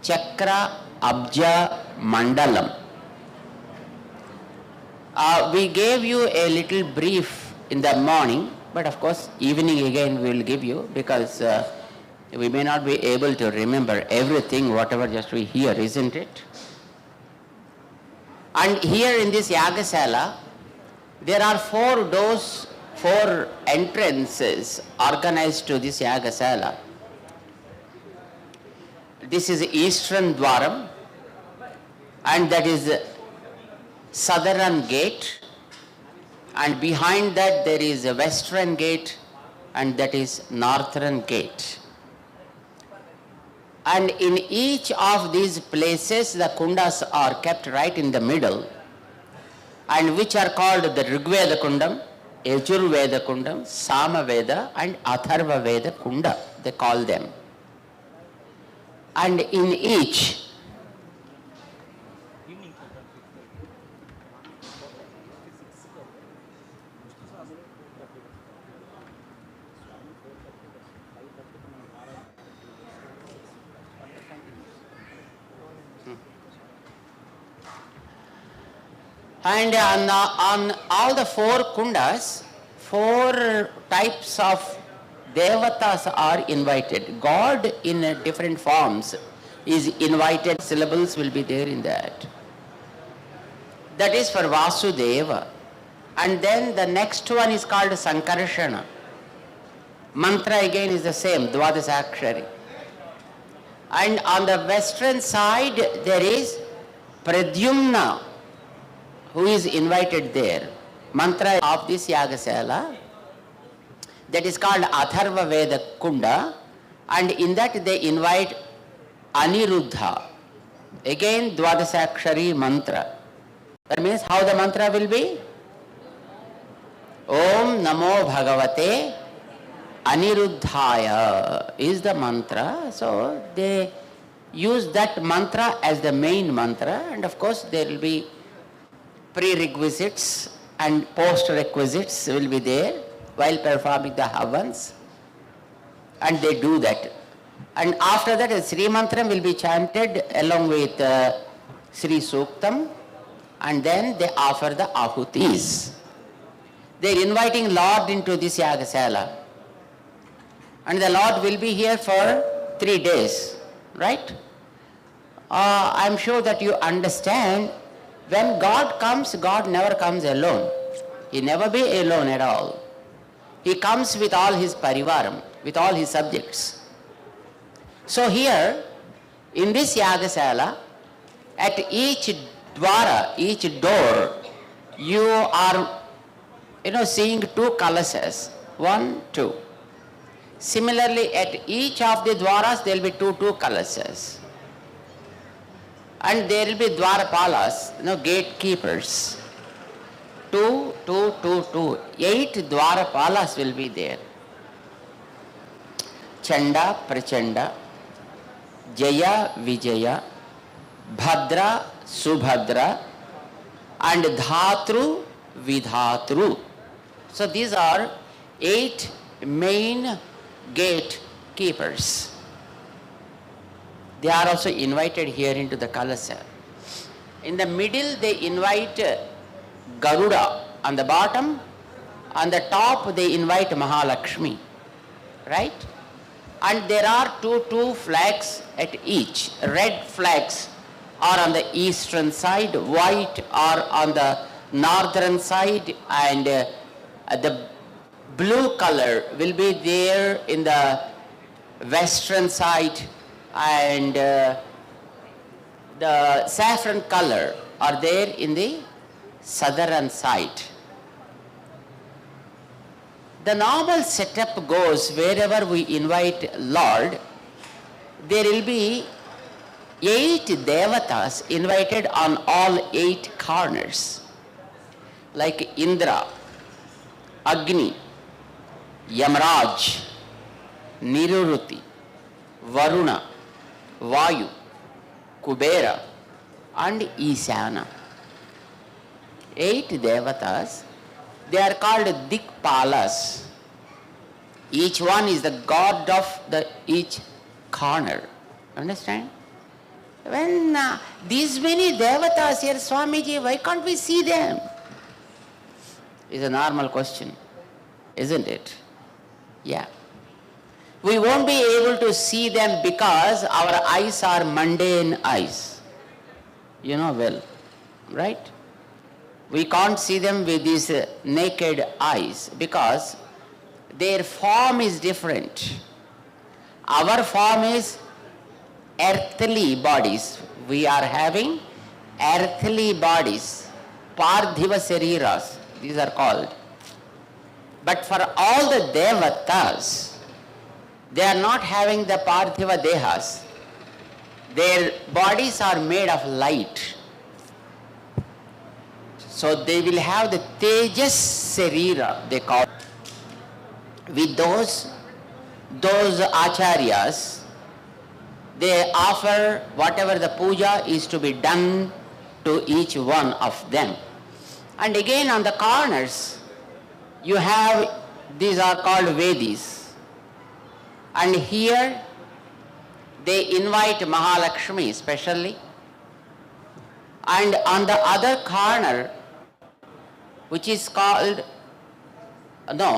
Chakra Abja Mandalam. We gave you a little brief in the morning, but of course evening again we will give you, because we may not be able to remember everything whatever just we hear, isn't it? And here in this Yagasala, there are 4 doors, 4 entrances organized to this Yagasala. This is Eastern Dwaram, and that is Southern Gate, and behind that there is a Western Gate, and that is Northern Gate. And in each of these places the kundas are kept right in the middle, and which are called the Rigveda Kundam, Yajurveda Kundam, Samaveda and Atharva Veda Kunda, they call them. And in each and on all the 4 kundas, 4 types of devatas are invited. God in different forms is invited. Syllables will be there in that. That is for Vasudeva. And then the next one is called Sankarshana. Mantra again is the same, Dwadasakshari. And on the western side there is Pradyumna, who is invited there. Mantra of this Yagasala, that is called Atharva Veda Kunda, and in that they invite Aniruddha. Again Dwadasakshari mantra. That means how the mantra will be? Om Namo Bhagavate Aniruddhaya is the mantra. So they use that mantra as the main mantra, and of course there will be prerequisites and post-requisites will be there while performing the havans, and they do that. And after that, the Sri Mantram will be chanted along with Sri Suktam, and then they offer the ahutis. They are inviting Lord into this Yagasala, and the Lord will be here for 3 days, right? I am sure that you understand, when God comes, God never comes alone. He never be alone at all. He comes with all his parivaram, with all his subjects. So here, in this Yagasala, at each dwara, each door, you are seeing 2 kalasas, 1, 2. Similarly, at each of the dwaras, there will be 2 kalasas. And there will be dwarapalas, gatekeepers. 2, 2, 2, 2. 8 dwarapalas will be there. Chanda, Prachanda, Jaya, Vijaya, Bhadra, Subhadra, and Dhatru, Vidhatru. So these are 8 main gatekeepers. They are also invited here into the Kalasa. In the middle, they invite Garuda. On the bottom, on the top, they invite Mahalakshmi. Right? And there are two flags at each. Red flags are on the eastern side, white are on the northern side, and the blue color will be there in the western side, and the saffron color are there in the southern side. The normal setup goes, wherever we invite Lord, there will be 8 devatas invited on all 8 corners, like Indra, Agni, Yamraj, Niruruti, Varuna, Vayu, Kubera, and Isana. 8 devatas, they are called Dikpalas. Each one is the god of each corner. Understand? When these many devatas here, Swamiji, why can't we see them? Is a normal question, isn't it? Yeah. We won't be able to see them because our eyes are mundane eyes. You know well, right? We can't see them with these naked eyes because their form is different. Our form is earthly bodies. We are having earthly bodies, Parthiva Sariras, these are called. But for all the devatas, they are not having the Parthiva Dehas. Their bodies are made of light. So they will have the Tejas Sarira, they call it. With those acharyas, they offer whatever the puja is to be done to each one of them. And again on the corners, you have, these are called Vedis. And here they invite Mahalakshmi specially. And on the other corner, which is called,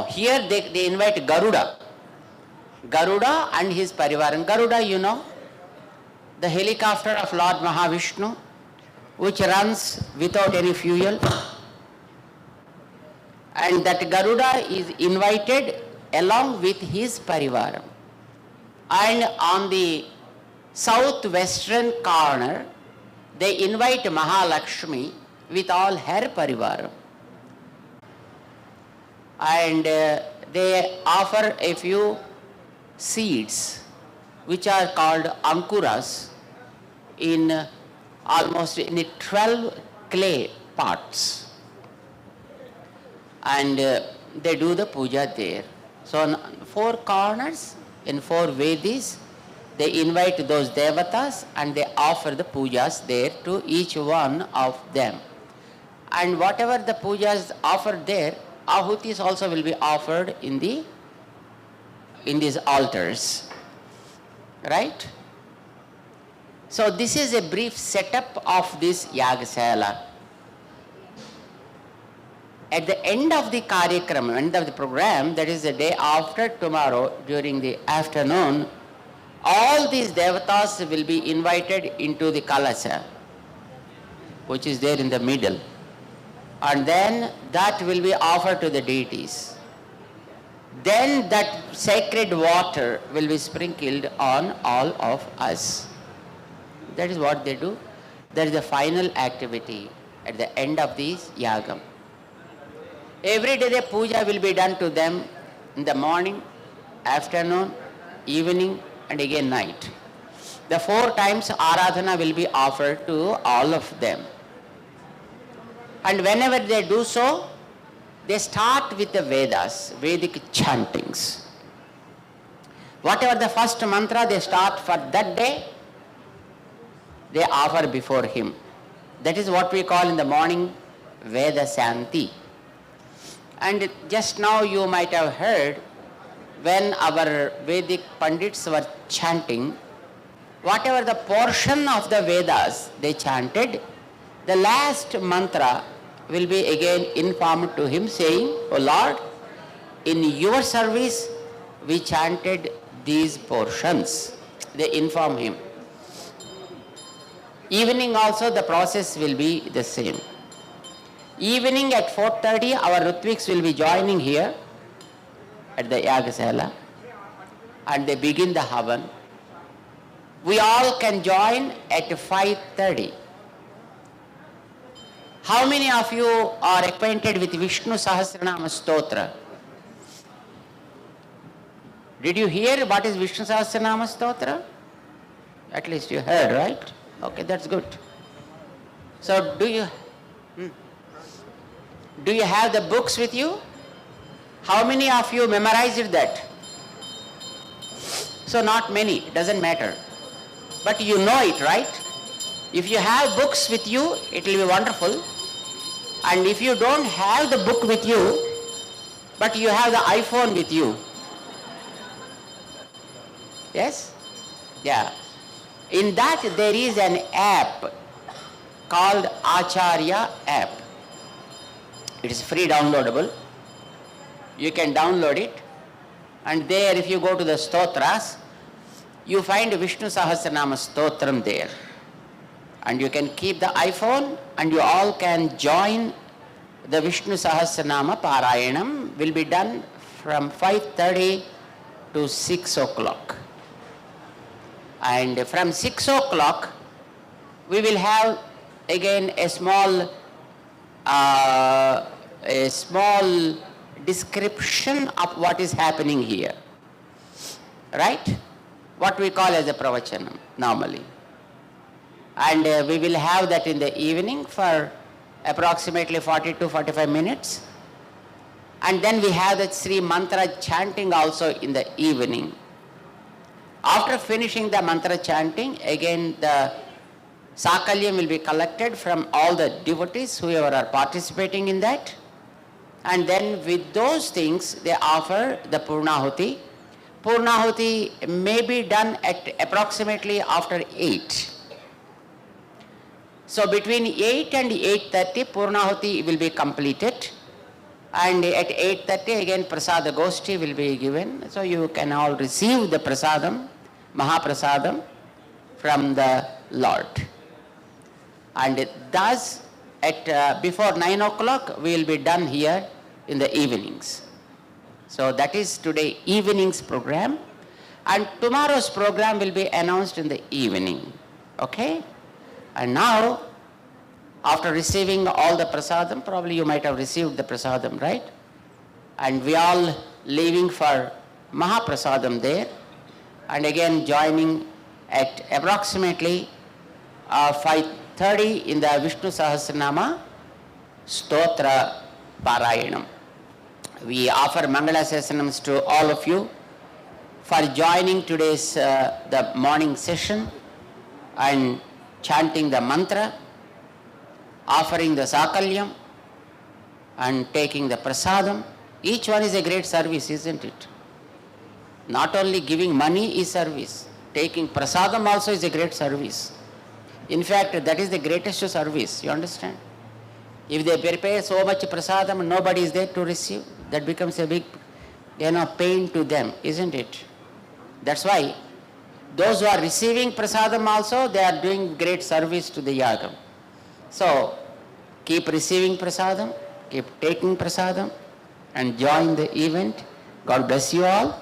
here they invite Garuda. Garuda and his parivaran. Garuda, you know, the helicopter of Lord Mahavishnu, which runs without any fuel. And that Garuda is invited along with his parivaram. And on the southwestern corner, they invite Mahalakshmi with all her parivaram. And they offer a few seeds which are called ankuras in almost in 12 clay pots. And they do the puja there. So four corners in four Vedis, they invite those devatas and they offer the pujas there to each one of them. And whatever the pujas offered there, ahutis also will be offered in these altars. Right? So this is a brief setup of this Yagasala. At the end of the Karyakram, end of the program, that is the day after tomorrow during the afternoon, all these devatas will be invited into the Kalasha, which is there in the middle. And then that will be offered to the deities. Then that sacred water will be sprinkled on all of us. That is what they do. That is the final activity at the end of this Yagam. Every day the puja will be done to them in the morning, afternoon, evening and again night. The 4 times Aradhana will be offered to all of them. And whenever they do so, they start with the Vedas, Vedic chantings. Whatever the first mantra they start for that day, they offer before him. That is what we call in the morning Veda Santi. And just now you might have heard when our Vedic Pandits were chanting, whatever the portion of the Vedas they chanted, the last mantra will be again informed to him saying, "O Lord, in your service we chanted these portions." They inform him. Evening also the process will be the same. Evening at 4:30 our Ritviks will be joining here at the Yagasala and they begin the Havan. We all can join at 5:30. How many of you are acquainted with Vishnu Sahasranama Stotra? Did you hear what is Vishnu Sahasranama Stotra? At least you heard, right? Okay, that's good. So do you have the books with you? How many of you memorized that? So not many, doesn't matter. But you know it, right? If you have books with you, it will be wonderful. And if you don't have the book with you, but you have the iPhone with you. Yes? Yeah. In that there is an app called Acharya app. It is free downloadable. You can download it. And there if you go to the stotras, you find Vishnu Sahasranama Stotram there. And you can keep the iPhone and you all can join the Vishnu Sahasranama Parayanam. Will be done from 5:30 to 6 o'clock. And from 6 o'clock we will have again a small description of what is happening here. Right? What we call as a pravachanam normally. And we will have that in the evening for approximately 40 to 45 minutes. And then we have the Sri Mantra chanting also in the evening. After finishing the mantra chanting, again the Sakalyam will be collected from all the devotees, whoever are participating in that. And then with those things, they offer the Purnahuti. Purnahuti may be done at approximately after 8. So between 8 and 8:30, Purnahuti will be completed. And at 8:30 again Prasada Goshti will be given. So you can all receive the Prasadam, Mahaprasadam from the Lord. And thus at before 9 o'clock we will be done here in the evenings. So that is today evening's program. And tomorrow's program will be announced in the evening. Okay? And now, after receiving all the prasadam, probably you might have received the prasadam, right? And we all leaving for Mahaprasadam there. And again joining at approximately 5:30 in the Vishnu Sahasranama Stotra Parayanam. we offer Mangala Sesanams to all of you for joining today's the morning session and chanting the mantra, offering the Sakalyam and taking the prasadam. Each one is a great service, isn't it? Not only giving money is service, taking prasadam also is a great service. In fact, that is the greatest service, you understand? If they prepare so much prasadam and nobody is there to receive, that becomes a big, pain to them, isn't it? That's why those who are receiving prasadam also, they are doing great service to the yagam. So, keep receiving prasadam, keep taking prasadam and join the event. God bless you all.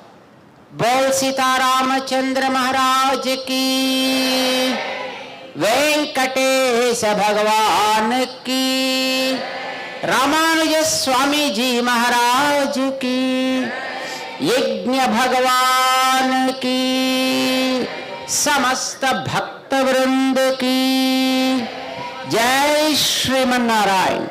Bol Sita Ramachandra Maharaj ki, Venkatesha Bhagwan ki, Ramanuja Swami Ji Maharaj ki, Yajna Bhagwan ki, Samasta Bhakta Vrind ki, Jai Shriman Narayan.